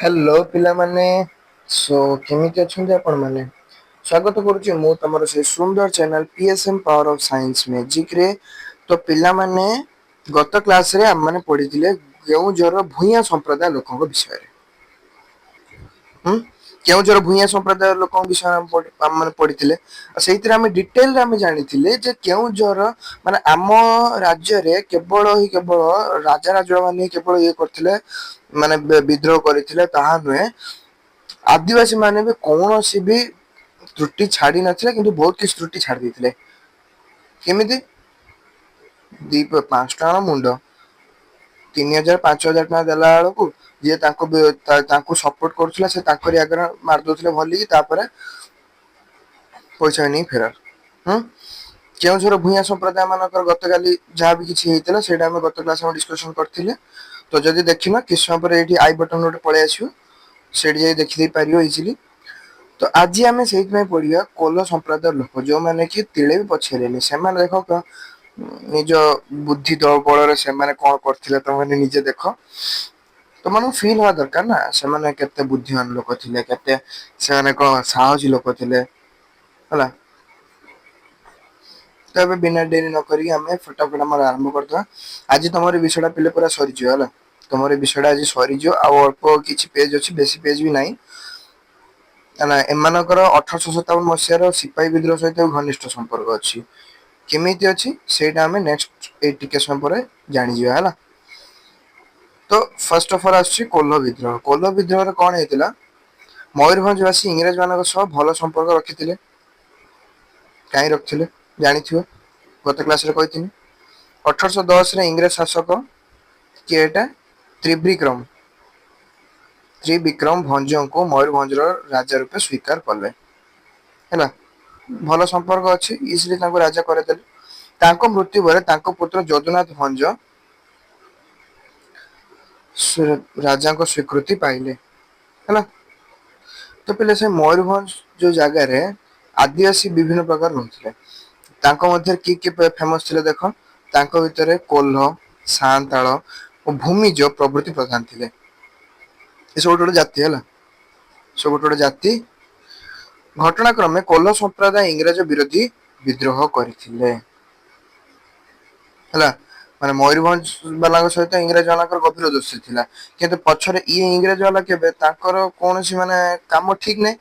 Hello पिला माने सो केमिति अछंती आपण माने स्वागत करूची मु तमरो से सुंदर channel PSM power of science magic रे। तो पिला माने गत क्लास रे हम माने पढिथिले केउझर भुइया संप्रदाय लोकक विषय रे। हम केउझर भुइया संप्रदाय लोकक विषय हम माने पढिथिले। सेहितरे हम डिटेल रे हम जानिथिले जे केउझर माने आम राज्य रे केवल राजा राजा माने केवल ये करथिले माने विद्रोह करथिले ताहा नुहे आदिवासी माने भी कौनसी भी त्रुटि छाड़ी नथिले किंतु बहुत किछ त्रुटि छाड़ी ଦେଇଥିଲେ। केमिति दी 5 टका मुंड 3000 5000 टका देला बेलକୁ जे तांको सपोर्ट करथुला से तांकरी आगे मार दोथले भली की तापर पैसा नहीं फेरार। हम केउझर भुइया संप्रदाय मानकर गतकाली जहाँ भी किछि हेइतला सेटा हम गत क्लास में डिस्कशन करथिले। तो जदि देखिना किछ समय पर एठी आई बटन नोट पळे आछियो सेठी जाई देखि दे पारियो इजीली। तो आज आम से पढ़िया कोल्ह संप्रदाय लोक जो मैंने कि तिले भी पछेरेनी से देख निज बुद्धि बल से कौन करते तुम निजे देख तुम फिल हवा दरकार ना से केते बुद्धिमान लोक थे केते से कौन साहसी लोक थे है। तो ये बिना डेरी नक फटाफट आम आरंभ करदे। आज तुम विषय पे पूरा सरीज है तुम विषय आज सरीज अल्प किसी पेज अच्छी बेसी पेज भी नहीं ना एमानकर 1857 मसीहार सिपाही विद्रोह सहित घनिष्ठ संपर्क अच्छी केमिति अच्छी सेटा हमें नेक्स्ट ए टिके समय पर जानि जिया हला। तो फर्स्ट ऑफ ऑल आछि कोल्ह विद्रोह रे कोन हेतिला मयूरभंजवासी इंग्रज मानक सह भल संपर्क रखिथिले काई रखिथिले जानिथियो गत क्लास रे कहिथिनि 1810 रे इंग्रज शासक केटा त्रिविक्रम भंज को मयूरभंज राजा रूपे स्वीकार कले है। भल संपर्क अच्छी इजिली राजा करदेले। मृत्यु पर पुत्र जदुनाथ भंज राजा को स्वीकृति पाइले है। तो पहले से मयूरभंज जो जगार आदिवासी विभिन्न प्रकार रोते किए फेमस थे देख भितर कोल्ह सांताल और भूमिज प्रभृति प्रधान थे सब गोटे जाति है सब गोटे जाति घटनाक्रमे कोल्ह संप्रदाय इंग्रज विरोधी विद्रोह करथिले है। माने मयूरभंज वाला सहित इंग्रज वाला गभीर दोस्ती थिला किंतु पछरे ये इंग्रज वाला केबे ताकर कोनसी माने काम ठीक नै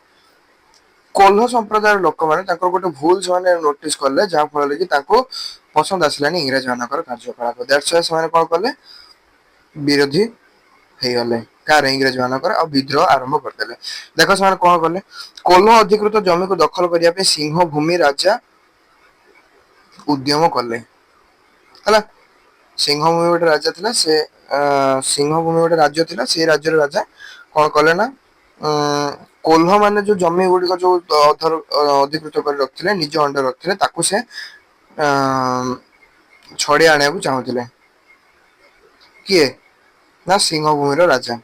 कोल्ह संप्रदाय लोक माने ताकर गोटे भूल से नोटिस करले जहा फल कि ताको पसंद आसलानी इंग्रज मानकर कार्यकलाप दैट्स व्हाई से कोन करले विरोधी हे गले कार इंग्रज मानकर आ विद्रोह आरंभ करदेले। देखो से कोन करले कोल्ह अधिकृत जमी को दखल करिया पे सिंह भूमि राजा उद्यम कले है। सिंह भूमि गोटे राजा थिला से सिंह भूमि गोटे राज्य थिला से राज्य राजा कौन कले ना कोल्ह माने जो जमी गुडी को जो अधिकृत कर रखथिले निज अंडर रखथिले ताकू से छड़े आने को चाहुथिले किए ना सिंह भूमि रो राजा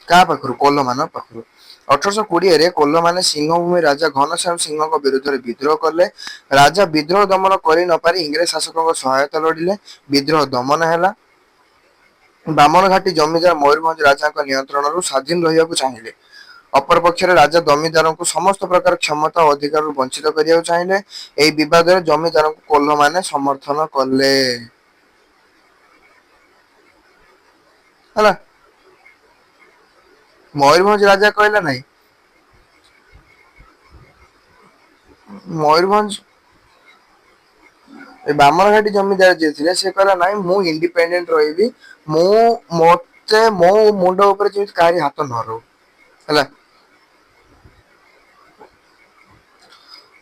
का पाखरु कोल्ह मान पाखरु 1820 रे कोल्ह माने सिंह भूमि राजा घनश्याम सिंह को विरुद्ध विद्रोह करले। राजा विद्रोह दमन करि न पारी इंग्रज शासकों सहायता लड़िले विद्रोह दमन हैला। बामन घाटी जमीदार मयूरभंज राजा नियंत्रण स्वाधीन रहा चाहिए अपर पक्ष राजा जमीदार को समस्त प्रकार क्षमता और अधिकार वंचित करने चाहिए। यह विवाद जमीदार को कोल्ह माने समर्थन कले है। मयूरभंज राजा कहला नहीं मयूरभंज बामन घाटी जमीदार जे थिले से कहला नहीं मु इंडिपेंडेंट रहिबी मु मते मो मुंड ऊपर जे कारी हाथ न रो है।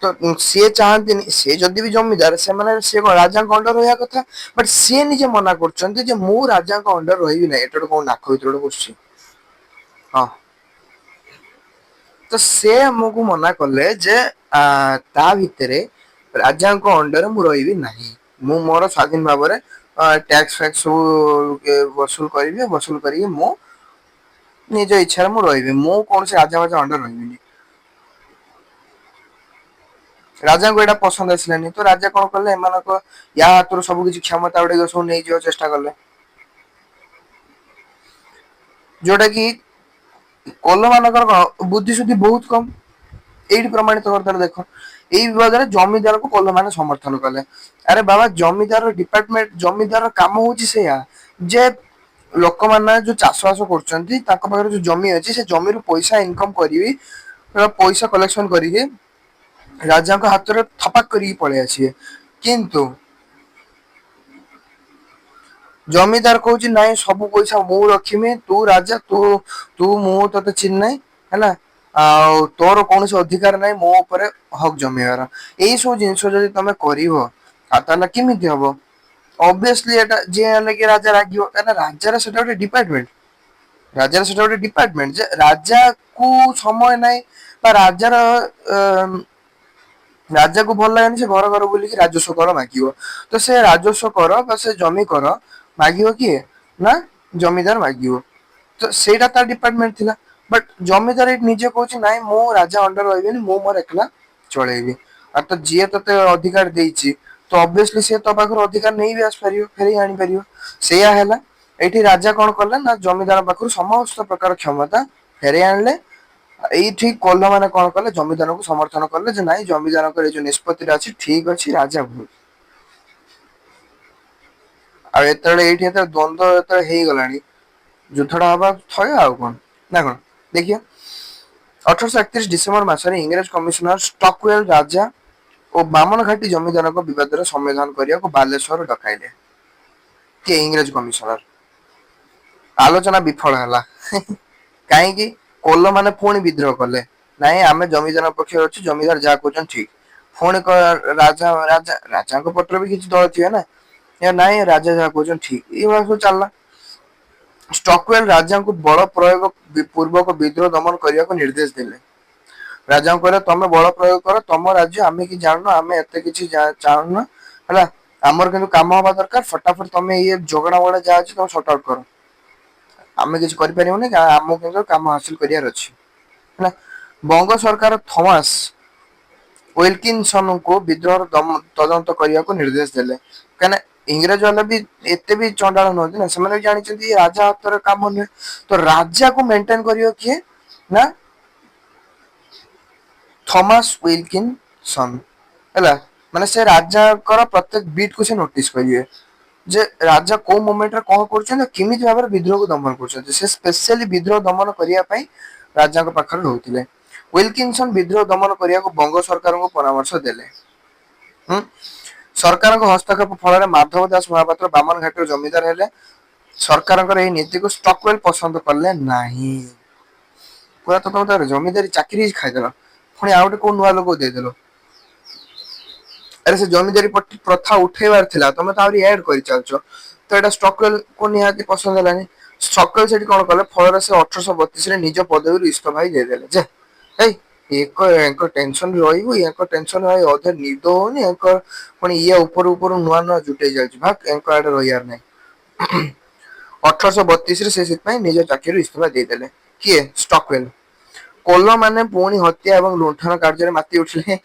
तो सी चाहती सी जदि भी जमीदार से माने से राजा अंडर रहा कथा बट सी निजे मना कर मु राजा अंडर रही ना एटा कौन नाक भर बस हाँ। तो से हमको मना कले जे ता भितरे राजा अंडर मु रही नहीं मु मोर स्वाधीन भाव में टैक्स फैक्स सब वसूल करी मु निज इच्छा मु रही मु कौन से राजा वाजा अंडर रही राजा को एटा पसंद आसलानी। तो राजा कौन कले एमानक या हाथ सब किसी क्षमता गुड़े सब नहीं चेष्टा कले जोटा कि କୋଲ ମାନଙ୍କର କଣ ବୁଦ୍ଧି ସୁଦ୍ଧି ବହୁତ କମ। ଏଇଠି ପ୍ରମାଣିତ କରିଦେଲେ ଦେଖ। ଏଇ ବିବାଦରେ ଜମିଦାରକୁ କୋଲ ମାନେ ସମର୍ଥନ କଲେ। ଆରେ ବାବା ଜମିଦାର ଡିପାର୍ଟମେଣ୍ଟ ଜମିଦାର କାମ ହଉଛି ସେଇୟା ଯେ ଲୋକମାନେ ଯୋଉ ଚାଷ ବାସ କରୁଛନ୍ତି ତାଙ୍କ ପାଖରେ ଯୋଉ ଜମି ଅଛି ସେ ଜମିରୁ ପଇସା ଇନକମ କରିବି ପଇସା କଲେକ୍ସନ କରିକି ରାଜାଙ୍କ ହାତରେ ଥପାକ କରିକି ପଳେଇ ଆସିବେ। କିନ୍ତୁ ଜମିଦାର କହୁଛି ନାଇଁ ସବୁ ପଇସା ମୁଁ ରଖମି ତୁ ରାଜା ତୁ ମୁଁ ତତେ ଚିହ୍ନି ନାହିଁ ହେଲା ଆଉ ତୋର କୌଣସି ଅଧିକାର ନାହିଁ ମୋ ଉପରେ ହକ ଜମେଇବାର। ଏଇ ସବୁ ଜିନିଷ ଯଦି ତମେ କରିବ ଆଉ ତାହେଲେ କେମିତି ହବ ଅଭିଅସଲି ଏଟା ଯିଏ ହେଲେ କି ରାଜା ରାଗିବ କାହିଁକି ରାଜାର ସେଟା ଗୋଟେ ଡିପାର୍ଟମେଣ୍ଟ। ରାଜାର ସେଟା ଗୋଟେ ଡିପାର୍ଟମେଣ୍ଟ ଯେ ରାଜା କୁ ସମୟ ନାହିଁ ବା ରାଜାର ଅ ରାଜାକୁ ଭଲ ଲାଗେନି ସେ ଘର ଘର ବୁଲିକି ରାଜସ୍ଵ କର ମାଗିବ। ତ ସେ ରାଜସ୍ଵ କର ବା ସେ ଜମି କର ମାଗିବ କିଏ ନା ଜମିଦାର ମାଗିବ। ତ ସେଇଟା ତାର ଡିପାର୍ଟମେଣ୍ଟ ଥିଲା। ବଟ ଜମିଦାର ଏଇଠି ନିଜେ କହୁଛି ନାଇଁ ମୁଁ ରାଜା ଅଣ୍ଡର ରହିବିନି ମୁଁ ମୋର ଏକଲା ଚଳେଇବି। ଆଉ ତ ଯିଏ ତତେ ଅଧିକାର ଦେଇଛି ତ ଅଭିଅସଲି ସିଏ ତୋ ପାଖରୁ ଅଧିକାର ନେଇ ବିି ଆସିପାରିବ ଫେରେଇ ଆଣିପାରିବ। ସେଇୟା ହେଲା ଏଇଠି ରାଜା କଣ କଲେ ନା ଜମିଦାର ପାଖରୁ ସମସ୍ତ ପ୍ରକାର କ୍ଷମତା ଫେରେଇ ଆଣିଲେ। ଏଇଠି କୋଲ ମାନେ କଣ କଲେ ଜମିଦାରଙ୍କୁ ସମର୍ଥନ କଲେ ଯେ ନାଇଁ ଜମିଦାରଙ୍କର ଏଇ ଯୋଉ ନିଷ୍ପତ୍ତିଟା ଅଛି ଠିକ ଅଛି ରାଜା ଭୁଲ। ଆଉ ଏତେବେଳେ ଏଇଠି ଏତେବେଳେ ଦ୍ଵନ୍ଦ ଯେତେବେଳେ ହେଇଗଲାଣି ଯୁଦ୍ଧଟା ହବା ଥୟ ଆଉ କଣ ନା କଣ ଦେଖିବା। 1831 ଡିସେମ୍ବର ମାସରେ ଇଂରେଜ କମିଶନର ଷ୍ଟକୱେଲ ରାଜା ଓ ବାମନ ଘାଟି ଜମିଦାରଙ୍କ ବିବାଦରେ ସମ୍ମିଧାନ କରିବାକୁ ବାଲେଶ୍ଵର ଡକାଇଲେ। କିଏ ଇଂରେଜ କମିଶନର। ଆଲୋଚନା ବିଫଳ ହେଲା କାହିଁକି କୋଲ ମାନେ ପୁଣି ବିଦ୍ରୋହ କଲେ। ନାଇଁ ଆମେ ଜମିଦାର ପକ୍ଷରେ ଅଛୁ ଜମିଦାର ଯାହା କହୁଛନ୍ତି ଠିକ। ପୁଣି ରାଜାଙ୍କ ପଟରେ ବି କିଛି ଦଳ ଥିବେ ନା। ନାଇଁ ରାଜା ଯାହା କହୁଛନ୍ତି ଠିକ ଏଇଭଳିଆ ସବୁ ଚାଲିଲା। ଷ୍ଟକୱେଲ ରାଜାଙ୍କୁ ବଳ ପ୍ରୟୋଗ ପୂର୍ବକ ବିଦ୍ରୋହ ଦମନ କରିବାକୁ ନିର୍ଦ୍ଦେଶ ଦେଲେ। ରାଜାଙ୍କୁ କହିଲେ ତମେ ବଳ ପ୍ରୟୋଗ କର ତମ ରାଜ୍ୟ ଆମେ କି ଜାଣୁନ ଆମେ ଏତେ କିଛି ଚାହୁଁନ ହେଲା ଆମର କିନ୍ତୁ କାମ ହବା ଦରକାର ଫଟାଫଟ ତମେ ଇଏ ଝଗଡା ମଗଡା ଯାହା ଅଛି ତମେ ସର୍ଟ ଆଉଟ କର। ଆମେ କିଛି କରିପାରିବୁନି ଆମକୁ କିନ୍ତୁ କାମ ହାସିଲ କରିବାର ଅଛି। ହେଲା ବଙ୍ଗ ସରକାର ଥମାସ ୱିଲକିନସନ୍ଙ୍କୁ ବିଦ୍ରୋହର ତଦନ୍ତ କରିବାକୁ ନିର୍ଦ୍ଦେଶ ଦେଲେ। କାହିଁକିନା ଇଂରେଜ ମାନେ ବି ଏତେ ବି ଚଣ୍ଡାଳ ନୁହନ୍ତି ନା ସେମାନେ ବି ଜାଣିଛନ୍ତି ରାଜା ହାତର କାମ ନୁହେଁ। ତ ରାଜାକୁ ମେଣ୍ଟେନ କରିବ କିଏ ନା ଥମାସ ୱିଲକିନ ସନ୍ ହେଲା ମାନେ ସେ ରାଜାଙ୍କର ପ୍ରତ୍ୟେକ ବିଟ କୁ ସେ ନୋଟିସ କରିବେ। ଯେ ରାଜା କୋଉ ମୁମେଣ୍ଟରେ କଣ କରୁଛନ୍ତି କେମିତି ଭାବରେ ବିଦ୍ରୋହକୁ ଦମନ କରୁଛନ୍ତି ସେ ସ୍ପେସିଆଲି ବିଦ୍ରୋହ ଦମନ କରିବା ପାଇଁ ରାଜାଙ୍କ ପାଖରେ ରହୁଥିଲେ। ୱିଲକିନସନ୍ ବିଦ୍ରୋହ ଦମନ କରିବାକୁ ବଙ୍ଗ ସରକାରଙ୍କୁ ପରାମର୍ଶ ଦେଲେ। ହୁଁ ସରକାରଙ୍କ ହସ୍ତକ୍ଷେପ ଫଳରେ ମାଧବ ଦାସ ମହାପାତ୍ର ବାମନ ଘାଟିର ଜମିଦାର ହେଲେ। ସରକାରଙ୍କର ଏହି ନୀତିକୁ ଷ୍ଟକୱେଲ ପସନ୍ଦ କଲେ ନାହିଁ। ପୁରା ତ ତମେ ତ ଜମିଦାରୀ ଚାକିରି ହିଁ ଖାଇଦେଲ ପୁଣି ଆଉ ଗୋଟେ କୋଉ ନୂଆ ଲୋକ ଦେଇଦେଲ। ଆରେ ସେ ଜମିଦାରୀ ପ୍ରଥା ଉଠେଇବାର ଥିଲା ତମେ ତ ଆହୁରି ଆଡ କରିଚାଲିଛ। ତ ଏଇଟା ଷ୍ଟକୱେଲକୁ ନିହାତି ପସନ୍ଦ ହେଲାନି। ଷ୍ଟକୱେଲ ସେଠି କଣ କଲେ ଫଳରେ ସେ 1832ରେ ନିଜ ପଦବୀରୁ ଇସ୍ତଫା ବି ଦେଇଦେଲେ ଯେ ହେଇ ୟାଙ୍କ ଟେନସନରେ ରହିବୁ ୟାଙ୍କ ଟେନସନ ଭାଇ ଅଧେ ନିଦ ହଉନି ୟାଙ୍କ ପୁଣି ଇଏ ଉପରୁ ଉପରୁ ନୂଆ ନୂଆ ଜୁଟେଇ ଯାଉଛି ଭାକ୍ ୟାଙ୍କ ଆଡେ ରହିବାର ନାହିଁ। 1832ରେ ସେ ସେଥିପାଇଁ ନିଜ ଚାକିରିରୁ ଇସ୍ତଫା ଦେଇଦେଲେ କିଏ ଷ୍ଟକୱେଲ। କୋଲ ମାନେ ପୁଣି ହତ୍ୟା ଏବଂ ଲୁଣ୍ଠନ କାର୍ଯ୍ୟରେ ମାତି ଉଠିଲେ।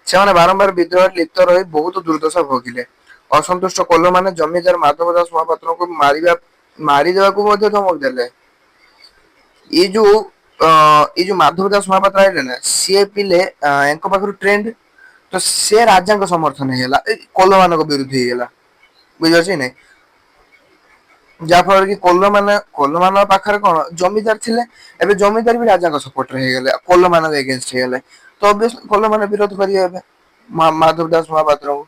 ସେମାନେ ବାରମ୍ବାର ବିଦ୍ରୋହରେ ଲିପ୍ତ ରହି ବହୁତ ଦୁର୍ଦ୍ଦଶା ଭୋଗିଲେ। ଅସନ୍ତୁଷ୍ଟ କୋଲ ମାନେ ଜମିଦାର ମାଧବ ଦାସ ମହାପାତ୍ରଙ୍କୁ ମାରିଦେବାକୁ ମଧ୍ୟ ଧମକ ଦେଲେ। ଏଇ ଯୋଉ ଏଇ ଯୋଉ ମାଧବ ଦାସ ମହାପାତ୍ର ଆଇଲେ ନା ସିଏ ପିଲେ ୟାଙ୍କ ପାଖରୁ ଟ୍ରେଣ୍ଡ ତ ସେ ରାଜାଙ୍କ ସମର୍ଥନ ହେଇଗଲା ଏଇ କୋଲ ମାନଙ୍କ ବିରୁଦ୍ଧ ହେଇଗଲା ବୁଝିପାରୁଛ କି ନାଇଁ। ଯାହା ଫଳରେ କି କୋଲ ମାନଙ୍କ ପାଖରେ କଣ ଜମିଦାର ଥିଲେ। ଏବେ ଜମିଦାର ବି ରାଜାଙ୍କ ସପୋର୍ଟରେ ହେଇଗଲେ କୋଲ ମାନଙ୍କ ଏଗେନଷ୍ଟ ହେଇଗଲେ। ତ ଅଭିଅସଲି କୋଲ ମାନେ ବିରୋଧ କରିବେ ଏବେ ମାଧବ ଦାସ ମହାପାତ୍ରଙ୍କୁ।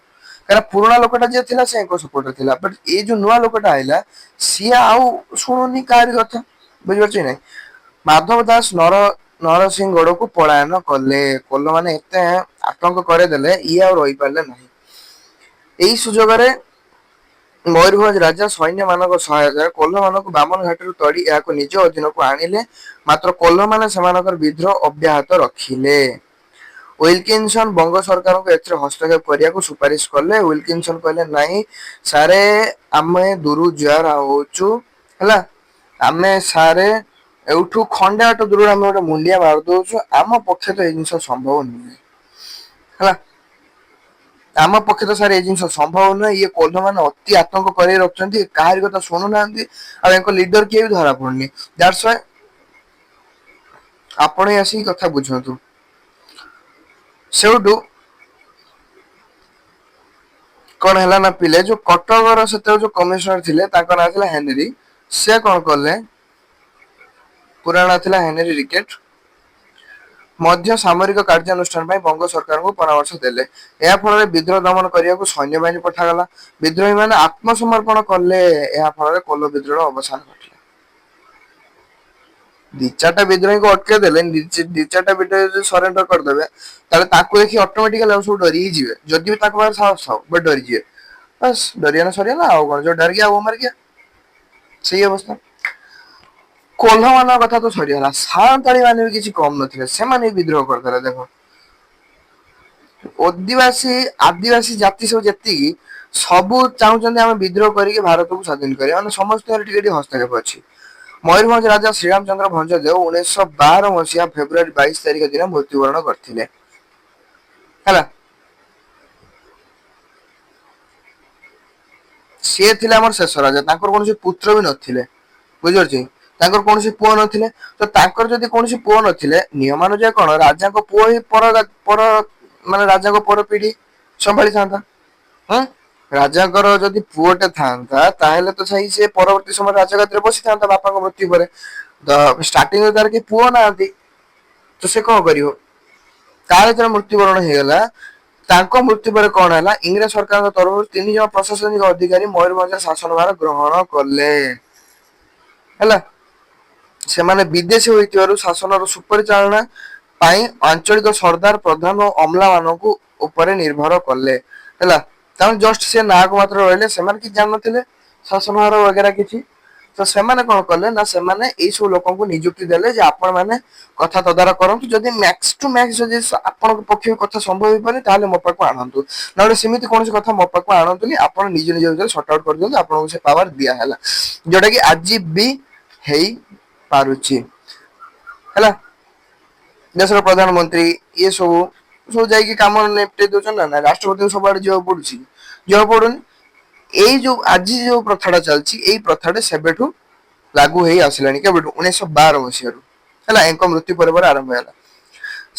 କାହିଁକିନା ପୁରୁଣା ଲୋକଟା ଯିଏ ଥିଲା ସେ ୟାଙ୍କ ସପୋର୍ଟରେ ଥିଲା ବଟ ଏଇ ଯୋଉ ନୂଆ ଲୋକଟା ଆଇଲା ସିଏ ଆଉ ଶୁଣୁନି କାହାରି କଥା ବୁଝିପାରୁଛ କି ନାଇଁ। ମାଧବ ଦାସ ନରସିଂହଗଡକୁ ପଳାୟନ କଲେ କୋଲ ମାନେ ଏତେ ଆତଙ୍କ କରିଦେଲେ ଇଏ ଆଉ ରହିପାରିଲେ ନାହିଁ। ଏଇ ସୁଯୋଗରେ ମୟୂରଭଞ୍ଜ ରାଜା ସୈନ୍ୟ ମାନଙ୍କ ସହାୟତାରେ କୋଲ ମାନଙ୍କୁ ବାମନ ଘାଟିରୁ ତଡି ଏହାକୁ ନିଜ ଅଧୀନକୁ ଆଣିଲେ। ମାତ୍ର କୋଲ୍ହ ମାନେ ସେମାନଙ୍କର ବିଦ୍ରୋହ ଅବ୍ୟାହତ ରଖିଲେ। ୱିଲକିନସନ୍ ବଙ୍ଗ ସରକାରଙ୍କୁ ଏଥିରେ ହସ୍ତକ୍ଷେପ କରିବାକୁ ସୁପାରିଶ କଲେ ୱିଲକିନସନ୍ କହିଲେ ନାଇଁ ସାରେ ଆମେ ଦୂରୁ ଜୁହାର ହଉଛୁ ହେଲା ଆମେ ସାରେ ଏଇଠୁ ଖଣ୍ଡେ ବାଟ ଦୂରରେ ଆମେ ଗୋଟେ ମୁଣ୍ଡିଆ ମାରି ଦଉଛୁ ଆମ ପକ୍ଷେ ତ ଏଇ ଜିନିଷ ସମ୍ଭବ ନୁହେଁ। ହେଲା ଆମ ପକ୍ଷେ ତ ସାର୍ ଏଇ ଜିନିଷ ସମ୍ଭବ ନୁହେଁ ଇଏ କୋଲ୍ହ ମାନେ ଅତି ଆତଙ୍କ କରି ରଖୁଛନ୍ତି କାହାରି କଥା ଶୁଣୁନାହାନ୍ତି। ଆଉ ୟାଙ୍କ ଲିଡର କିଏ ବି ଧରା ପଡୁନି ଦ୍ୟାଟ୍ସ ହ୍ୱାଏ ଆପଣ ହିଁ ଆସିକି କଥା ବୁଝନ୍ତୁ। ସେଉଠୁ କଣ ହେଲା ନା ପିଲେ ଯୋଉ କଟକର ସେତେବେଳେ ଯୋଉ କମିଶନର ଥିଲେ ତାଙ୍କ ନାଁ ଥିଲା ହେନରୀ। ସେ କଣ କଲେ ପୁରା ନାଁ ଥିଲା ହେନରୀ ରିକେଟ। ମଧ୍ୟ ସାମରିକ କାର୍ଯ୍ୟାନୁଷ୍ଠାନ ପାଇଁ ବଙ୍ଗ ସରକାରଙ୍କୁ ପରାମର୍ଶ ଦେଲେ। ଏହା ଫଳରେ ବିଦ୍ରୋହ ଦମନ କରିବାକୁ ସୈନ୍ୟବାହିନୀ ପଠାଗଲା। ବିଦ୍ରୋହୀ ମାନେ ଆତ୍ମସମର୍ପଣ କଲେ। ଏହା ଫଳରେ କୋଲ ବିଦ୍ରୋହର ଅବସାନ ଘଟିଲା। ଦି ଚାରିଟା ବିଦ୍ରୋହୀଙ୍କୁ ଅଟକେଇ ଦେଲେ ଦି ଚାରିଟା ବିଦ୍ରୋହୀ ଯଦି ସରେଣ୍ଡର କରିଦେବେ ତାହେଲେ ତାଙ୍କୁ ଦେଖି ଅଟୋମେଟିକାଲି ଆଉ ସବୁ ଡରି ହିଁ ଯିବେ। ଯଦି ବି ତାଙ୍କ ପାଖରେ ସାହସ ଥାଉ ବଟ ଡରିଯିବେ। ବାସ୍ ଡରିଗଲେ ସରିଗଲା ଆଉ କଣ ଯୋ ଡର ଗୟା वो मर गया ସେଇ ଅବସ୍ଥା। କୋଲ୍ହ ମାନଙ୍କ କଥା ତ ସରିଗଲା ସାନ୍ତାଳୀ ମାନେ ବି କିଛି କମ ନଥିଲେ ସେମାନେ ବି ବିଦ୍ରୋହ କରିଦେଲେ ଦେଖ। ଅଧିବାସୀ ଆଦିବାସୀ ଜାତି ସବୁ ଯେତିକି ସବୁ ଚାହୁଁଛନ୍ତି ଆମେ ବିଦ୍ରୋହ କରିକି ଭାରତକୁ ସ୍ଵାଧୀନ କରିବା ମାନେ ସମସ୍ତଙ୍କର ଟିକେ ଟିକେ ହସ୍ତକ୍ଷେପ ଅଛି। ମୟୂରଭଞ୍ଜ ରାଜା ଶ୍ରୀରାମଚନ୍ଦ୍ର ଭଞ୍ଜଦେଓ 1912 ମସିହା ଫେବୃୟାରୀ 22 ତାରିଖ ଦିନ ମୃତ୍ୟୁବରଣ କରିଥିଲେ। ହେଲା। ସିଏ ଥିଲେ ଆମର ଶେଷ ରାଜା ତାଙ୍କର କୌଣସି ପୁତ୍ର ବି ନଥିଲେ ବୁଝିପାରୁଛ। ତାଙ୍କର କୌଣସି ପୁଅ ନଥିଲେ। ତ ତାଙ୍କର ଯଦି କୌଣସି ପୁଅ ନଥିଲେ ନିୟମ ଅନୁଯାୟୀ କଣ ରାଜାଙ୍କ ପୁଅ ହିଁ ପର ମାନେ ରାଜାଙ୍କ ପର ପିଢି ସମ୍ଭାଳିଥାନ୍ତା। ହଁ ରାଜାଙ୍କର ଯଦି ପୁଅଟେ ଥାଆନ୍ତା ତାହେଲେ ତ ସେଇ ସେ ପରବର୍ତ୍ତୀ ସମୟରେ ରାଜଗାଦିରେ ବସିଥାନ୍ତା ବାପାଙ୍କ ମୃତ୍ୟୁ ପରେ। ତ ଷ୍ଟାର୍ଟିଂରେ ତାର କେହି ପୁଅ ନାହାନ୍ତି ତ ସେ କଣ କରିବ। ତାର ଯେତେବେଳେ ମୃତ୍ୟୁବରଣ ହେଇଗଲା ତାଙ୍କ ମୃତ୍ୟୁ ପରେ କଣ ହେଲା ଇଂରେଜ ସରକାରଙ୍କ ତରଫରୁ 3 ଜଣ ପ୍ରଶାସନିକ ଅଧିକାରୀ ମୟୂରଭଞ୍ଜ ଶାସନ ଭାର ଗ୍ରହଣ କଲେ। ହେଲା ସେମାନେ ବିଦେଶୀ ହୋଇଥିବାରୁ ଶାସନର ସୁପରିଚାଳନା ପାଇଁ ଆଞ୍ଚଳିକ ସରଦାର ପ୍ରଧାନ ଓ ଅମଲା ମାନଙ୍କୁ ଉପରେ ନିର୍ଭର କଲେ। ହେଲା ତାମାନେ ଜଷ୍ଟ ସେ ନାଁକୁ ମାତ୍ର ରହିଲେ ସେମାନେ କିଛି ଜାଣିନଥିଲେ ଶାସନଭାର ବଗେରା କିଛି। ତ ସେମାନେ କଣ କଲେ ନା ସେମାନେ ଏଇ ସବୁ ଲୋକଙ୍କୁ ନିଯୁକ୍ତି ଦେଲେ ଯେ ଆପଣ ମାନେ କଥା ତଦାରଖ କରନ୍ତୁ ଯଦି ମ୍ୟାକ୍ସ ଟୁ ମ୍ୟାକ୍ସ ଯଦି ଆପଣଙ୍କ ପକ୍ଷେ କଥା ସମ୍ଭବ ହେଇପାରେ ତାହେଲେ ମୋ ପାଖକୁ ଆଣନ୍ତୁ। ନହେଲେ ସେମିତି କୌଣସି କଥା ମୋ ପାଖକୁ ଆଣନ୍ତୁନି ଆପଣ ନିଜ ନିଜ ଭିତରେ ସର୍ଟ ଆଉଟ କରିଦିଅନ୍ତୁ ଆପଣଙ୍କୁ ସେ ପାୱାର ଦିଆହେଲା। ଯୋଉଟା କି ଆଜି ବି ହେଇ ପାରୁଛି ହେଲା। ଦେଶର ପ୍ରଧାନମନ୍ତ୍ରୀ ଇଏ ସବୁ ଯାଇକି କାମ ନିପଟେଇ ଦଉଛନ୍ତି ନା ରାଷ୍ଟ୍ରପତିଙ୍କୁ ସବୁଆଡେ ଯିବାକୁ ପଡୁଛି ଯିବାକୁ ପଡୁନି। ଏଇ ଯୋଉ ଆଜି ଯୋଉ ପ୍ରଥାଟା ଚାଲିଛି ଏଇ ପ୍ରଥାଟା ସେବେଠୁ ଲାଗୁ ହେଇ ଆସିଲାଣି କେବେଠୁ 1912 ମସିହାରୁ ହେଲା ୟାଙ୍କ ମୃତ୍ୟୁ ପରେ ପରେ ଆରମ୍ଭ ହେଲା।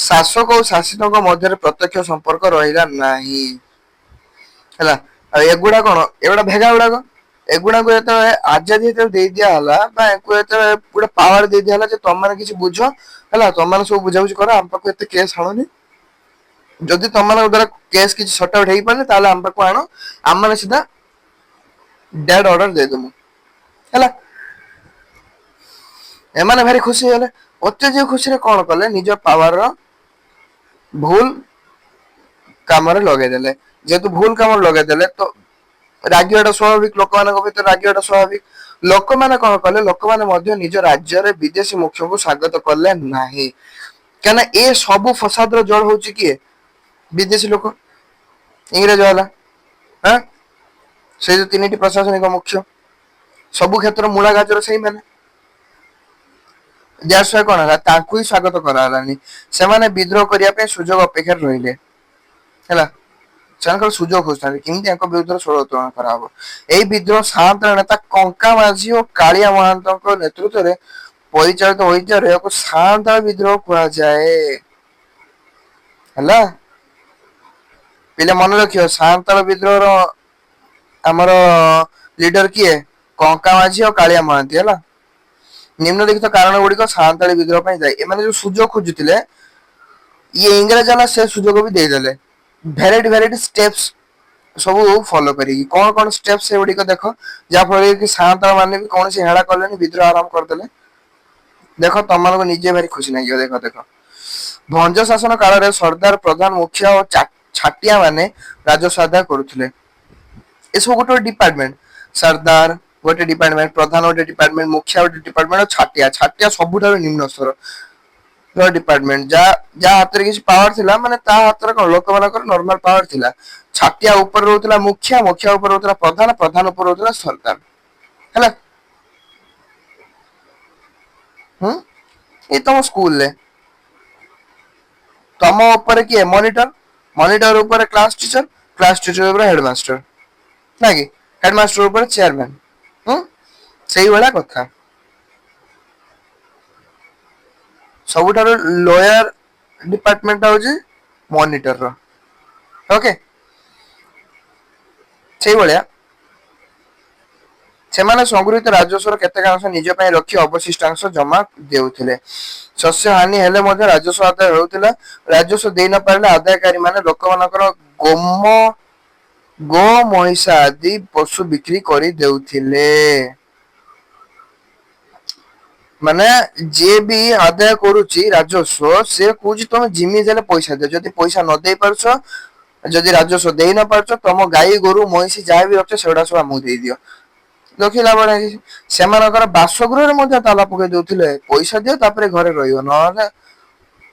ଶାସକ ଓ ଶାସିତଙ୍କ ମଧ୍ୟରେ ପ୍ରତ୍ୟକ୍ଷ ସମ୍ପର୍କ ରହିଲା ନାହିଁ। ହେଲା ଆଉ ଏଗୁଡା କଣ ଏଗୁଡା ଭେଗା ଗୁଡାକ। ଏଗୁଡାକୁ ଯେତେବେଳେ ଆଜାଦି ଯେତେବେଳେ ଦେଇ ଦିଆ ହେଲା ବା ୟାଙ୍କୁ ଯେତେବେଳେ ଗୋଟେ ପାୱାର ଦେଇ ଦିଆ ହେଲା ଯେ ତମେ ମାନେ କିଛି ବୁଝ ହେଲା ତମମାନେ ସବୁ ବୁଝାବୁଝି କର ଆମ ପାଖକୁ ଏତେ କେସ୍ ଆଣନି। ଯଦି ତମମାନଙ୍କ ଦ୍ଵାରା କେସ୍ କିଛି ସର୍ଟ ଆଉଟ ହେଇପାରୁନି ତାହେଲେ ଆମ ପାଖକୁ ଆଣ ଆମ ମାନେ ସିଧା ଡେଡ୍ ଅର୍ଡର ଦେଇଦବୁ ହେଲା। ଏମାନେ ଭାରି ଖୁସି ହେଇଗଲେ ଅତ୍ୟଧିକ ଖୁସିରେ କଣ କଲେ ନିଜ ପାୱାର ଭୁଲ କାମରେ ଲଗେଇଦେଲେ ଯେହେତୁ ଭୁଲ କାମରେ ଲଗେଇଦେଲେ ତ ରାଗିବାଟା ସ୍ୱାଭାବିକ ଲୋକମାନଙ୍କ ଭିତରେ ରାଗିବାଟା ସ୍ୱାଭାବିକ। ଲୋକମାନେ କଣ କଲେ ଲୋକମାନେ ମଧ୍ୟ ନିଜ ରାଜ୍ୟରେ ବିଦେଶୀ ମୁଖ୍ୟଙ୍କୁ ସ୍ଵାଗତ କଲେ ନାହିଁ। କାହିଁକିନା ଏ ସବୁ ଫସାଦର ଜଳ ହଉଛି କିଏ ବିଦେଶୀ ଲୋକ। ଇଂରେଜ ବାଲା ଆଁ ସେ ଯୋଉ 3ଟି ପ୍ରଶାସନିକ ମୁଖ୍ୟ ସବୁ କ୍ଷେତ୍ର ମୂଳା ଗାଜର ସେଇମାନେ। କଣ ହେଲା ତାଙ୍କୁ ହିଁ ସ୍ଵାଗତ କରାହେଲାନି। ସେମାନେ ବିଦ୍ରୋହ କରିବା ପାଇଁ ସୁଯୋଗ ଅପେକ୍ଷାରେ ରହିଲେ ହେଲା। ସେମାନେ ଖାଲି ସୁଯୋଗ ଖୋଜୁଥାନ୍ତି କେମିତି ୟାଙ୍କ ବିରୁଦ୍ଧରେ ଷଡ଼ଯନ୍ତ୍ର କରାହବ। ଏଇ ବିଦ୍ରୋହ ସାଆନ୍ତରା ନେତା କଙ୍କା ମାଝୀ ଓ କାଳିଆ ମହାନ୍ତଙ୍କ ନେତୃତ୍ୱରେ ପରିଚାଳିତ ହୋଇଥିବାରୁ ଏହାକୁ ସାଆନ୍ତାଳ ବିଦ୍ରୋହ କୁହାଯାଏ। ହେଲା। ପିଲା ମନେ ରଖିବ ସାନ୍ତାଳ ବିଦ୍ରୋହର ଆମର ଲିଡର କିଏ କଙ୍କା ମାଝୀ ଆଉ କାଳିଆ ମହାନ୍ତି ହେଲା। ନିମ୍ନଲିଖିତ କାରଣ ଗୁଡିକ ସାନ୍ତାଳୀ ବିଦ୍ରୋହ ପାଇଁ ଦାୟୀ ଏମାନେ ଯୋଉ ସୁଯୋଗ ଖୋଜୁଥିଲେ ଇଏ ଇଂରେଜ ବାଲା ସେ ସୁଯୋଗ ବି ଦେଇଦେଲେ ଭେରାଇଟି ଭେରାଇଟି ଷ୍ଟେପସ ସବୁ ଫଲୋ କରିକି କଣ କଣ ଷ୍ଟେପ୍ ସେଗୁଡିକ ଦେଖ ଯାହା ଫଳରେ କି ସାନ୍ତାଳ ମାନେ ବି କୌଣସି ହେଳା କଲେନି ବିଦ୍ରୋହ ଆରମ୍ଭ କରିଦେଲେ। ଦେଖ ତମମାନଙ୍କୁ ନିଜେ ଭାରି ଖୁସି ଲାଗିବ ଦେଖ ଦେଖ। ଭଞ୍ଜ ଶାସନ କାଳରେ ସର୍ଦ୍ଦାର ପ୍ରଧାନ ମୁଖିଆ ଓ ଛାଟିଆ ମାନେ ରାଜସ୍ୱ ଆଦାୟ କରୁଥିଲେ। ଏସବୁ ଗୋଟେ ଗୋଟେ ଡିପାର୍ଟମେଣ୍ଟ ସର୍ଦାର ଗୋଟେ ଡିପାର୍ଟମେଣ୍ଟ ପ୍ରଧାନ ଗୋଟେ ଡିପାର୍ଟମେଣ୍ଟ ମୁଖିଆ ଗୋଟେ ଡିପାର୍ଟମେଣ୍ଟ ଛାଟିଆ ସବୁଠାରୁ ନିମ୍ନ ସ୍ତର ଡିପାର୍ଟମେଣ୍ଟ ଯାହା ହାତରେ କିଛି ପାୱାର ଥିଲା ମାନେ ତା ହାତରେ କଣ ଲୋକମାନଙ୍କର ନର୍ମାଲ ପାୱାର ଥିଲା। ଛାଟିଆ ଉପରେ ରହୁଥିଲା ମୁଖିଆ ମୁଖିଆ ଉପରେ ରହୁଥିଲା ପ୍ରଧାନ ଉପରେ ରହୁଥିଲା ସର୍ଦାର ହେଲା। ହୁଁ ଏଇ ତମ ସ୍କୁଲରେ ତମ ଉପରେ କିଏ ମନିଟର ମନିଟର ଉପରେ କ୍ଲାସ ଟିଚର କ୍ଲାସ ଟିଚର ଉପରେ ହେଡମାଷ୍ଟର ନା କି ହେଡମାଷ୍ଟର ଉପରେ ଚେୟାରମ୍ୟାନ ସେଇଭଳିଆ କଥା। ସବୁଠାରୁ ଲୋୟର डिपार्टमेंट हूँ मॉनिटर ओके से भाया ସେମାନେ ସଂଗୃହୀତ ରାଜସ୍ୱର କେତେକ ଅଂଶ ନିଜ ପାଇଁ ରଖି ଅବଶିଷ୍ଟାଂଶ ଜମା ଦେଉଥିଲେ। ଶସ୍ୟ ହାନି ହେଲେ ମଧ୍ୟ ରାଜସ୍ୱ ଆଦାୟ ହେଉଥିଲା। ରାଜସ୍ୱ ଦେଇ ନ ପାରିଲେ ଆଦାୟକାରୀ ମାନେ ଲୋକମାନଙ୍କର ଗୋ ମହିଷା ଆଦି ପଶୁ ବିକ୍ରି କରି ଦେଉଥିଲେ। ମାନେ ଯିଏ ବି ଆଦାୟ କରୁଛି ରାଜସ୍ୱ ସେ କହୁଛି ତମେ ଯେମିତି ହେଲେ ପଇସା ଦିଅ, ଯଦି ପଇସା ନ ଦେଇ ପାରୁଛ, ଯଦି ରାଜସ୍ୱ ଦେଇ ନ ପାରୁଛ, ତମ ଗାଈ ଗୋରୁ ମଇଁଷି ଯାହା ବି ରଖୁଛ ସେଗୁଡା ସବୁ ଆମକୁ ଦେଇଦିଅ। ଦେଖିଲା ବେଳେ ସେମାନଙ୍କର ବାସଗୃହରେ ମଧ୍ୟ ତାଲା ପକେଇ ଦଉଥିଲେ, ପଇସା ଦିଅ ତାପରେ ଘରେ ରହିବ, ନହେଲେ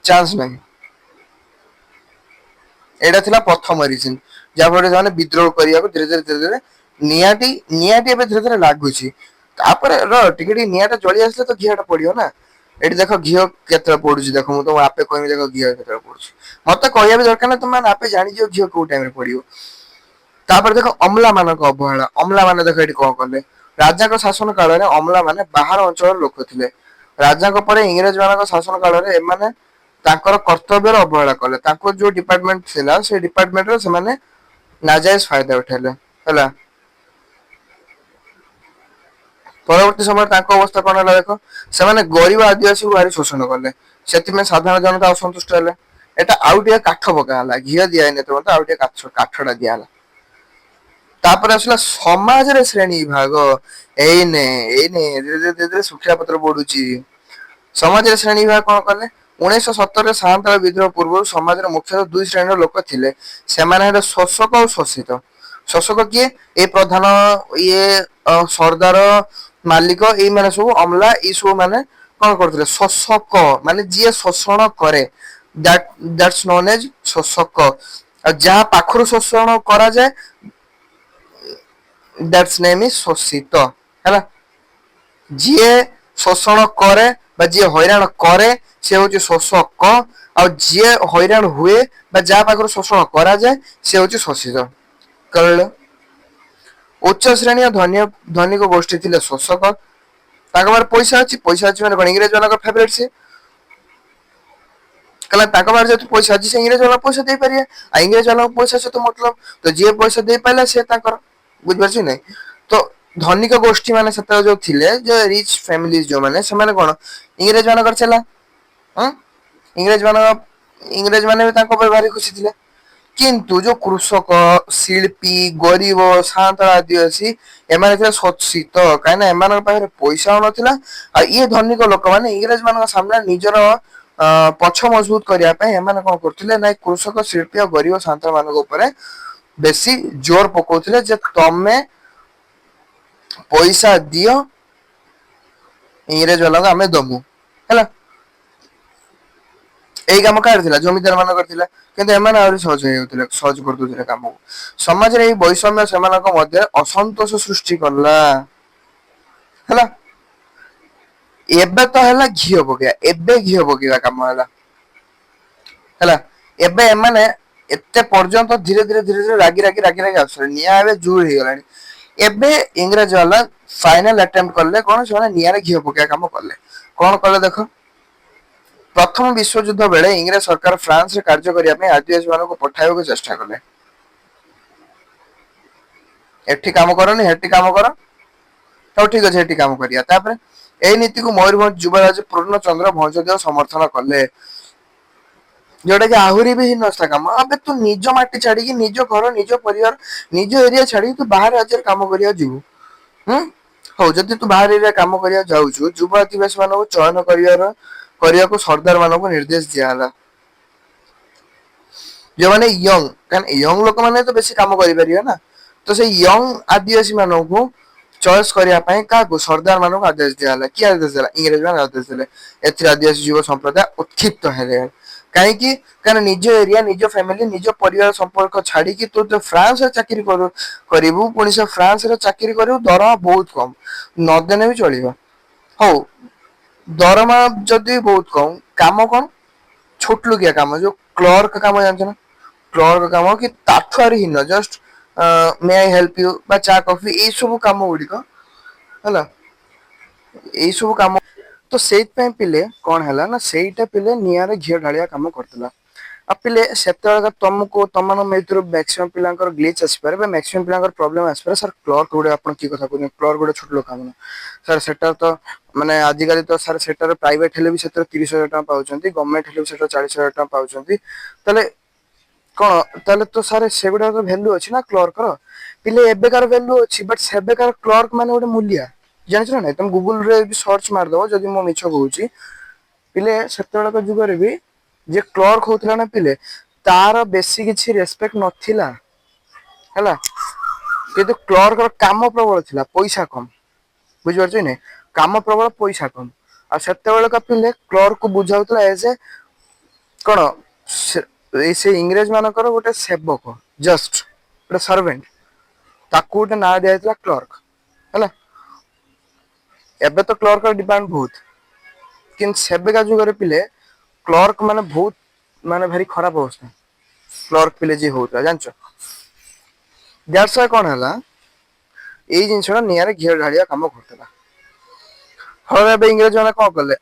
ଚାନ୍ସ ନାହିଁ। ଏଇଟା ଥିଲା ପ୍ରଥମ ରିଜିନ ଯାହାଫଳରେ ସେମାନେ ବିଦ୍ରୋହ କରିବାକୁ ଧୀରେ ଧୀରେ ନିଆଁଟି ଏବେ ଧୀରେ ଧୀରେ ଲାଗୁଛି। ତାପରେ ଟିକେ ଟିକେ ନିଆଁଟା ଜଳି ଆସିଲେ ତ ଘିଅଟା ପଡିବ ନା। ଏଠି ଦେଖ ଘିଅ କେତେବେଳେ ପଡୁଛି, ଦେଖ ମୁଁ ତମ ଆପେ କହିବି ଦେଖ ଘିଅ କେତେବେଳେ ପଡୁଛି। ମତେ କହିବା ବି ଦରକାର ନାହିଁ, ତମେ ଆପେ ଜାଣିଯିବ ଘିଅ କୋଉ ଟାଇମରେ ପଡିବ। ତାପରେ ଦେଖ ଅମଲା ମାନଙ୍କ ଅବହେଳା। ଅମଲା ମାନେ ଦେଖ ଏଠି କଣ କଲେ। ରାଜାଙ୍କ ଶାସନ କାଳରେ ଅମଲା ମାନେ ବାହାର ଅଞ୍ଚଳର ଲୋକ ଥିଲେ। ରାଜାଙ୍କ ପରେ ଇଂରେଜ ମାନଙ୍କ ଶାସନ କାଳରେ ଏମାନେ ତାଙ୍କର କର୍ତ୍ତବ୍ୟର ଅବହେଳା କଲେ। ତାଙ୍କର ଯୋଉ ଡିପାର୍ଟମେଣ୍ଟ ଥିଲା ସେ ଡିପାର୍ଟମେଣ୍ଟରେ ସେମାନେ ନାଜାୟଜ ଫାଇଦା ଉଠେଇଲେ ହେଲା। ପରବର୍ତ୍ତୀ ସମୟରେ ତାଙ୍କ ଅବସ୍ଥା କଣ ହେଲା ଦେଖ, ସେମାନେ ଗରିବ ଆଦିବାସୀଙ୍କୁ ଭାରି ଶୋଷଣ କଲେ। ସେଥିପାଇଁ ସାଧାରଣ ଜନତା ଅସନ୍ତୁଷ୍ଟ ହେଲେ। ଏଟା ଆଉ ଟିକେ କାଠ ପକା ହେଲା, ଘିଅ ଦିଆହେଇନି ଏତେ, ଆଉ ଟିକେ କାଠଟା ଦିଆ ହେଲା। ତାପରେ ଆସିଲା ସମାଜରେ ଶ୍ରେଣୀ ବିଭାଗ। ଧୀରେ ଶୁଖିଲା ପତ୍ର ପଡୁଛି। ସମାଜରେ ଶ୍ରେଣୀ ବିଭାଗ କଣ କଲେ, 1917ରେ ସାନ୍ତାଳ ବିଦ୍ରୋହ ପୂର୍ବରୁ ସମାଜର ମୁଖ୍ୟତଃ ଦୁଇ ଶ୍ରେଣୀର ଲୋକ ଥିଲେ। ସେମାନେ ହେଲେ ଶୋଷକ ଆଉ ଶୋଷିତ। ଶୋଷକ କିଏ, ଏ ପ୍ରଧାନ ଇଏ ସର୍ଦ୍ଦାର ମାଲିକ, ଏଇ ମାନେ ସବୁ ଅମଲା, ଏଇ ସବୁ ମାନେ କଣ କରୁଥିଲେ, ଶୋଷକ ମାନେ ଯିଏ ଶୋଷଣ କରେ, ଦ୍ୟାଟ୍ସ ନୋନ୍ ଏଜ ଶୋଷକ। ଆଉ ଯାହା ପାଖରୁ ଶୋଷଣ କରାଯାଏ ଦ୍ୟାଟ୍ସ ନେମ୍ ଇଜ ଶୋଷିତ ହେଲା। ଯିଏ ଶୋଷଣ କରେ ବା ଯିଏ ହଇରାଣ କରେ ସେ ହଉଛି ଶୋଷକ, ଆଉ ଯିଏ ହଇରାଣ ହୁଏ ବା ଯାହା ପାଖରୁ ଶୋଷଣ କରାଯାଏ ସେ ହଉଛି ଶୋଷିତ। କହିଲ ଉଚ୍ଚ ଶ୍ରେଣୀ ଧନିକ ଗୋଷ୍ଠୀ ଥିଲେ ଶୋଷକ। ତାଙ୍କ ପାଖରେ ପଇସା ଅଛି, ପଇସା ଅଛି ମାନେ କଣ, ଇଂରେଜ ମାନଙ୍କ ଫେଭରାଇଟ ସେ। କହିଲା ତାଙ୍କ ପାଖରେ ଯେହେତୁ ପଇସା ଅଛି ସେ ଇଂରେଜ ବାଲାଙ୍କୁ ପଇସା ଦେଇପାରିବେ। ଆଉ ଇଂରେଜ ବାଲାଙ୍କୁ ପଇସା ସହିତ ମତଲବ, ତ ଯିଏ ପଇସା ଦେଇପାରିଲା ସେ ତାଙ୍କର, ବୁଝିପାରୁଛ ନାଇଁ। ତ ଧନିକ ଗୋଷ୍ଠୀ ମାନେ ସେତେବେଳେ ଯୋଉ ଥିଲେ, ଯୋଉ ରିଚ ଫ୍ୟାମିଲି ଯୋଉମାନେ, ସେମାନେ କଣ ଇଂରେଜ ମାନଙ୍କର ଥିଲା। ଇଂରେଜ ମାନେ ବି ତାଙ୍କ ଉପରେ ଭାରି ଖୁସି ଥିଲେ। କିନ୍ତୁ ଯୋଉ କୃଷକ, ଶିଳ୍ପୀ, ଗରିବ, ସାନ୍ତାଳ ଆଦିବାସୀ ଏମାନେ ଥିଲେ ଶୋଷିତ। କାହିଁକିନା ଏମାନଙ୍କ ପାଖରେ ପଇସା ହଉନଥିଲା। ଆଉ ଇଏ ଧନିକ ଲୋକମାନେ ଇଂରେଜ ମାନଙ୍କ ସାମ୍ନାରେ ନିଜର ପଛ ମଜବୁତ କରିବା ପାଇଁ ଏମାନେ କଣ କରୁଥିଲେ ନା, କୃଷକ, ଶିଳ୍ପୀ ଆଉ ଗରିବ ସାନ୍ତାଳ ମାନଙ୍କ ଉପରେ ବେଶୀ ଜୋର ପକଉଥିଲେ ଯେ ତମେ ପଇସା ଦିଅ, ଇଂରେଜ ବାଲାଙ୍କୁ ଆମେ ଦମୁ ହେଲା। ଏଇ କାମ କାହାର ଥିଲା, ଜମିଦାର ମାନଙ୍କର ଥିଲା। କିନ୍ତୁ ଏମାନେ ଆହୁରି ସହଜ ହେଇଯାଉଥିଲେ, ସହଜ କରିଦଉଥିଲେ କାମକୁ। ସମାଜରେ ଏଇ ବୈଷମ୍ୟ ସେମାନଙ୍କ ମଧ୍ୟରେ ଅସନ୍ତୋଷ ସୃଷ୍ଟି କଲା ହେଲା। ଏବେ ତ ହେଲା ଘିଅ ପକେଇବା, ଏବେ ଘିଅ ପକେଇବା କାମ ହେଲା। ଏବେ ଏମାନେ ଏତେ ପର୍ଯ୍ୟନ୍ତ ଧୀରେ ଧୀରେ ରାଗି ଆସୁଥିଲେ, ନିଆଁ ଏବେ ଜୁଲ ହେଇଗଲାଣି। ଏବେ ଇଂରେଜ ବାଲା ଫାଇନାଲ ଆଟେମ୍ପ୍ଟ କଲେ କଣ, ସେମାନେ ନିଆଁରେ ଘିଅ ପକେଇବା କାମ କଲେ। କଣ କଲେ ଦେଖ, ପ୍ରଥମ ବିଶ୍ୱଯୁଦ୍ଧ ବେଳେ ଇଂରେଜ ସରକାର ଫ୍ରାନ୍ସରେ କାର୍ଯ୍ୟ କରିବା ପାଇଁ ଆଦିବାସୀ ମାନଙ୍କୁ ପଠାଇବାକୁ ଚେଷ୍ଟା କଲେ। ଏଠି କାମ କରନି, ହେଠି କାମ କର, ହଉ ଠିକ ଅଛି ଏଠି କାମ କରିବା। ତାପରେ ଏଇ ନୀତିକୁ ମୟୂରଭଞ୍ଜ ଯୁବରାଜ ପୂର୍ଣ୍ଣଚନ୍ଦ୍ର ଭଞ୍ଜଦେଓ ସମର୍ଥନ କଲେ। ଯୋଉଟା କି ଆହୁରି ବି ହିନସ୍ତା କାମ। ଆବେ ତୁ ନିଜ ମାଟି ଛାଡିକି, ନିଜ ଘର, ନିଜ ପରିବାର, ନିଜ ଏରିଆ ଛାଡିକି ତୁ ବାହାର ରାଜ୍ୟରେ କାମ କରିବାକୁ ଯିବୁ। ହଉ ଯଦି ତୁ ବାହାର ଏରିଆ କାମ କରିବାକୁ ଯାଉଛୁ, ଯୁବ ଆଦିବାସୀ ମାନଙ୍କୁ ଚୟନ କରିବାକୁ ସର୍ଦ୍ଦାର ମାନଙ୍କୁ ନିର୍ଦ୍ଦେଶ ଦିଆହେଲା। ଯୋଉମାନେ ୟଙ୍ଗ, କାରଣ ୟଙ୍ଗ ଲୋକମାନେ ତ ବେଶୀ କାମ କରିପାରିବେ ନା, ତ ସେଇ ୟଙ୍ଗ ଆଦିବାସୀ ମାନଙ୍କୁ ଚଏସ୍ କରିବା ପାଇଁ କାହାକୁ, ସର୍ଦ୍ଦାର ମାନଙ୍କୁ ଆଦେଶ ଦିଆହେଲା। କିଏ ଆଦେଶ ଦେଲା, ଇଂରେଜ ମାନେ ଆଦେଶ ଦେଲେ। ଏଥିରେ ଆଦିବାସୀ ଯୁବ ସମ୍ପ୍ରଦାୟ ଉତ୍କ୍ଷିପ୍ତ ହେଲେ। କାହିଁକି, କାରଣ ନିଜ ଏରିଆ, ନିଜ ଫ୍ୟାମିଲି, ନିଜ ପରିବାର ସମ୍ପର୍କ ଛାଡିକି ତୁ ଫ୍ରାନ୍ସରେ ଚାକିରି କରିବୁ, ପୁଣି ସେ ଫ୍ରାନ୍ସରେ ଚାକିରି କରିବୁ, ଦରମା ବହୁତ କମ, ନଦେଲେ ବି ଚଳିବ। ହଉ ଦରମା ଯଦି ବହୁତ କମ, କାମ କଣ, ଛୋଟଲୁକିଆ କାମ, ଯୋଉ କ୍ଲର୍କ କାମ ଜାଣିଛ ନା, କ୍ଲର୍କ କାମ କି ତାଠୁ ଆହୁରି ହୀନ, just may I help you ବା ଚା କଫି, ଏଇ ସବୁ କାମ ଗୁଡିକ ହେଲା। ଏଇ ସବୁ କାମ तो ସେଇଥିପାଇଁ ପିଲେ କଣ ହେଲା ନା ସେଇଟା ପିଲେ ନିଆଁରେ ଘିଅ ଢାଳିଆ କାମ କରୁଥିଲା। ଆଉ ପିଲେ ସେତେବେଳେ ତମକୁ ତମମାନଙ୍କ ଭିତରୁ ମ୍ୟାକ୍ସିମମ୍ ପିଲାଙ୍କର ଗ୍ଲିଚ ଆସିପାରେ ବା ମ୍ୟାକ୍ସିମମ୍ ପିଲାଙ୍କର ପ୍ରୋବ୍ଲେମ ଆସିପାରେ ସାର୍ କ୍ଲର୍କ ଗୋଟେ ଆପଣ କି କଥା କହୁଛନ୍ତି କ୍ଲର୍କ ଗୋଟେ ଛୋଟ ଲୋକ ଆମର ସାର୍ ସେଟା ତ ମାନେ ଆଜିକାଲି ତ ସାର୍ ସେଟାରେ ପ୍ରାଇଭେଟ ହେଲେ ବି ସେଥିରେ 30,000 ଟଙ୍କା ପାଉଛନ୍ତି ଗଭର୍ଣ୍ଣମେଣ୍ଟ ହେଲେ ବି ସେଟା 40,000 ଟଙ୍କା ପାଉଛନ୍ତି ତାହେଲେ କଣ ତାହେଲେ ତ ସାର୍ ସେଗୁଡାକ ଭ୍ୟାଲୁ ଅଛି ନା କ୍ଲର୍କର ପିଲେ ଏବେକାର ଭ୍ୟାଲୁ ଅଛି ବଟ ସେବେକାର କ୍ଲର୍କ ମାନେ ଗୋଟେ ମୂଲିଆ ଜାଣିଛ ନା ନାଇଁ ତମେ ଗୁଗୁଲରେ ବି ସର୍ଚ୍ଚ ମାରିଦବ ଯଦି ମୁଁ ମିଛ କହୁଛି ପିଲେ ସେତେବେଳଙ୍କ ଯୁଗରେ ବି ଯିଏ କ୍ଲର୍କ ହଉଥିଲା ନା ପିଲେ ତାର ବେଶୀ କିଛି ରେସପେକ୍ଟ ନଥିଲା ହେଲା କିନ୍ତୁ କ୍ଲର୍କର କାମ ପ୍ରବଳ ଥିଲା ପଇସା କମ ବୁଝିପାରୁଛ ନାଇଁ କାମ ପ୍ରବଳ ପଇସା କମ ଆଉ ସେତେବେଳେ ପିଲେ କ୍ଲର୍କ କୁ ବୁଝାଉଥିଲା ଏଜ ଏ କଣ ସେ ଇଂରେଜ ମାନଙ୍କର ଗୋଟେ ସେବକ ଜଷ୍ଟ ଗୋଟେ ସର୍ଭେଣ୍ଟ ତାକୁ ଗୋଟେ ନାଁ ଦିଆଯାଇଥିଲା କ୍ଲର୍କ ହେଲା ଏବେ ତ କ୍ଲର୍କର ଡିମାଣ୍ଡ ବହୁତ କିନ୍ତୁ ସେବେକା ଯୁଗରେ ପିଲେ କ୍ଲର୍କ ମାନେ ବହୁତ ମାନେ ଭାରି ଖରାପ ଅବସ୍ଥା କ୍ଲର୍କ ପିଲେ ଯିଏ ହଉଥିଲା ଜାଣିଛ ଦ୍ୟାଟ୍ସ କଣ ହେଲା ଏଇ ଜିନିଷ ଟା ନିଆଁରେ ଘିଅ ଢାଳିଆ କାମ କରୁଥିଲା ଫଳରେ ଏବେ ଇଂରେଜ ମାନେ କଣ କଲେ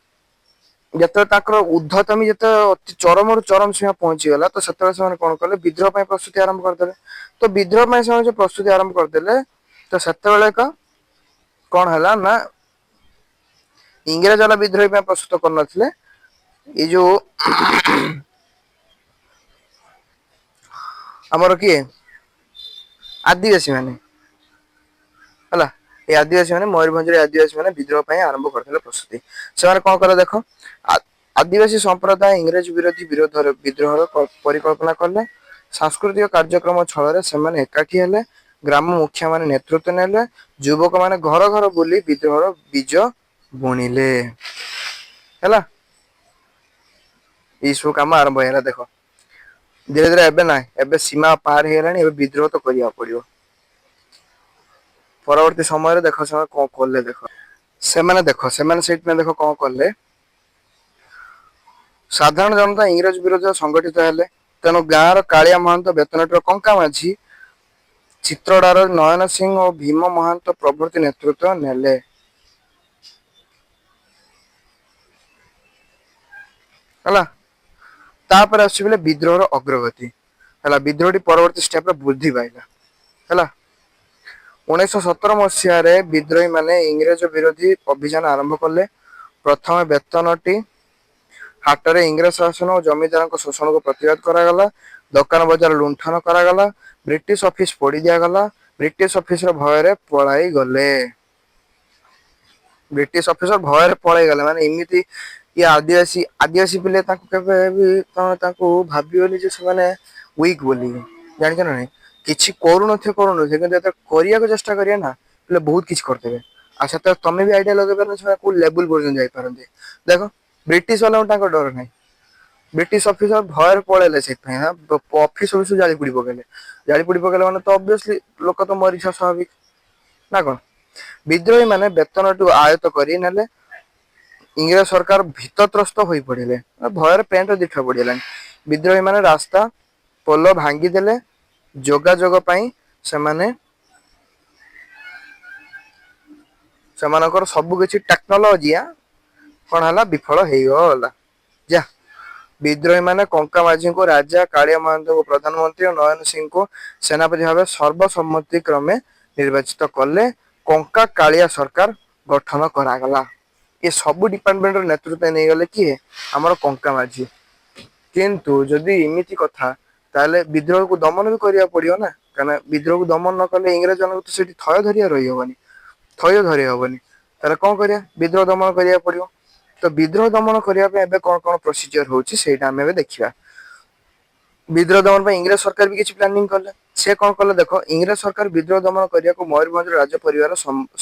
ଯେତେବେଳେ ତାଙ୍କର ଉଦ୍ଧତମି ଯେତେବେଳେ ଅତି ଚରମରୁ ଚରମ ସୀମା ପହଞ୍ଚିଗଲା ତ ସେତେବେଳେ ସେମାନେ କଣ କଲେ ବିଦ୍ରୋହ ପାଇଁ ପ୍ରସ୍ତୁତି ଆରମ୍ଭ କରିଦେଲେ ତ ବିଦ୍ରୋହ ପାଇଁ ସେମାନେ ଯୋଉ ପ୍ରସ୍ତୁତି ଆରମ୍ଭ କରିଦେଲେ ତ ସେତେବେଳେ କଣ ହେଲା ନା ଇଂରେଜ ବାଲା ବିଦ୍ରୋହୀ ପାଇଁ ପ୍ରସ୍ତୁତ କରୁନଥିଲେ ଏଇ ଯୋଉ ଆମର କିଏ ଆଦିବାସୀ ମାନେ ହେଲା ଏଇ ଆଦିବାସୀ ମାନେ ମୟୂରଭଞ୍ଜରେ ଆଦିବାସୀ ମାନେ ବିଦ୍ରୋହ ପାଇଁ ଆରମ୍ଭ କରିଥିଲେ ପ୍ରସ୍ତୁତି ସେମାନେ କଣ କଲେ ଦେଖ ଆଦିବାସୀ ସମ୍ପ୍ରଦାୟ ଇଂରେଜ ବିରୋଧୀ ବିଦ୍ରୋହର ପରିକଳ୍ପନା କଲେ ସାଂସ୍କୃତିକ କାର୍ଯ୍ୟକ୍ରମ ଛଳରେ ସେମାନେ ଏକାଠି ହେଲେ ଗ୍ରାମ ମୁଖିଆ ମାନେ ନେତୃତ୍ୱ ନେଲେ ଯୁବକ ମାନେ ଘର ଘର ବୁଲି ବିଦ୍ରୋହର ବୀଜ ବୁଣିଲେ ହେଲା ଏଇ ସବୁ କାମ ଆରମ୍ଭ ହେଇଗଲା ଦେଖ ଧୀରେ ଧୀରେ ଏବେ ନାହିଁ ଏବେ ସୀମା ପାର ହେଇଗଲାଣି ଏବେ ବିଦ୍ରୋହ ତ କରିବାକୁ ପଡିବ ପରବର୍ତ୍ତୀ ସମୟରେ ଦେଖ ସେମାନେ କଣ କଲେ ସେମାନେ ସେଇଥିପାଇଁ ଦେଖ କଣ କଲେ ସାଧାରଣ ଜନତା ଇଂରେଜ ବିରୋଧରେ ସଂଗଠିତ ହେଲେ ତେଣୁ ଗାଁର କାଳିଆ ମହାନ୍ତ ବେତନଟର କଙ୍କା ମାଝୀ ଚିତ୍ରଡାର ନୟନ ସିଂହ ଓ ଭୀମ ମହାନ୍ତ ପ୍ରଭୃତି ନେତୃତ୍ୱ ନେଲେ ହେଲା ତାପରେ ଆସିବ ବିଦ୍ରୋହର ଅଗ୍ରଗତି ହେଲା ବିଦ୍ରୋହୀ ପରବର୍ତ୍ତୀ ଷ୍ଟେପରେ ବୃଦ୍ଧି ପାଇଲା ହେଲା 1917 ମସିହାରେ ବିଦ୍ରୋହୀ ମାନେ ଇଂରେଜ ବିରୋଧୀ ଅଭିଯାନ ଆରମ୍ଭ କଲେ ପ୍ରଥମେ ବେତନଟି ହାଟରେ ଇଂରେଜ ଶାସନ ଓ ଜମିଦାରଙ୍କ ଶୋଷଣକୁ ପ୍ରତିବାଦ କରାଗଲା ଦୋକାନ ବଜାର ଲୁଣ୍ଠନ କରାଗଲା ବ୍ରିଟିଶ ଅଫିସ ପୋଡି ଦିଆଗଲା ବ୍ରିଟିଶ ଅଫିସର ଭୟରେ ପଳାଇ ଗଲେ ବ୍ରିଟିଶ ଅଫିସର ଭୟରେ ପଳେଇ ଗଲେ ମାନେ ଏମିତି ଇଏ ଆଦିବାସୀ ପିଲେ ତାଙ୍କୁ କେବେ ବି ତମେ ତାଙ୍କୁ ଭାବିବନି ଯେ ସେମାନେ ୱିକ ବୋଲି ଜାଣିଛ ନା ନାଇଁ କିଛି କରୁନଥିବେ କିନ୍ତୁ ଯେତେବେଳେ କରିବାକୁ ଚେଷ୍ଟା କରିବେ ନା ହେଲେ ବହୁତ କିଛି କରିଦେବେ ଆଉ ସେତେବେଳେ ତମେ ବି ଆଇଡିଆ ଲଗେଇ ପାର ସେମାନେ କୋଉ ଲେବୁଲ ପର୍ଯ୍ୟନ୍ତ ଯାଇପାରନ୍ତି ଦେଖ ବ୍ରିଟିଶ ବାଲାଙ୍କୁ ତାଙ୍କ ଡର ନାହିଁ ବ୍ରିଟିଶ ଅଫିସର ଭୟରେ ପଳେଇଲେ ସେଇଥିପାଇଁ ଅଫିସ ଜାଳି ପୋଡି ପକେଇଲେ ମାନେ ତ ଅଭିଅସଲି ଲୋକ ତ ମରିଯିବା ସ୍ୱାଭାବିକ ନା କଣ ବିଦ୍ରୋହୀ ମାନେ ବେତନଟୁ ଆୟତ କରି ନେଲେ ଇଂରେଜ ସରକାର ଭୀତତ୍ରସ୍ତ ହୋଇ ପଡିଲେ ଭୟରେ ପେଣ୍ଟ ଦୀଖା ପଡିଗଲାଣି ବିଦ୍ରୋହୀ ମାନେ ରାସ୍ତା ପୋଲ ଭାଙ୍ଗିଦେଲେ ଯୋଗାଯୋଗ ପାଇଁ ସେମାନେ ସେମାନଙ୍କର ସବୁ କିଛି ଟେକ୍ନୋଲୋଜିଆ କଣ ହେଲା ବିଫଳ ହେଇଗଲା ଯା ବିଦ୍ରୋହୀ ମାନେ କଙ୍କା ମାଝୀଙ୍କୁ ରାଜା କାଳିଆ ମହାନ୍ତଙ୍କୁ ପ୍ରଧାନମନ୍ତ୍ରୀ ନୟନ ସିଂଙ୍କୁ ସେନାପତି ଭାବେ ସର୍ବସମ୍ମତି କ୍ରମେ ନିର୍ବାଚିତ କଲେ କଙ୍କା କାଳିଆ ସରକାର ଗଠନ କରାଗଲା ଏ ସବୁ ଡିପାର୍ଟମେଣ୍ଟ ର ନେତୃତ୍ୱ ନେଇଗଲେ କିଏ ଆମର କଙ୍କା ମାଝୀ କିନ୍ତୁ ଯଦି ଏମିତି କଥା ତାହେଲେ ବିଦ୍ରୋହକୁ ଦମନ ବି କରିବାକୁ ପଡିବ ନା କାହିଁକିନା ବିଦ୍ରୋହକୁ ଦମନ ନ କଲେ ଇଂରେଜ ମାନଙ୍କୁ ତ ସେଠି ଥୟ ଧରିବା ରହିହବନି ଥୟ ଧରି ହବନି ତାହେଲେ କଣ କରିବା ବିଦ୍ରୋହ ଦମନ କରିବାକୁ ପଡିବ ତ ବିଦ୍ରୋହ ଦମନ କରିବା ପାଇଁ ଏବେ କଣ କଣ ପ୍ରୋସିଜିଅର ହଉଛି ସେଇଟା ଆମେ ଏବେ ଦେଖିବା ବିଦ୍ରୋହ ଦମନ ପାଇଁ ଇଂରେଜ ସରକାର ବି କିଛି ପ୍ଲାନିଂ କଲେ ସେ କଣ କଲେ ଦେଖ ଇଂରେଜ ସରକାର ବିଦ୍ରୋହ ଦମନ କରିବାକୁ ମୟୂରଭଞ୍ଜର ରାଜ ପରିବାର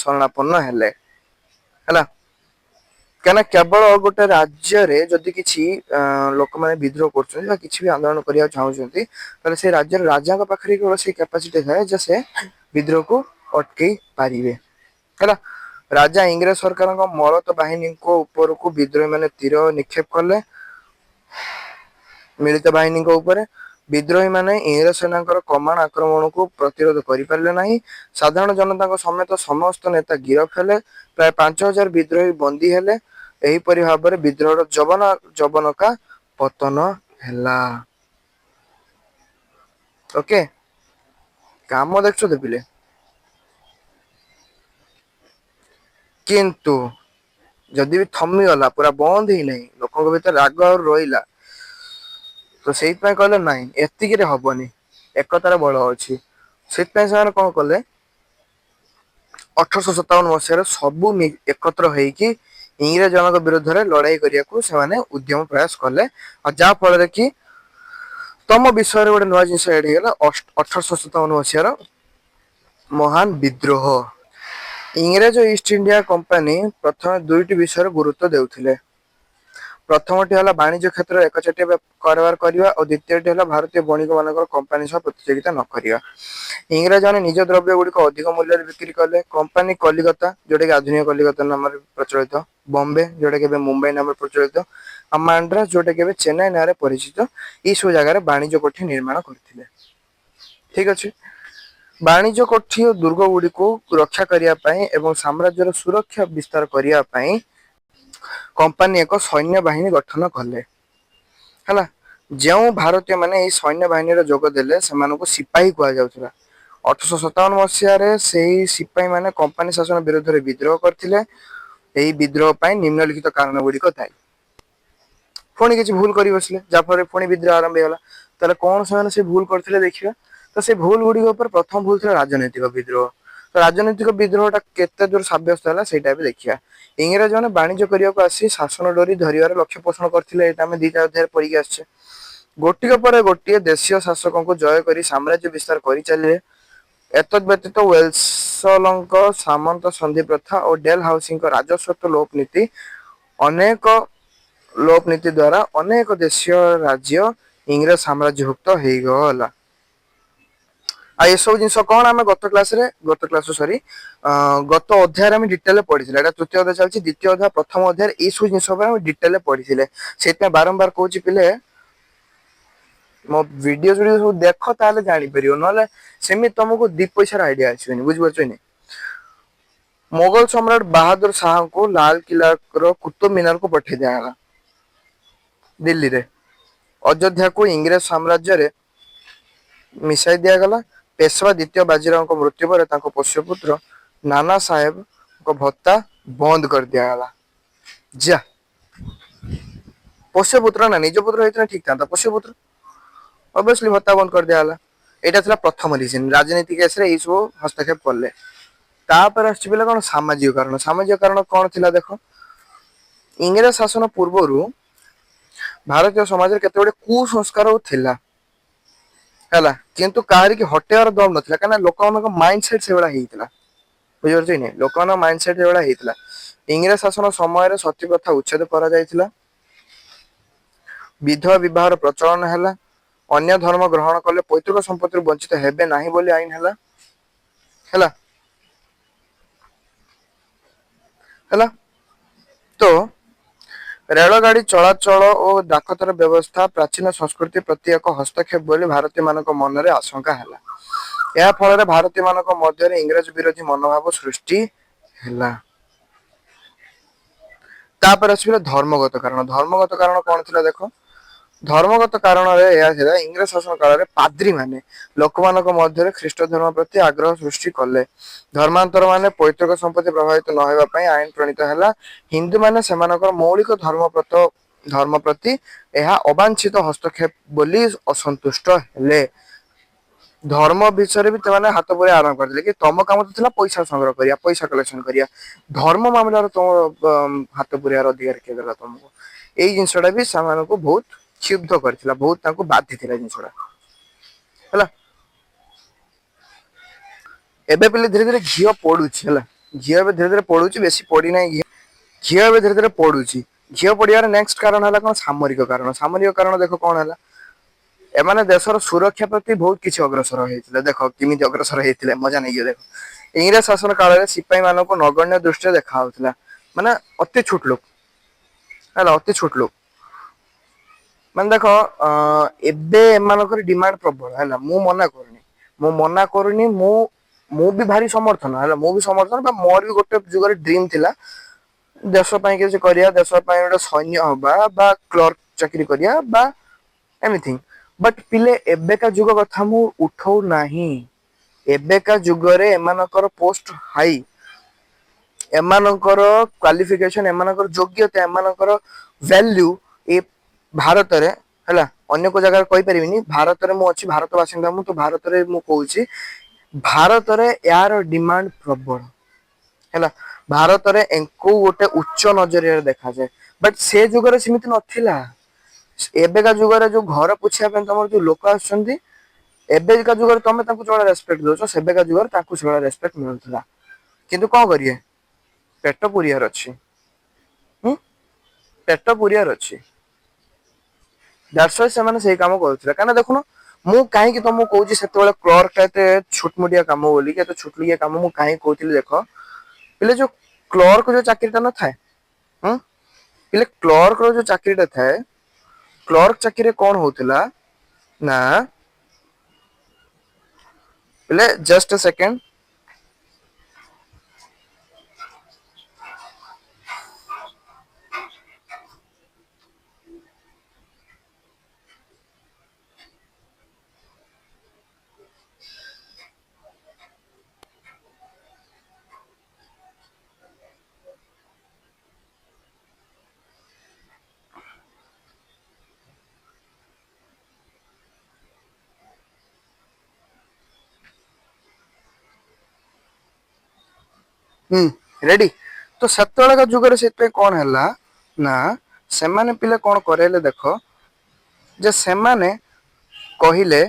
ଶରଣାପନ୍ନ ହେଲେ ହେଲା କାହିଁକିନା କେବଳ ଗୋଟେ ରାଜ୍ୟରେ ଯଦି କିଛି ଲୋକମାନେ ବିଦ୍ରୋହ କରୁଛନ୍ତି ବା କିଛି ବି ଆନ୍ଦୋଳନ କରିବାକୁ ଚାହୁଁଛନ୍ତି ତାହେଲେ ସେ ରାଜ୍ୟର ରାଜାଙ୍କ ପାଖରେ କେବଳ ସେଇ କାପାସିଟି ଥାଏ ଯେ ସେ ବିଦ୍ରୋହକୁ ଅଟକେଇ ପାରିବେ ହେଲା ରାଜା ଇଂରେଜ ସରକାରଙ୍କ ମଳତ ବାହିନୀଙ୍କ ଉପରକୁ ବିଦ୍ରୋହୀ ମାନେ ତୀର ନିକ୍ଷେପ କଲେ ମିଳିତ ବାହିନୀଙ୍କ ଉପରେ ବିଦ୍ରୋହୀ ମାନେ ଇଂରେଜ ସେନାଙ୍କର କମାଣ ଆକ୍ରମଣକୁ ପ୍ରତିରୋଧ କରିପାରିଲେ ନାହିଁ ସାଧାରଣ ଜନତାଙ୍କ ସମେତ ସମସ୍ତ ନେତା ଗିରଫ ହେଲେ ପ୍ରାୟ 5,000 ବିଦ୍ରୋହୀ ବନ୍ଦୀ ହେଲେ ଏହିପରି ଭାବରେ ବିଦ୍ରୋହର ଯବନକା ପତନ ହେଲା। ଓକେ, କାମ ଦେଖୁଛ ତ ପିଲେ। କିନ୍ତୁ ଯଦି ବି ଥମିଗଲା, ପୁରା ବନ୍ଦ ହେଇନାହିଁ, ଲୋକଙ୍କ ଭିତରେ ରାଗ ଆଉ ରହିଲା, ତ ସେଇଥିପାଇଁ କହିଲେ ନାଇଁ ଏତିକିରେ ହବନି, ଏକତାର ବଳ ଅଛି। ସେଥିପାଇଁ ସେମାନେ କଣ କଲେ, 1857 ସବୁ ଏକତ୍ର ହେଇକି ଇଂରେଜ ମାନଙ୍କ ବିରୁଦ୍ଧରେ ଲଢାଇ କରିବାକୁ ସେମାନେ ଉଦ୍ୟମ ପ୍ରୟାସ କଲେ। ଆଉ ଯାହା ଫଳରେ କି ତମ ବିଷୟରେ ଗୋଟେ ନୂଆ ଜିନିଷ ଏଡ ହେଇଗଲା, 1857 ମହାନ ବିଦ୍ରୋହ। ଇଂରେଜ ଇଷ୍ଟ ଇଣ୍ଡିଆ କମ୍ପାନୀ ପ୍ରଥମେ ଦୁଇଟି ବିଷୟରେ ଗୁରୁତ୍ୱ ଦେଉଥିଲେ। ପ୍ରଥମଟି ହେଲା ବାଣିଜ୍ୟ କ୍ଷେତ୍ରରେ ଏକଚାଟିଆ କାରବାର କରିବା ଓ ଦ୍ୱିତୀୟଟି ହେଲା ଭାରତୀୟ ବଣିକ ମାନଙ୍କର କମ୍ପାନୀ ସହ ପ୍ରତିଯୋଗିତା ନ କରିବା। ଇଂରେଜ ମାନେ ନିଜ ଦ୍ରବ୍ୟ ଗୁଡିକ ଅଧିକ ମୂଲ୍ୟରେ ବିକ୍ରି କଲେ। କମ୍ପାନୀ କଲିକତା, ଯୋଉଟା କି ଆଧୁନିକ କଲିକତା ନାମରେ ପ୍ରଚଳିତ, ବମ୍ବେ ଯୋଉଟା କି ଏବେ ମୁମ୍ବାଇ ନାମରେ ପ୍ରଚଳିତ, ଆଉ ମାଣ୍ଡ୍ରାସ ଯୋଉଟା କି ଏବେ ଚେନ୍ନାଇ ନାଁରେ ପରିଚିତ, ଏଇ ସବୁ ଜାଗାରେ ବାଣିଜ୍ୟ କୋଠି ନିର୍ମାଣ କରିଥିଲେ। ଠିକ ଅଛି। ବାଣିଜ୍ୟ କୋଠି ଓ ଦୁର୍ଗ ଗୁଡିକୁ ରକ୍ଷା କରିବା ପାଇଁ ଏବଂ ସାମ୍ରାଜ୍ୟର ସୁରକ୍ଷା ବିସ୍ତାର କରିବା ପାଇଁ କମ୍ପାନୀ ଏକ ସୈନ୍ୟ ବାହିନୀ ଗଠନ କଲେ। ହେଲା, ଯେଉଁ ଭାରତୀୟ ମାନେ ଏଇ ସୈନ୍ୟ ବାହିନୀରେ ଯୋଗ ଦେଲେ ସେମାନଙ୍କୁ ସିପାହୀ କୁହାଯାଉଥିଲା। 1857 ସେଇ ସିପାହୀ ମାନେ କମ୍ପାନୀ ଶାସନ ବିରୋଧରେ ବିଦ୍ରୋହ କରିଥିଲେ। ଏହି ବିଦ୍ରୋହ ପାଇଁ ନିମ୍ନଲିଖିତ କାରଣ ଗୁଡିକ ଥାଏ। ପୁଣି କିଛି ଭୁଲ କରି ବସିଲେ, ଯାହା ଫଳରେ ପୁଣି ବିଦ୍ରୋହ ଆରମ୍ଭ ହେଇଗଲା। ତାହେଲେ କଣ ସେମାନେ ସେ ଭୁଲ କରିଥିଲେ ଦେଖିବା। ତ ସେ ଭୁଲ ଗୁଡିକ ଉପରେ ପ୍ରଥମ ଭୁଲ ଥିଲା ରାଜନୈତିକ ବିଦ୍ରୋହ। ତ ରାଜନୈତିକ ବିଦ୍ରୋହ ଟା କେତେ ଦୂର ସାବ୍ୟସ୍ତ ହେଲା ସେଇଟା ବି ଦେଖିବା। ଇଂରେଜ ମାନେ ବାଣିଜ୍ୟ କରିବାକୁ ଆସି ଶାସନ ଡୋରି ଧରିବାର ଲକ୍ଷ୍ୟ ପୋଷଣ କରିଥିଲେ, ଏଇଟା ଆମେ ଦିଟା ଅଧ୍ୟାୟରେ ପଢିକି ଆସିଛେ। ଗୋଟିକ ପରେ ଗୋଟିଏ ଦେଶୀୟ ଶାସକଙ୍କୁ ଜୟ କରି ସାମ୍ରାଜ୍ୟ ବିସ୍ତାର କରିଚାଲିଲେ। ଏତଦ୍ ବ୍ୟତୀତ ୱେଲସଲଙ୍କ ସାମନ୍ତ ସନ୍ଧି ପ୍ରଥା ଓ ଡେଲ ହାଉସିଙ୍କ ରାଜସ୍ୱତ ଲୋପ ନୀତି ଅନେକ ଲୋପ ନୀତି ଦ୍ଵାରା ଅନେକ ଦେଶୀୟ ରାଜ୍ୟ ଇଂରେଜ ସାମ୍ରାଜ୍ୟଭୁକ୍ତ ହେଇଗଲା। ଆଉ ଏସବୁ ଜିନିଷ କଣ ଆମେ ଗତ ଅଧ୍ୟାୟରେ ଆମେ ଡିଟେଲରେ ପଢିଥିଲେ। ଏଇଟା ତୃତୀୟ ଅଧ୍ୟାୟ ଚାଲିଛି, ଦ୍ୱିତୀୟ ଅଧ୍ୟାୟ ପ୍ରଥମ ଅଧ୍ୟାୟରେ ଏଇ ସବୁ ଜିନିଷ ଉପରେ ଆମେ ଡିଟେଲରେ ପଢିଥିଲେ। ସେଇଥିପାଇଁ ବାରମ୍ବାର କହୁଛି ପିଲେ, ମୋ ଭିଡିଓ ସବୁ ଦେଖ, ତାହେଲେ ଜାଣିପାରିବ, ନହେଲେ ସେମିତି ତମକୁ ଦି ପଇସାର ଆଇଡିଆ ଆସିବନି। ବୁଝିପାରୁଛ କି ନାଇଁ? ମୋଗଲ ସମ୍ରାଟ ବାହାଦୁର ଶାହାଙ୍କୁ ଲାଲକିଲ୍ଲାର କୁତୁବ ମିନାରକୁ ପଠେଇ ଦିଆଗଲା ଦିଲ୍ଲୀରେ। ଅଯୋଧ୍ୟାକୁ ଇଂରେଜ ସାମ୍ରାଜ୍ୟରେ ମିଶାଇ ଦିଆଗଲା। ପେଶୱା ଦ୍ୱିତୀୟ ବାଜିରାଓଙ୍କ ମୃତ୍ୟୁ ପରେ ତାଙ୍କ ପୋଷ୍ୟପୁତ୍ର ନାନା ସାହେବଙ୍କ ଭତ୍ତା ବନ୍ଦ କରିଦିଆଗଲା। ଯା, ପୋଷ୍ୟପୁତ୍ର ନା, ନିଜ ପୁତ୍ର ହେଇଥିଲେ ଠିକ ଥାନ୍ତା। ପୋଷ୍ୟପୁତ୍ର, ଅବଭିୟସଲି ଭତ୍ତା ବନ୍ଦ କରିଦିଆଗଲା। ଏଇଟା ଥିଲା ପ୍ରଥମ ରିଜିନ, ରାଜନୀତି କେସରେ ଏଇ ସବୁ ହସ୍ତକ୍ଷେପ କଲେ। ତାପରେ ଆସିଛି ପିଲା କଣ, ସାମାଜିକ କାରଣ। ସାମାଜିକ କାରଣ କଣ ଥିଲା ଦେଖ। ଇଂରେଜ ଶାସନ ପୂର୍ବରୁ ଭାରତୀୟ ସମାଜରେ କେତେ ଗୁଡେ କୁସଂସ୍କାର ଥିଲା, ହେଲା, କିନ୍ତୁ କାହାରିକି ହଟେଇବାର ଦମ ନଥିଲା, କାହିଁକିନା ଲୋକମାନଙ୍କ ମାଇଣ୍ଡ ସେଟ ସେଇଭଳିଆ ହେଇଥିଲା। ବୁଝିପାରୁଛ କି ନାଇଁ? ଲୋକମାନଙ୍କ ମାଇଣ୍ଡ ସେଟ ସେଇଭଳିଆ ହେଇଥିଲା। ଇଂରେଜ ଶାସନ ସମୟରେ ସତୀ ପ୍ରଥା ଉଚ୍ଛେଦ କରାଯାଇଥିଲା। ବିଧବା ବିବାହର ପ୍ରଚଳନ ହେଲା। ଅନ୍ୟ ଧର୍ମ ଗ୍ରହଣ କଲେ ପୈତୃକ ସମ୍ପତ୍ତିରୁ ବଞ୍ଚିତ ହେବେ ନାହିଁ ବୋଲି ଆଇନ ହେଲା। ହେଲା ହେଲା ତ ରେଳଗାଡି ଚଳାଚଳ ଓ ଡାକତର ବ୍ୟବସ୍ଥା ପ୍ରାଚୀନ ସଂସ୍କୃତି ପ୍ରତି ଏକ ହସ୍ତକ୍ଷେପ ବୋଲି ଭାରତୀୟ ମାନଙ୍କ ମନରେ ଆଶଙ୍କା ହେଲା। ଏହା ଫଳରେ ଭାରତୀୟ ମାନଙ୍କ ମଧ୍ୟରେ ଇଂରେଜ ବିରୋଧୀ ମନୋଭାବ ସୃଷ୍ଟି ହେଲା। ତାପରେ ଆସିଲା ଧର୍ମଗତ କାରଣ। ଧର୍ମଗତ କାରଣ କଣ ଥିଲା ଦେଖ। ଧର୍ମଗତ କାରଣରେ ଏହା ଥିଲା, ଇଂରେଜ ଶାସନ କାଳରେ ପାଦ୍ରୀ ମାନେ ଲୋକମାନଙ୍କ ମଧ୍ୟରେ ଖ୍ରୀଷ୍ଟ ଧର୍ମ ପ୍ରତି ଆଗ୍ରହ ସୃଷ୍ଟି କଲେ। ଧର୍ମାନ୍ତର ମାନେ ପୈତୃକ ସମ୍ପତ୍ତି ପ୍ରଭାବିତ ନ ହେବା ପାଇଁ ଆଇନ ପ୍ରଣୀତ ହେଲା। ହିନ୍ଦୁ ମାନେ ସେମାନଙ୍କର ମୌଳିକ ଧର୍ମ ପ୍ରତି ଏହା ଅବାଞ୍ଛିତ ହସ୍ତକ୍ଷେପ ବୋଲି ଅସନ୍ତୁଷ୍ଟ ହେଲେ। ଧର୍ମ ବିଷୟରେ ବି ସେମାନେ ହାତ ପୁରେଇବା ଆରମ୍ଭ କରିଥିଲେ, କି ତମ କାମ ତ ଥିଲା ପଇସା ସଂଗ୍ରହ କରିବା, ପଇସା କଲେକ୍ସନ କରିବା, ଧର୍ମ ମାମଲାରେ ତମ ହାତ ପୁରେଇବାର ଅଧିକାର କିଏ ଦେଲା ତମକୁ? ଏଇ ଜିନିଷ ଟା ବି ସେମାନଙ୍କୁ ବହୁତ କ୍ଷୁବ୍ଧ କରିଥିଲା, ବହୁତ ତାଙ୍କୁ ବାଧିଥିଲା ଜିନିଷଟା, ହେଲା। ଏବେ ପିଲେ ଧୀରେ ଧୀରେ ଘିଅ ପୋଡୁଛି, ହେଲା, ଘିଅ ଏବେ ଧୀରେ ଧୀରେ ପୋଡୁଛି, ବେଶୀ ପୋଡିନାହିଁ ଘିଅ। ଘିଅ ଏବେ ଧୀରେ ଧୀରେ ପୋଡୁଛି। ଘିଅ ପୋଡିବାର ନେକ୍ସଟ କାରଣ ହେଲା କଣ, ସାମରିକ କାରଣ। ସାମରିକ କାରଣ ଦେଖ କଣ ହେଲା, ଏମାନେ ଦେଶର ସୁରକ୍ଷା ପ୍ରତି ବହୁତ କିଛି ଅଗ୍ରସର ହେଇଥିଲେ। ଦେଖ କେମିତି ଅଗ୍ରସର ହେଇଥିଲେ, ମଜା ନେଇଯିବ ଦେଖ। ଇଂରେଜ ଶାସନ କାଳରେ ସିପାହୀ ମାନଙ୍କୁ ନଗଣ୍ୟ ଦୃଷ୍ଟିରେ ଦେଖା ହଉଥିଲା, ମାନେ ଅତି ଛୋଟ ଲୋକ, ହେଲା, ଅତି ଛୋଟ ଲୋକ। ମାନେ ଦେଖ ଏବେ ଏମାନଙ୍କର ଡିମାଣ୍ଡ ପ୍ରବଳ, ହେଲା, ମୁଁ ମନା କରୁନି, ମୁଁ ବି ଭାରି ସମର୍ଥନ, ହେଲା, ମୁଁ ବି ସମର୍ଥନ ବା ମୋର ବି ଗୋଟେ ଯୁଗରେ ଡ୍ରିମ ଥିଲା ଦେଶ ପାଇଁ କିଛି କରିବା, ଦେଶ ପାଇଁ ଗୋଟେ ସୈନ୍ୟ ହବା ବା କ୍ଲର୍କ ଚାକିରି କରିବା ବା ଏନିଥିଙ୍ଗ। ବଟ୍ ପିଲେ ଏବେକା ଯୁଗ କଥା ମୁଁ ଉଠଉ ନାହିଁ। ଏବେକା ଯୁଗରେ ଏମାନଙ୍କର ପୋଷ୍ଟ ହାଇ, ଏମାନଙ୍କର କ୍ୱାଲିଫିକେସନ, ଏମାନଙ୍କର ଯୋଗ୍ୟତା, ଏମାନଙ୍କର ଭ୍ୟାଲ୍ୟୁ ଏ ଭାରତରେ ହେଲା, ଅନ୍ୟ କୋଉ ଜାଗାରେ କହିପାରିବିନି। ଭାରତରେ ମୁଁ ଅଛି, ଭାରତ ବାସିନ୍ଦା ମୁଁ, ତ ଭାରତରେ ମୁଁ କହୁଛି ଭାରତରେ ଏହାର ଡିମାଣ୍ଡ ପ୍ରବଳ ହେଲା। ଭାରତରେ ଏଙ୍କୁ ଗୋଟେ ଉଚ୍ଚ ନଜରିଆରେ ଦେଖାଯାଏ। ବଟ୍ ସେ ଯୁଗରେ ସେମିତି ନଥିଲା। ଏବେକା ଯୁଗରେ ଯୋଉ ଘର ପୋଛିବା ପାଇଁ ତମର ଯୋଉ ଲୋକ ଆସୁଛନ୍ତି, ଏବେକା ଯୁଗରେ ତମେ ତାଙ୍କୁ ଯୋଉଭଳିଆ ରେସପେକ୍ଟ ଦଉଛ, ସେବେକା ଯୁଗରେ ତାଙ୍କୁ ସେଇଭଳିଆ ରେସପେକ୍ଟ ମିଳୁଥିଲା। କିନ୍ତୁ କଣ କରିବେ, ପେଟ ପୁରିବାର ଅଛି। ହୁଁ, ପେଟ ପୁରିବାର ଅଛି। ଦ୍ୟାଟ୍ସ ହ୍ୱାଇ ସେମାନେ ସେଇ କାମ କରୁଥିଲେ। କାହିଁକିନା ଦେଖୁନ, ମୁଁ କାହିଁକି ତମକୁ କହୁଛି ସେତେବେଳେ କ୍ଲର୍କ ଟା ଏତେ ଛୋଟମୋଟିଆ କାମ ବୋଲି, ଏତେ ଛୋଟଲିଆ କାମ ମୁଁ କାହିଁକି କହୁଥିଲି ଦେଖ। ପିଲେ ଯୋଉ କ୍ଲର୍କ ଯୋଉ ଚାକିରିଟା ନଥାଏ, ପିଲେ କ୍ଲର୍କ ର ଯୋଉ ଚାକିରିଟା ଥାଏ, କ୍ଲର୍କ ଚାକିରିରେ କଣ ହଉଥିଲା ନା, ପିଲେ ଜଷ୍ଟ ଏ ସେକେଣ୍ଡ। ରେଡି। ତ ସେତେବେଳକା ଯୁଗରେ ସେଥିପାଇଁ କଣ ହେଲା ନା, ସେମାନେ ପିଲେ କଣ କରେଇଲେ ଦେଖ, ଯେ ସେମାନେ କହିଲେ,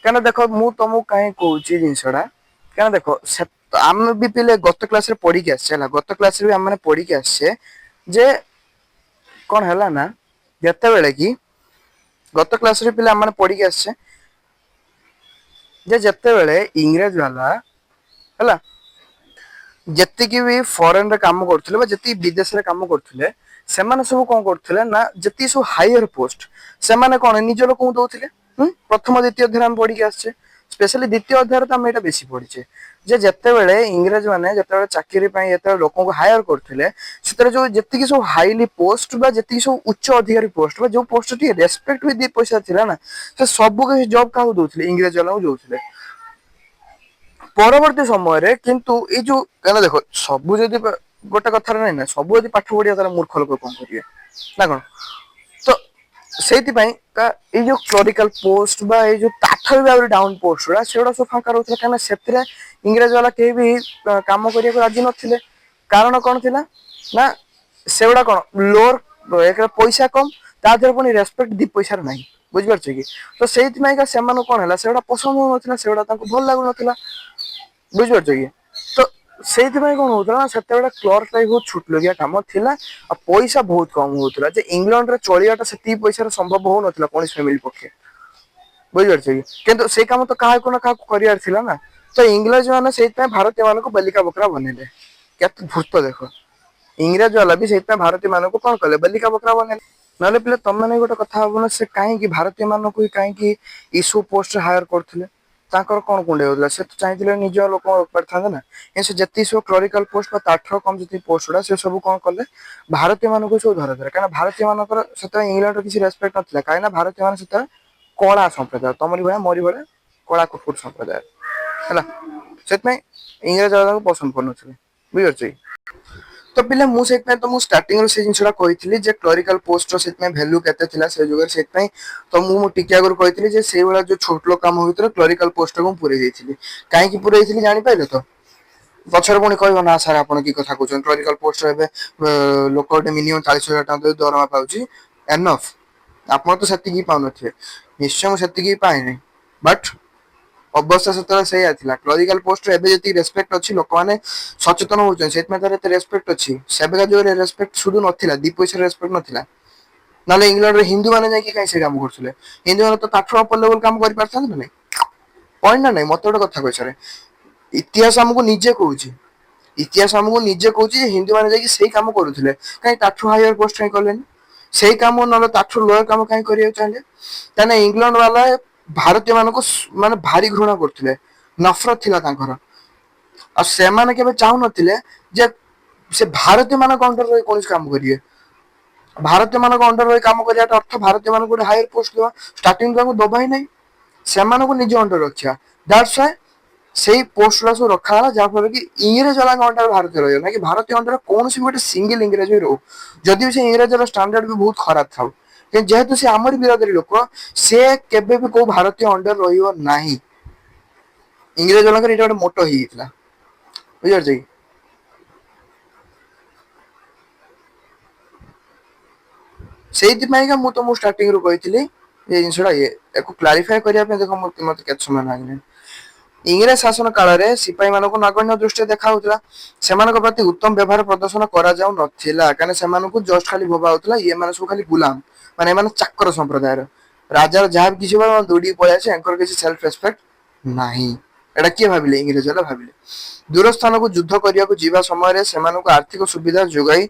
କାହିଁକିନା ଦେଖ ମୁଁ ତମକୁ କାହିଁ କହୁଛି ଜିନିଷଟା, କାହିଁକିନା ଦେଖ ଆମେ ବି ପିଲେ ଗତ କ୍ଲାସରେ ପଢିକି ଆସିଛେ ହେଲା, ଗତ କ୍ଲାସରେ ବି ଆମେ ପଢିକି ଆସିଛେ ଯେ କଣ ହେଲା ନା, ଯେତେବେଳେ କି ଗତ କ୍ଲାସରେ ପିଲା ଆମେ ପଢିକି ଆସିଛେ ଯେ ଯେତେବେଳେ ଇଂରେଜ ବାଲା ହେଲା, ଯେତିକି ବି ଫରେନ ରେ କାମ କରୁଥିଲେ ବା ଯେତିକି ବିଦେଶରେ କାମ କରୁଥିଲେ, ସେମାନେ ସବୁ କଣ କରୁଥିଲେ ନା, ଯେତିକି ସବୁ ହାଇଅର ପୋଷ୍ଟ ସେମାନେ କଣ ନିଜ ଲୋକଙ୍କୁ ଦଉଥିଲେ। ପ୍ରଥମ ଦ୍ୱିତୀୟ ଅଧ୍ୟାୟରେ ଆମେ ପଢିକି ଆସିଛେ, ସ୍ପେଶାଲି ଦ୍ୱିତୀୟ ଅଧ୍ୟାୟରେ ତ ଆମେ ଏଇଟା ବେଶୀ ପଢିଛେ, ଯେ ଯେତେବେଳେ ଇଂରେଜ ମାନେ ଯେତେବେଳେ ଚାକିରି ପାଇଁ ଯେତେବେଳେ ଲୋକଙ୍କୁ ହାୟାର କରୁଥିଲେ, ସେଥିରେ ଯୋଉ ଯେତିକି ସବୁ ହାଇଲି ପୋଷ୍ଟ ବା ଯେତିକି ସବୁ ଉଚ୍ଚ ଅଧିକାରୀ ପୋଷ୍ଟ ବା ଯୋଉ ପୋଷ୍ଟ ଟିକେ ରେସପେକ୍ଟ ବି ଦି ପଇସା ଥିଲା ନା, ସେ ସବୁ କିଛି ଜବ୍ କାହାକୁ ଦଉଥିଲେ, ଇଂରେଜ ବାଲାଙ୍କୁ ଦଉଥିଲେ। ପରବର୍ତ୍ତୀ ସମୟରେ କିନ୍ତୁ ଏଇ ଯୋଉ କାହିଁକିନା ଦେଖ, ସବୁ ଯଦି ଗୋଟେ କଥାରେ ନାଇଁ ନା, ସବୁ ଯଦି ପାଠ ପଢିବା ତାହେଲେ ମୂର୍ଖ ଲୋକ କଣ କରିବେ ନା କଣ। ତ ସେଇଥିପାଇଁ ଏଇ ଯୋଉ କ୍ଲରିକାଲ ପୋଷ୍ଟ ବା ଏଇ ଯୋଉ ତାଠାରୁ ବି ଆହୁରି ଡାଉନ ପୋଷ୍ଟ ଗୁଡା, ସେଗୁଡା ସବୁ ଫାଙ୍କା ରହୁଥିଲା। କାହିଁକିନା ସେଥିରେ ଇଂରେଜ ବାଲା କେହି ବି କାମ କରିବାକୁ ରାଜି ନଥିଲେ। କାରଣ କଣ ଥିଲା ନା, ସେଗୁଡା କଣ ଲୋଅର, ପଇସା କମ, ତା ଦେହରେ ପୁଣି ରେସପେକ୍ଟ ଦି ପଇସାର ନାହିଁ। ବୁଝିପାରୁଛ କି? ତ ସେଇଥିପାଇଁକା ସେମାନଙ୍କୁ କଣ ହେଲା, ସେଗୁଡା ପସନ୍ଦ ହଉନଥିଲା, ସେଗୁଡା ତାଙ୍କୁ ଭଲ ଲାଗୁନଥିଲା। ବୁଝିପାରୁଛ କି? ତ ସେଇଥିପାଇଁ କଣ ହଉଥିଲା ନା, ସେତେବେଳେ କ୍ଲର୍କ ଟା ବହୁତ ଛୋଟଲୋକିଆ କାମ ଥିଲା, ଆଉ ପଇସା ବହୁତ କମ ହଉଥିଲା। ଯେ ଇଂଲଣ୍ଡ ରେ ଚଳିବାଟା ସେତିକି ପଇସାରେ ସମ୍ଭବ ହଉନଥିଲା କୌଣସି ଫ୍ୟାମିଲି ପକ୍ଷେ। ବୁଝିପାରୁଛ କି? କିନ୍ତୁ ସେଇ କାମ ତ କାହାକୁ ନା କାହାକୁ କରିବାର ଥିଲା ନା। ତ ଇଂରେଜ ମାନେ ସେଇଥିପାଇଁ ଭାରତୀୟ ମାନଙ୍କୁ ବଲିକା ବକରା ବନେଇଲେ। କେତେ ଧୂର୍ତ ଦେଖ, ଇଂରେଜ ବାଲା ବି ସେଇଥିପାଇଁ ଭାରତୀୟ ମାନଙ୍କୁ କଣ କଲେ, ବାଲିକା ବକରା ବନେଇଲେ। ନହେଲେ ପିଲେ ତମେ ମାନେ ଗୋଟେ କଥା ଭାବୁନ, ସେ କାହିଁକି ଭାରତୀୟ ମାନଙ୍କୁ କାହିଁକି ଇସୁ ପୋଷ୍ଟରେ ହାୟାର କରୁଥିଲେ। ତାଙ୍କର କଣ କୁଣ୍ଡେଇ ହଉଥିଲା, ସେ ତ ଚାହିଁଥିଲେ ନିଜ ଲୋକ ପାରିଥାନ୍ତେ ନା। ସେ ଯେତିକି ସବୁ କ୍ଲରିକାଲ ପୋଷ୍ଟ ବା ତାଠାରୁ କମ ଯେତିକି ପୋଷ୍ଟ ଗୁଡା, ସେ ସବୁ କଣ କଲେ, ଭାରତୀୟ ମାନଙ୍କୁ ସବୁ ଧରେଇଦେଲେ। କାହିଁକିନା ଭାରତୀୟ ମାନଙ୍କର ସେତେବେଳେ ଇଂଲଣ୍ଡର କିଛି ରେସପେକ୍ଟ ନଥିଲା। କାହିଁକିନା ଭାରତୀୟ ମାନେ ସେତେବେଳେ କଳା ସମ୍ପ୍ରଦାୟ, ତମରି ଭଳିଆ ମୋରି ଭଳିଆ କଳା କୁକୁଟ ସମ୍ପ୍ରଦାୟ ହେଲା। ସେଥିପାଇଁ ଇଂରେଜ ତାଙ୍କୁ ପସନ୍ଦ କରୁନଥିଲେ। ବୁଝିପାରୁଛ କି? ତ ପିଲା ମୁଁ ସେଇଥିପାଇଁ ତମକୁ ଷ୍ଟାର୍ଟିଂରୁ ସେ ଜିନିଷଟା କହିଥିଲି ଯେ କ୍ଲରିକାଲ ପୋଷ୍ଟର ସେଥିପାଇଁ ଭ୍ୟାଲୁ କେତେ ଥିଲା ସେ ଯୁଗରେ। ସେଥିପାଇଁ ତମକୁ ମୁଁ ଟିକେ ଆଗରୁ କହିଥିଲି ଯେ ସେଇଭଳିଆ ଯୋଉ ଛୋଟ ଲୋକ କାମ ଭିତରେ କ୍ଲରିକାଲ ପୋଷ୍ଟଟାକୁ ମୁଁ ପୁରେଇ ଦେଇଥିଲି। କାହିଁକି ପୁରେଇଥିଲି ଜାଣିପାରିଲେ ତ? ପଛରେ ପୁଣି କହିବ ନା ସାର୍ ଆପଣ କି କଥା କହୁଛନ୍ତି, କ୍ଲରିକାଲ ପୋଷ୍ଟରେ ଏବେ ଲୋକ ଗୋଟେ ମିନିମମ୍ 40,000 ଟଙ୍କା ଦରମା ପାଉଛି, ଏନଫ୍। ଆପଣ ତ ସେତିକି ପାଉନଥିବେ, ନିଶ୍ଚୟ ମୁଁ ସେତିକି ପାଏନି, ବଟ୍ ଅବସ୍ଥା ସେତେବେଳେ ସେଇଆ ଥିଲା। କ୍ଲରିକାଲ ପୋଷ୍ଟରେ ଏବେ ଯେତିକି ରେସପେକ୍ଟ ଅଛି, ଲୋକମାନେ ସଚେତନ ହଉଛନ୍ତି, ସେଥିପାଇଁ ତାର ଏତେ ରେସପେକ୍ଟ ଅଛି। ସେବେକା ଯୁଗରେ ରେସପେକ୍ଟ ସୁଧୁ ନଥିଲା, ଦି ପଇସାର ରେସପେକ୍ଟ ନଥିଲା। ନହେଲେ ଇଂଲଣ୍ଡରେ ହିନ୍ଦୁ ମାନେ ଯାଇକି କାହିଁ ସେ କାମ କରୁଥିଲେ? ହିନ୍ଦୁ ମାନେ ତ ତାଠୁ ଅପର ଲେଭେଲ କାମ କରିପାରିଥାନ୍ତେ ନା ନାଇଁ? ପଏଣ୍ଟ ନା ନାଇଁ? ମତେ ଗୋଟେ କଥା କହିସାରେ, ଇତିହାସ ଆମକୁ ନିଜେ କହୁଛି, ଇତିହାସ ଆମକୁ ନିଜେ କହୁଛି ଯେ ହିନ୍ଦୁ ମାନେ ଯାଇକି ସେଇ କାମ କରୁଥିଲେ, କାହିଁ ତାଠୁ ହାୟର ପୋଷ୍ଟ କାହିଁ କଲେନି? ସେଇ କାମ ନହେଲେ ତାଠୁ ଲୋୟର କାମ କାହିଁ କରିବାକୁ ଚାହିଁଲେ? କାହିଁକିନା ଇଂଲଣ୍ଡ ବାଲା ଭାରତୀୟ ମାନଙ୍କୁ ମାନେ ଭାରି ଘୃଣା କରୁଥିଲେ, ନଫରତ ଥିଲା ତାଙ୍କର। ଆଉ ସେମାନେ କେବେ ଚାହୁଁନଥିଲେ ଯେ ସେ ଭାରତୀୟ ମାନଙ୍କ ଅଣ୍ଡରରେ ରହି କୌଣସି କାମ କରିବେ। ଭାରତୀୟ ମାନଙ୍କ ଅଣ୍ଡରରେ ରହି କାମ କରିବାଟା ଅର୍ଥ ଭାରତୀୟ ମାନଙ୍କୁ ଗୋଟେ ହାୟର ପୋଷ୍ଟ ଦେବା, ଷ୍ଟାର୍ଟିଂ ତାଙ୍କୁ ଦବା ହିଁ ନାହିଁ, ସେମାନଙ୍କୁ ନିଜ ଅଣ୍ଡରରେ ରଖିବା। ଦ୍ୟାଟ୍ସ ହ୍ୱାଇ ସେଇ ପୋଷ୍ଟ ଗୁଡା ସବୁ ରଖା ହେଲା, ଯାହାଫଳରେ କି ଇଂରେଜ ବାଲାଙ୍କ ଅଣ୍ଡରରେ ଭାରତୀୟ ରହିବ, ନା କି ଭାରତୀୟ ଅଣ୍ଡରରେ କୌଣସି ବି ଗୋଟେ ସିଙ୍ଗଲ ଇଂରେଜ ବି ରହୁ, ଯଦି ବି ସେ ଇଂରେଜର ଷ୍ଟାଣ୍ଡାର୍ଡ ବି ବହୁତ ଖରାପ ଥାଉ। କିନ୍ତୁ ଯେହେତୁ ସେ ଆମରି ବିରୋଧୀ ଲୋକ, ସେ କେବେ ବି କୋଉ ଭାରତୀୟ ଅଣ୍ଡର ରହିବ ନାହିଁ। ଇଂରେଜ ମାନଙ୍କର ଏଇଟା ଗୋଟେ ମୋଟୋ ହେଇଯାଇଥିଲା, ବୁଝିପାରୁଛ କି? ସେଇଥିପାଇଁକା ମୁଁ ତମକୁ ଷ୍ଟାର୍ଟିଂ ରୁ କହିଥିଲି ଏ ଜିନିଷଟା ୟାକୁ କ୍ଲାରିଫାଏ କରିବା ପାଇଁ। ଦେଖ ମତେ କେତେ ସମୟ ଲାଗିଲାଣି। ଇଂରେଜ ଶାସନ କାଳରେ ସିପାହୀ ମାନଙ୍କୁ ନଗଣ୍ୟ ଦୃଷ୍ଟିରେ ଦେଖା ହଉଥିଲା। ସେମାନଙ୍କ ପ୍ରତି ଉତ୍ତମ ବ୍ୟବହାର ପ୍ରଦର୍ଶନ କରାଯାଉ ନଥିଲା, କାହିଁକିନା ସେମାନଙ୍କୁ ଜଷ୍ଟ ଖାଲି ଭବା ହଉଥିଲା ଇଏ ମାନେ ସବୁ ଖାଲି ଗୁଲାମ, ମାନେ ଏମାନେ ଚାକର ସମ୍ପ୍ରଦାୟର। ରାଜାର ଯାହା ବି କିଛି ଦୌଡ଼ିକି ପଳେଇ ଆସିବେ, ୟାଙ୍କର କିଛି ସେଲ୍ଫ ରେସ୍ପେକ୍ଟ ନାହିଁ। ଏଟା କିଏ ଭାବିଲେ? ଇଂରେଜ ବାଲା ଭାବିଲେ। ଦୂର ସ୍ଥାନକୁ ଯୁଦ୍ଧ କରିବାକୁ ଯିବା ସମୟରେ ସେମାନଙ୍କୁ ଆର୍ଥିକ ସୁବିଧା ଯୋଗାଇ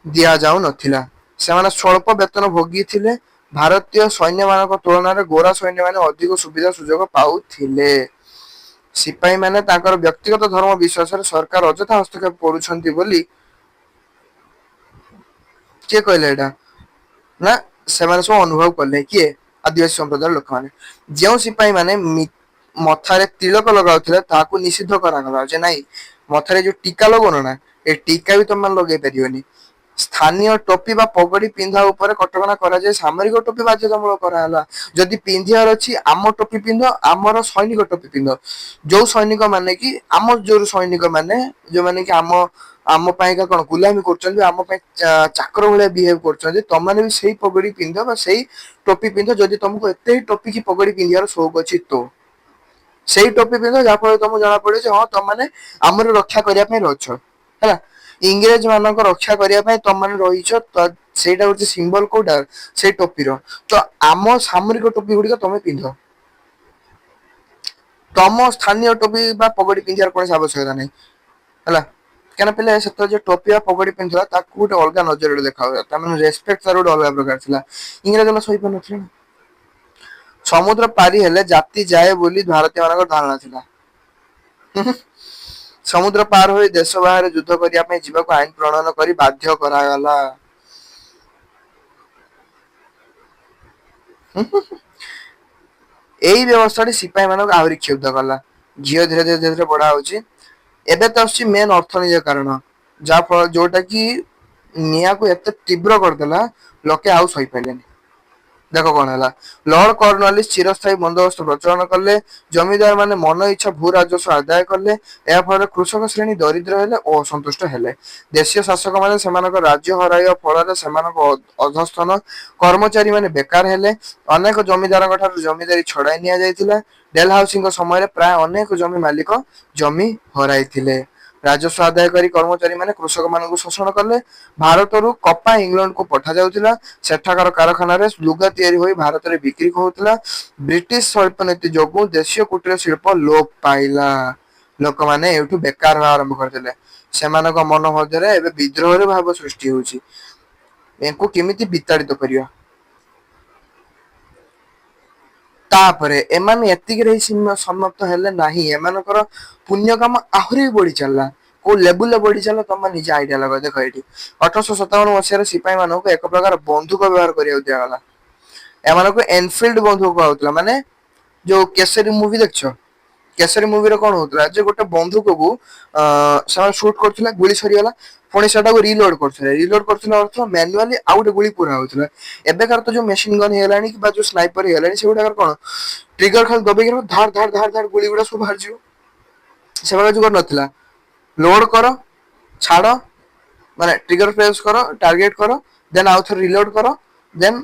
ଦିଆଯାଉ ନଥିଲା। ସେମାନେ ସ୍ୱଳ୍ପ ବେତନ ଭୋଗିଥିଲେ। ଭାରତୀୟ ସୈନ୍ୟ ମାନଙ୍କ ତୁଳନାରେ ଗୋରା ସୈନ୍ୟ ମାନେ ଅଧିକ ସୁବିଧା ସୁଯୋଗ ପାଉଥିଲେ। ସିପାହୀ ମାନେ ତାଙ୍କର ବ୍ୟକ୍ତିଗତ ଧର୍ମ ବିଶ୍ୱାସରେ ସରକାର ଅଯଥା ହସ୍ତକ୍ଷେପ କରୁଛନ୍ତି ବୋଲି କିଏ କହିଲେ? ଏଇଟା ନା ସେମାନେ ସବୁ ଅନୁଭବ କଲେ। କିଏ? ଆଦିବାସୀ ସମ୍ପ୍ରଦାୟର ଲୋକମାନେ। ଯେଉଁ ସିପାହୀ ମାନେ ମଥାରେ ତିଳକ ଲଗାଉଥିଲେ ତାହାକୁ ନିଷିଦ୍ଧ କରାଗଲା, ଯେ ନାଇଁ ମଥାରେ ଯୋଉ ଟୀକା ଲଗଉନ ନା, ଏ ଟୀକା ବି ତମେ ଲଗେଇ ପାରିବନି। ସ୍ଥାନୀୟ ଟୋପି ବା ପଗଡି ପିନ୍ଧା ଉପରେ କଟକଣା କରାଯାଏ। ସାମରିକ ଟୋପି ବାଧ୍ୟତାମୂଳକ କରାହେଲା। ଯଦି ପିନ୍ଧିବାର ଅଛି ଆମ ଟୋପି ପିନ୍ଧ, ଆମର ସୈନିକ ଟୋପି ପିନ୍ଧ। ଯୋଉ ସୈନିକ ମାନେ କି ଆମ ଯୋଉ ସୈନିକ ମାନେ ଯୋଉମାନେ କି ଆମ ପାଇଁକା କଣ ଗୁଲାମୀ କରୁଛନ୍ତି, ଆମ ପାଇଁ ଚାକର ଭଳିଆ ବିହେଭ କରୁଛନ୍ତି, ତମମାନେ ବି ସେଇ ପଗଡି ପିନ୍ଧ ବା ସେଇ ଟୋପି ପିନ୍ଧ। ଯଦି ତମକୁ ଏତେ ଟୋପି କି ପଗଡି ପିନ୍ଧିବାର ସଉକ ଅଛି ତ ସେଇ ଟୋପି ପିନ୍ଧ, ଯାହାଫଳରେ ତମକୁ ଜଣା ପଡିବ ଯେ ହଁ ତମମାନେ ଆମର ରକ୍ଷା କରିବା ପାଇଁ ରହିଛ, ହେଲା। ଇଂରେଜ ମାନଙ୍କ ରକ୍ଷା କରିବା ପାଇଁ ତମମାନେ ରହିଛ, ତ ସେଇଟା ହଉଛି ସିମ୍ବଲ କୋଉଟା, ସେଇ ଟୋପିର। ତ ଆମ ସାମରିକ ଟୋପି ଗୁଡିକ ତମେ ପିନ୍ଧ। ତମ ସ୍ଥାନୀୟ ଟୋପି ବା ପଗଡି ପିନ୍ଧିବାର କୌଣସି ଆବଶ୍ୟକତା ନାହିଁ, ହେଲା। କାହିଁକିନା ପିଲା ସେତେବେଳେ ଯୋଉ ଟୋପି ବା ପଗଡି ପିନ୍ଧୁଥିଲା ତାକୁ ଗୋଟେ ଅଲଗା ନଜରରେ ଦେଖାଉଥିଲା, ତା ମାନେ ରେସପେକ୍ଟ ତାର ଗୋଟେ ଅଲଗା ପ୍ରକାର ଥିଲା। ଇଂରେଜ ମାନେ ସହିପାରୁନଥିଲେ ନା। ସମୁଦ୍ର ପାରି ହେଲେ ଜାତି ଯାଏ ବୋଲି ଭାରତୀୟ ମାନଙ୍କର ଧାରଣା ଥିଲା। ସମୁଦ୍ର ପାର ହୋଇ ଦେଶ ବାହାରେ ଯୁଦ୍ଧ କରିବା ପାଇଁ ଯିବାକୁ ଆଇନ ପ୍ରଣୟନ କରି ବାଧ୍ୟ କରାଗଲା। ଏଇ ବ୍ୟବସ୍ଥାଟି ସିପାହୀ ମାନଙ୍କୁ ଆହୁରି କ୍ଷୁବ୍ଧ କଲା। ଝିଅ ଧୀରେ ଧୀରେ ଧୀରେ ଧୀରେ ବଢା ହଉଛି। ଏବେ ତ ଆସୁଛି ମେନ୍ ଅର୍ଥନୀତିକ କାରଣ, ଯାହା ଫଳରେ ଯୋଉଟା କି ନିଆଁକୁ ଏତେ ତୀବ୍ର କରିଦେଲା ଲୋକେ ଆଉ ସହିପାରିଲେନି। ଦେଖ କଣ ହେଲା, ଲର୍ଡ କର୍ଣ୍ଣୱାଲିସ ଚିରସ୍ଥାୟୀ ବନ୍ଦୋବସ୍ତ ପ୍ରଚଳନ କଲେ। ଜମିଦାର ମାନେ ମନ ଇଚ୍ଛା ଭୂ ରାଜସ୍ୱ ଆଦାୟ କଲେ। ଏହା ଫଳରେ କୃଷକ ଶ୍ରେଣୀ ଦରିଦ୍ର ହେଲେ ଓ ଅସନ୍ତୁଷ୍ଟ ହେଲେ। ଦେଶୀୟ ଶାସକ ମାନେ ସେମାନଙ୍କ ରାଜ୍ୟ ହରାଇବା ଫଳରେ ସେମାନଙ୍କ ଅଧସ୍ତନ କର୍ମଚାରୀ ମାନେ ବେକାର ହେଲେ। ଅନେକ ଜମିଦାରଙ୍କ ଠାରୁ ଜମିଦାରି ଛଡାଇ ନିଆଯାଇଥିଲା। ଡେଲ ହାଉସିଙ୍କ ସମୟରେ ପ୍ରାୟ ଅନେକ ଜମି ମାଲିକ ଜମି ହରାଇଥିଲେ। ରାଜସ୍ୱ ଆଦାୟକାରୀ କର୍ମଚାରୀ ମାନେ କୃଷକ ମାନଙ୍କୁ ଶୋଷଣ କଲେ। ଭାରତରୁ କପା ଇଂଲଣ୍ଡ କୁ ପଠା ଯାଉଥିଲା। ସେଠାକାର କାରଖାନାରେ ଲୁଗା ତିଆରି ହୋଇ ଭାରତରେ ବିକ୍ରି ହଉଥିଲା। ବ୍ରିଟିଶ ଶିଳ୍ପ ନୀତି ଯୋଗୁଁ ଦେଶୀୟ କୁଟୀର ଶିଳ୍ପ ଲୋପ ପାଇଲା। ଲୋକମାନେ ଏଇଠୁ ବେକାର ହେବା ଆରମ୍ଭ କରିଦେଲେ। ସେମାନଙ୍କ ମନ ମଧ୍ୟରେ ଏବେ ବିଦ୍ରୋହର ଭାବ ସୃଷ୍ଟି ହଉଛି। ୟାଙ୍କୁ କେମିତି ବିତାଡିତ କରିବା। ତାପରେ ଏମାନେ ଏତିକିରେ ହିଁ ସମାପ୍ତ ହେଲେ ନାହିଁ, ଏମାନଙ୍କର ପୁଣ୍ୟ କାମ ଆହୁରି ବି ବଢି ଚାଲିଲା। କୋଉ ଲେବୁଲରେ ବଢି ଚାଲିଲା ତମେ ନିଜେ ଆଇଡିଆ ଲଗାଅ। ଦେଖ ଏଇଠି 1857 ମସିହାରେ ସିପାହୀ ମାନଙ୍କୁ ଏକ ପ୍ରକାର ବନ୍ଧୁକ ବ୍ୟବହାର କରିବାକୁ ଦିଆଗଲା। ଏମାନଙ୍କୁ ଏନଫିଲ୍ଡ ବନ୍ଧୁକ କୁହାଯାଉଥିଲା। ମାନେ ଯୋଉ କେସରୀ ମୁଭି ଦେଖିଛ, କେଶରୀ ମୁଭିରେ କଣ ହଉଥିଲା ଯେ ଗୋଟେ ବନ୍ଧୁକକୁ ସେମାନେ ସୁଟ କରୁଥିଲେ, ଗୁଳି ସରିଗଲା, ପୁଣି ସେଟାକୁ ରିଲୋଡ କରୁଥିଲେ। ରିଲୋଡ କରୁଥିଲେ ଅର୍ଥ ମାନୁଆଲି ଆଉ ଗୋଟେ ଗୁଳି ପୁରା ହଉଥିଲା। ଏବେକାର ତ ଯୋଉ ମେସିନ ଗନ୍ ହେଇଗଲାଣି କିମ୍ବା ଯୋଉ ସ୍ନାଇପର ହେଇଗଲାଣି, ସେଗୁଡାକର କଣ ଟ୍ରିଗର ଖାଲି ଦବେଇକି ରଖ, ଧାର ଧାର ଧାର ଧାର ଗୁଳି ଗୁଡା ସବୁ ବାହାରିଯିବ। ସେଭଳିଆ ଯୁଗ ନଥିଲା। ଲୋଡ କର, ଛାଡ, ମାନେ ଟ୍ରିଗର ପ୍ରେସ୍ କର, ଟାର୍ଗେଟ କର, ଦେନ୍ ଆଉ ଥରେ ରିଲୋଡ କର, ଦେନ୍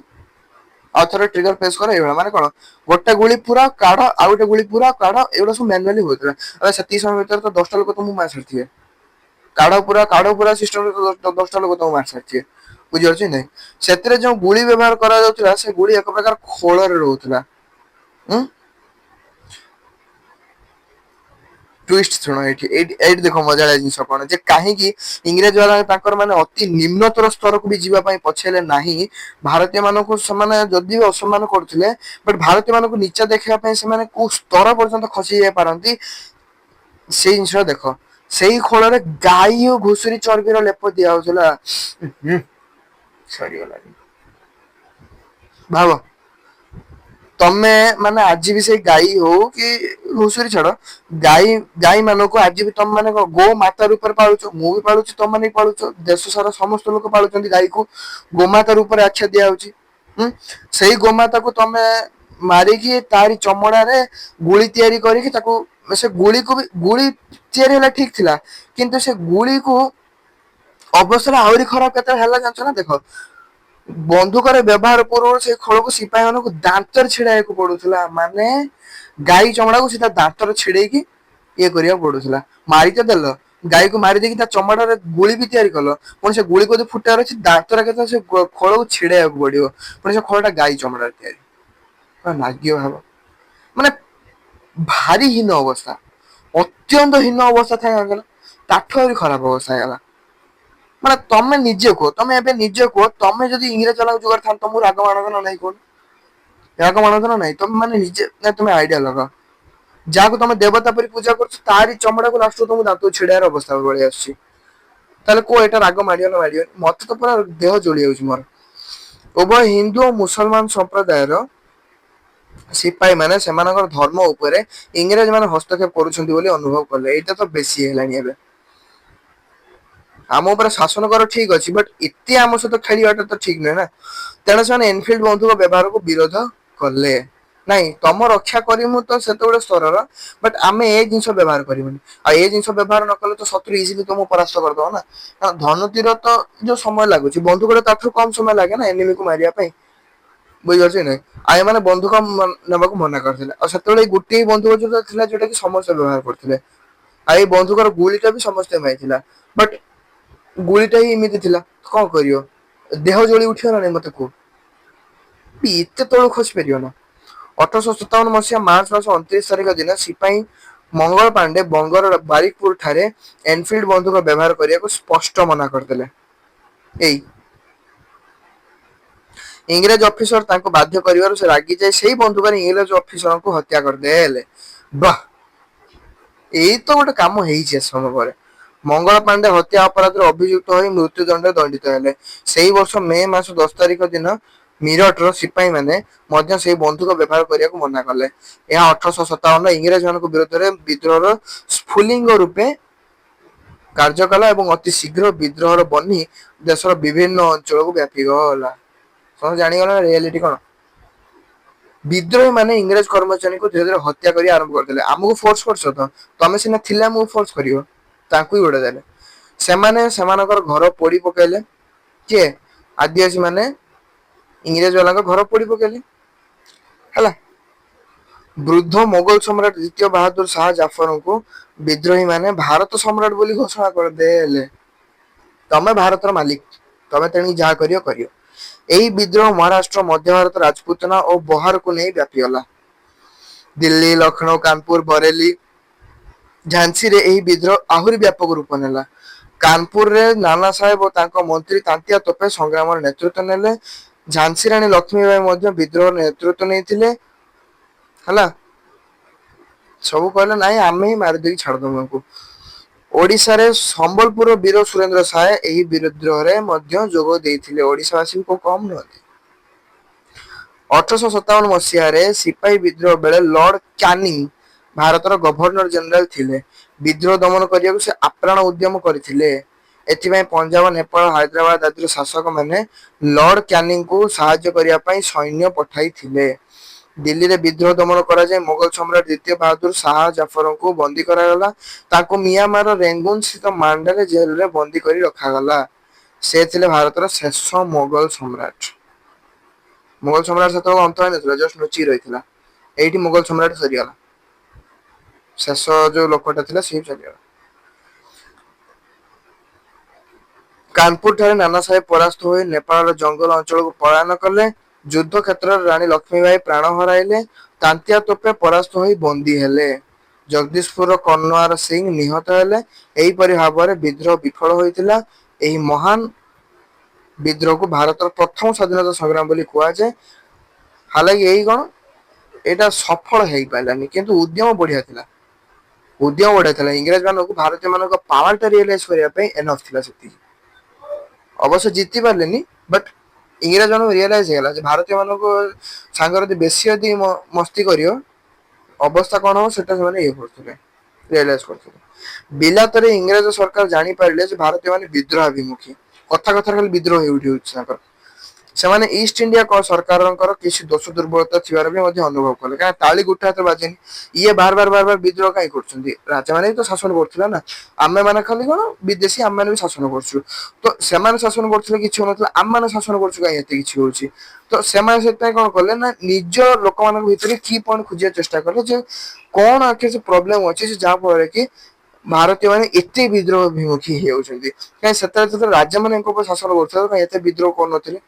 ଆଉ ଥରେ ଟ୍ରିଗର ପ୍ରେସ୍ କର। ଏଇଭଳିଆ ମାନେ କଣ ଗୋଟେ ଗୁଳି ପୁରା କାଢ, ଆଉ ଗୋଟେ ଗୁଳି ପୁରା କାଢ, ଏଗୁଡା ସବୁ ମାନୁଆଲି ହଉଥିଲା। ସେତିକି ସମୟ ଭିତରେ ତ 10ଟା ଲୋକ ତମକୁ ମାରି ସାରିଥିବେ। କାଢ ପୁରା ସିଷ୍ଟମରେ 10ଟା ଲୋକ ତମକୁ ମାରି ସାରିଥିବେ। ବୁଝିପାରୁଛ ନାଇଁ? ସେଥିରେ ଯୋଉ ଗୁଳି ବ୍ୟବହାର କରାଯାଉଥିଲା, ସେ ଗୁଳି ଏକ ପ୍ରକାର ଖୋଳରେ ରହୁଥିଲା। ଉଁ ଟୁଇଷ୍ଟ ଶୁଣ ଏଇଠି ଏଇଠି ଦେଖ ମଜାଳିଆ ଜିନିଷ କଣ, ଯେ କାହିଁକି ଇଂରେଜ ମାନେ ତାଙ୍କର ମାନେ ଅତି ନିମ୍ନତର ସ୍ତରକୁ ବି ଯିବା ପାଇଁ ପଛେଇଲେ ନାହିଁ। ଭାରତୀୟ ମାନଙ୍କୁ ସେମାନେ ଯଦି ବି ଅସମ୍ମାନ କରୁଥିଲେ, ବଟ ଭାରତୀୟ ମାନଙ୍କୁ ନିଚା ଦେଖେଇବା ପାଇଁ ସେମାନେ କୋଉ ସ୍ତର ପର୍ଯ୍ୟନ୍ତ ଖସି ଯାଇ ପାରନ୍ତି, ସେଇ ଜିନିଷ ଦେଖ, ସେଇ ଖୋଳରେ ଗାଈ ଓ ଘୁଷୁରୀ ଚର୍ବିର ଲେପ ଦିଆ ହଉଥିଲା। ସରିଗଲାଣି। ଭାବ ତମେ ମାନେ ଆଜି ବି ସେଇ ଗାଈ ହଉ କି ଘୁଷୁରୀ ଛାଡ, ଗାଈ ମାନଙ୍କୁ ଆଜି ବି ତମେ ମାନେ ଗୋ ମାତା ରୂପରେ ପାଳୁଛ, ମୁଁ ବି ପାଳୁଛି, ତମ ମାନେ ବି ପାଳୁଛ, ଦେଶ ସାରା ସମସ୍ତ ଲୋକ ପାଳୁଛନ୍ତି ଗାଈକୁ ଗୋମାତା ରୂପରେ ଆଖ୍ୟା ଦିଆହଉଛି। ସେଇ ଗୋମାତାକୁ ତମେ ମାରିକି ତାରି ଚମଡାରେ ଗୁଳି ତିଆରି କରିକି ତାକୁ, ସେ ଗୁଳିକୁ ବି ଗୁଳି ତିଆରି ହେଲା ଠିକ ଥିଲା, କିନ୍ତୁ ସେ ଗୁଳିକୁ ଅବସ୍ଥାରେ ଆହୁରି ଖରାପ କେତେବେଳେ ହେଲା ଜାଣିଛ ନା? ଦେଖ, ବନ୍ଧୁକରେ ବ୍ୟବହାର ପୂର୍ବରୁ ସେଇ ଖୋଳକୁ ସିପାହୀ ମାନଙ୍କୁ ଦାନ୍ତରେ ଛିଡାଇବାକୁ ପଡୁଥିଲା। ମାନେ ଗାଈ ଚମଡାକୁ ସେ ତା ଦାନ୍ତରେ ଛିଡେଇକି ଇଏ କରିବାକୁ ପଡୁଥିଲା। ମାରି ତ ଦେଲ, ଗାଈକୁ ମାରି ଦେଇକି ତା ଚମଡାରେ ଗୁଳି ବି ତିଆରି କଲ, ପୁଣି ସେ ଗୁଳିକୁ ଯଦି ଫୁଟେଇବାର ଅଛି ଦାନ୍ତରେ କେତେ ସେ ଖୋଳକୁ ଛିଡେଇବାକୁ ପଡିବ, ପୁଣି ସେ ଖୋଳଟା ଗାଈ ଚମଡାରେ ତିଆରି। ଲାଗିବ ଭାବ, ମାନେ ଭାରି ହୀନ ଅବସ୍ଥା, ଅତ୍ୟନ୍ତ ହୀନ ଅବସ୍ଥା ଥାଏ ଜାଣିଛ ନା? ତାଠୁ ଆହୁରି ଖରାପ ଅବସ୍ଥା ହେଇଗଲା। ମାନେ ତମେ ନିଜେ କୁହ, ତମେ ଏବେ ନିଜେ କୁହ, ତମେ ଯଦି ଇଂରେଜ ମାନଙ୍କ ଯୁଗରେ ଥାନ୍ତ, ତମକୁ ରାଗ ମାଡନ୍ତା ନା ନାଇଁ କୁହନି? ରାଗ ମାଡନ୍ତା ନା ନାଇଁ? ତମେ ମାନେ ନିଜେ ତମେ ଆଇଡିଆ ଲଗାଅ, ଯାହାକୁ ତମେ ଦେବତା ପରି ପୂଜା କରୁଛ, ତାରି ଚମଡାକୁ ଲାଷ୍ଟକୁ ତମକୁ ଦାନ୍ତକୁ ଛିଡେଇବାର ଅବସ୍ଥା ପଳେଇ ଆସୁଛି। ତାହେଲେ କୁହ ଏଇଟା ରାଗ ମାଡିବ ନା ମାଡିବନି? ମତେ ତ ପୁରା ଦେହ ଜଳି ଯାଉଛି ମୋର। ଉଭୟ ହିନ୍ଦୁ ଓ ମୁସଲମାନ ସମ୍ପ୍ରଦାୟର ସିପାହୀ ମାନେ ସେମାନଙ୍କର ଧର୍ମ ଉପରେ ଇଂରେଜ ମାନେ ହସ୍ତକ୍ଷେପ କରୁଛନ୍ତି ବୋଲି ଅନୁଭବ କଲେ। ଏଇଟା ତ ବେଶୀ ହେଲାଣି ଏବେ। ଆମ ଉପରେ ଶାସନ କର ଠିକ ଅଛି, ବଟ ଏତେ ଆମ ସହିତ ଖେଳିବାଟା ତ ଠିକ ନୁହେଁ ନା। ତେଣୁ ସେମାନେ ଏନଫିଲ୍ଡ ବନ୍ଧୁକ ବ୍ୟବହାରକୁ ବିରୋଧ କଲେ। ନାଇଁ ତମ ରକ୍ଷା କରିମୁ ତ ସେତେବେଳେ ସ୍ତରର, ବଟ ଆମେ ଏ ଜିନିଷ ବ୍ୟବହାର କରିବୁନି। ଆଉ ଏ ଜିନିଷ ବ୍ୟବହାର ନ କଲେ ତ ଶତ୍ରୁ ଇଜିଲି ତମକୁ ପରାସ୍ତ କରିଦବ ନା। ଧନୁତୀର ତ ଯୋଉ ସମୟ ଲାଗୁଛି, ବନ୍ଧୁକରେ ତାଠାରୁ କମ ସମୟ ଲାଗେ ନା ଏନିମିକୁ ମାରିବା ପାଇଁ। ବୁଝିପାରୁଛ କି ନାଇଁ? ଆଉ ଏମାନେ ବନ୍ଧୁକ ନେବାକୁ ମନା କରିଥିଲେ। ଆଉ ସେତେବେଳେ ଗୋଟିଏ ବନ୍ଧୁକ ଯୋଉଟା ଥିଲା, ଯୋଉଟା କି ସମସ୍ତେ ବ୍ୟବହାର କରୁଥିଲେ। ଆଉ ଏଇ ବନ୍ଧୁକର ଗୁଳିଟା ବି ସମସ୍ତେ ପାଇଥିଲା, ବଟ ଗୁଳିଟା ହିଁ ଏମିତି ଥିଲା, କଣ କରିବ? ଦେହ ଜଳି ଉଠିବ ନା ନାଇଁ ମତେ କୁହ? ଏତେ ତଳକୁ ଖସି ପାରିବ ନା? 1857 ମାର୍ଚ୍ଚ ମାସ 29 ତାରିଖ ଦିନ ସିପାହୀ ମଙ୍ଗଳ ପାଣ୍ଡେ ବଙ୍ଗର ବାରିକପୁର ଠାରେ ଏନଫିଲ୍ଡ ବନ୍ଧୁକ ବ୍ୟବହାର କରିବାକୁ ସ୍ପଷ୍ଟ ମନା କରିଥିଲେ। ଏଇ ଇଂରେଜ ଅଫିସର ତାଙ୍କୁ ବାଧ୍ୟ କରିବାରୁ ସେ ରାଗି ଯାଇ ସେଇ ବନ୍ଧୁକରେ ଇଂରେଜ ଅଫିସରଙ୍କୁ ହତ୍ୟା କରିଦେଲେ। ବାଃ, ଏଇ ତ ଗୋଟେ କାମ ହେଇଛି ଏ ସମୟ ପରେ। ମଙ୍ଗଳ ପାଣ୍ଡେ ହତ୍ୟା ଅପରାଧରେ ଅଭିଯୁକ୍ତ ହୋଇ ମୃତ୍ୟୁ ଦଣ୍ଡରେ ଦଣ୍ଡିତ ହେଲେ। ସେଇ ବର୍ଷ ମେ ମାସ 10 ତାରିଖ ଦିନ ମିରଟର ସିପାହୀ ମାନେ ମଧ୍ୟ ସେଇ ବନ୍ଧୁକ ବ୍ୟବହାର କରିବାକୁ ମନା କଲେ। ଏହା 1857 ଇଂରେଜ ମାନଙ୍କ ବିରୋଧରେ ବିଦ୍ରୋହର ସ୍ଫୁଲିଙ୍ଗ ରୂପେ କାର୍ଯ୍ୟ କଲା ଏବଂ ଅତି ଶୀଘ୍ର ବିଦ୍ରୋହର ବହ୍ନି ଦେଶର ବିଭିନ୍ନ ଅଞ୍ଚଳକୁ ବ୍ୟାପିଗଲା। ସମସ୍ତେ ଜାଣିଗଲ ରିଆଲିଟି କଣ? ବିଦ୍ରୋହୀ ମାନେ ଇଂରେଜ କର୍ମଚାରୀଙ୍କୁ ଧୀରେ ଧୀରେ ହତ୍ୟା କରିବା ଆରମ୍ଭ କରିଥିଲେ। ଆମକୁ ଫୋର୍ସ କରୁଛ ତ, ତମେ ସିନା ଥିଲେ ଆମକୁ ଫୋର୍ସ କରିବ, ତାଙ୍କୁ ବି ଗୋଡେଇ ଦେଲେ। ସେମାନେ ସେମାନଙ୍କର ଘର ପୋଡି ପକେଇଲେ। କିଏ? ଆଦିବାସୀ ମାନେ ଇଂରେଜ ବାଲାଙ୍କ ଘର ପୋଡି ପକେଇଲେ ହେଲା। ବୃଦ୍ଧ ମୋଗଲ ସମ୍ରାଟ ଦ୍ୱିତୀୟ ବାହାଦୁର ଶାହ ଜାଫରଙ୍କୁ ବିଦ୍ରୋହୀ ମାନେ ଭାରତ ସମ୍ରାଟ ବୋଲି ଘୋଷଣା କରିଦେଲେ। ତମେ ଭାରତର ମାଲିକ, ତମେ ତେଣିକି ଯାହା କରିବ କରିବ। ଏହି ବିଦ୍ରୋହ ମହାରାଷ୍ଟ୍ର, ମଧ୍ୟ ଭାରତ, ରାଜପୁତନା ଓ ବହାରକୁ ନେଇ ବ୍ୟାପିଗଲା। ଦିଲ୍ଲୀ, ଲକ୍ଷ୍ନୌ, କାନପୁର, ବରେଲି, ଝାନ୍ସୀରେ ଏହି ବିଦ୍ରୋହ ଆହୁରି ବ୍ୟାପକ ରୂପ ନେଲା। କାନପୁରରେ ନାନା ସାହେବ ଓ ତାଙ୍କ ମନ୍ତ୍ରୀ ତାନ୍ତ୍ୟା ତୋପେ ସଂଗ୍ରାମର ନେତୃତ୍ୱ ନେଲେ। ଝାନ୍ସୀ ରାଣୀ ଲକ୍ଷ୍ମୀ ବାଇ ମଧ୍ୟ ବିଦ୍ରୋହର ନେତୃତ୍ୱ ନେଇଥିଲେ ହେଲା। ସବୁ କହିଲେ ନାଇଁ ଆମେ ହିଁ ମାରିଦେଇକି ଛାଡିଦବୁ ୟାଙ୍କୁ। ଓଡିଶାରେ ସମ୍ବଲପୁର ବୀର ସୁରେନ୍ଦ୍ର ସାଏ ଏହି ବିଦ୍ରୋହରେ ମଧ୍ୟ ଯୋଗ ଦେଇଥିଲେ। ଓଡିଶା ବାସୀ କୋଉ କମ ନୁହନ୍ତି। 1857 ସିପାହୀ ବିଦ୍ରୋହ ବେଳେ ଲର୍ଡ କ୍ୟାନିଂ ଭାରତର ଗଭର୍ଣ୍ଣର ଜେନେରାଲ ଥିଲେ। ବିଦ୍ରୋହ ଦମନ କରିବାକୁ ସେ ଆପ୍ରାଣ ଉଦ୍ୟମ କରିଥିଲେ। ଏଥିପାଇଁ ପଞ୍ଜାବ, ନେପାଳ, ହାଇଦ୍ରାବାଦ ଆଦିର ଶାସକ ମାନେ ଲର୍ଡ କ୍ୟାନିଂଙ୍କୁ ସାହାଯ୍ୟ କରିବା ପାଇଁ ସୈନ୍ୟ ପଠାଇଥିଲେ। ଦିଲ୍ଲୀରେ ବିଦ୍ରୋହ ଦମନ କରାଯାଇ ମୋଗଲ ସମ୍ରାଟ ଦ୍ୱିତୀୟ ବାହାଦୁର ଶାହ ଜାଫରଙ୍କୁ ବନ୍ଦୀ କରାଗଲା। ତାଙ୍କୁ ମିଆଁମାର ରେଙ୍ଗୁନ ସ୍ଥିତ ମାଣ୍ଡାରେ ଜେଲରେ ବନ୍ଦୀ କରି ରଖାଗଲା। ସେ ଥିଲେ ଭାରତର ଶେଷ ମୋଗଲ ସମ୍ରାଟ। ମୋଗଲ ସମ୍ରାଟ ସେତେବେଳେ ଅନ୍ତ ହେଇନଥିଲା, ଜଷ୍ଟ ଲୁଚିକି ରହିଥିଲା। ଏଇଠି ମୋଗଲ ସମ୍ରାଟ ସରିଗଲା। ଶେଷ ଯୋଉ ଲୋକଟା ଥିଲା ସିଏ ଚାଲିଗଲା। କାନପୁର ଠାରେ ନାନା ସାହେବ ପରାସ୍ତ ହୋଇ ନେପାଳର ଜଙ୍ଗଲ ଅଞ୍ଚଳକୁ ପଳାୟନ କଲେ। ଯୁଦ୍ଧ କ୍ଷେତ୍ରରେ ରାଣୀ ଲକ୍ଷ୍ମୀବାଇ ପ୍ରାଣ ହରାଇଲେ। ତାନ୍ତ୍ୟା ତୋପେ ପରାସ୍ତ ହୋଇ ବନ୍ଦୀ ହେଲେ। ଜଗଦିଶପୁରର କର୍ଣ୍ଣଆର ସିଂ ନିହତ ହେଲେ। ଏହିପରି ଭାବରେ ବିଦ୍ରୋହ ବିଫଳ ହୋଇଥିଲା। ଏହି ମହାନ ବିଦ୍ରୋହକୁ ଭାରତର ପ୍ରଥମ ସ୍ଵାଧୀନତା ସଂଗ୍ରାମ ବୋଲି କୁହାଯାଏ। ହାଲାକି ଏଇ କଣ, ଏଇଟା ସଫଳ ହେଇପାରିଲାନି, କିନ୍ତୁ ଉଦ୍ୟମ ବଢିଆ ଥିଲା। ଉଦ୍ୟମ ବଢାଇଥିଲା ଇଂରେଜ ମାନଙ୍କୁ ଭାରତୀୟ ମାନଙ୍କ ପାୱାର ଟା ରିଅଲାଇଜ କରିବା ପାଇଁ ଏନଫ ଥିଲା ସେତିକି। ଅବଶ୍ୟ ଜିତି ପାରିଲେନି ବଟ୍ ଇଂରେଜ ମାନଙ୍କୁ ରିଅଲାଇଜ ହେଇଗଲା ଯେ ଭାରତୀୟ ମାନଙ୍କୁ ସାଙ୍ଗରେ ଯଦି ବେଶୀ ଯଦି ମସ୍ତି କରିବ ଅବସ୍ଥା କଣ ହବ ସେଟା ସେମାନେ ଇଏ କରୁଥିଲେ ରିଅଲାଇଜ କରୁଥିଲେ। ବିଲାତରେ ଇଂରେଜ ସରକାର ଜାଣିପାରିଲେ ଯେ ଭାରତୀୟ ମାନେ ବିଦ୍ରୋହାଭିମୁଖୀ କଥା କଥାରେ ଖାଲି ବିଦ୍ରୋହ ହେଉଠି ହଉଛି ତାଙ୍କର। ସେମାନେ ଇଷ୍ଟ ଇଣ୍ଡିଆ ସରକାରଙ୍କର କିଛି ଦୋଷ ଦୁର୍ବଳତା ଥିବାର ବି ମଧ୍ୟ ଅନୁଭବ କଲେ କାରଣ ତାଳି ଗୋଟେ ହାତ ବାଜେନି। ଇଏ ବାର ବାର ବିଦ୍ରୋହ କାହିଁ କରୁଛନ୍ତି ରାଜା ମାନେ ବି ତ ଶାସନ କରୁଥିଲା ନା ଆମେ ମାନେ ଖାଲି କଣ ବିଦେଶୀ ଆମେ ମାନେ ବି ଶାସନ କରୁଛୁ ତ ସେମାନେ ଶାସନ କରୁଥିଲେ କିଛି ହଉନଥିଲା ଆମ ମାନେ ଶାସନ କରୁଛୁ କାହିଁ ଏତେ କିଛି ହଉଛି। ତ ସେମାନେ ସେଥିପାଇଁ କଣ କଲେ ନା ନିଜ ଲୋକମାନଙ୍କ ଭିତରେ କି ପଏଣ୍ଟ ଖୋଜିବାକୁ ଚେଷ୍ଟା କଲେ ଯେ କଣ ଆଖି ପ୍ରୋବ୍ଲେମ ଅଛି ଯାହା ଫଳରେ କି ଭାରତୀୟ ମାନେ ଏତେ ବିଦ୍ରୋହ ବିମୁଖୀ ହେଇଯାଉଛନ୍ତି କାହିଁ ସେତେବେଳେ ରାଜା ମାନଙ୍କ ଉପରେ ଶାସନ କରୁଥିଲେ କାହିଁ ଏତେ ବିଦ୍ରୋହ କରୁନଥିଲେ।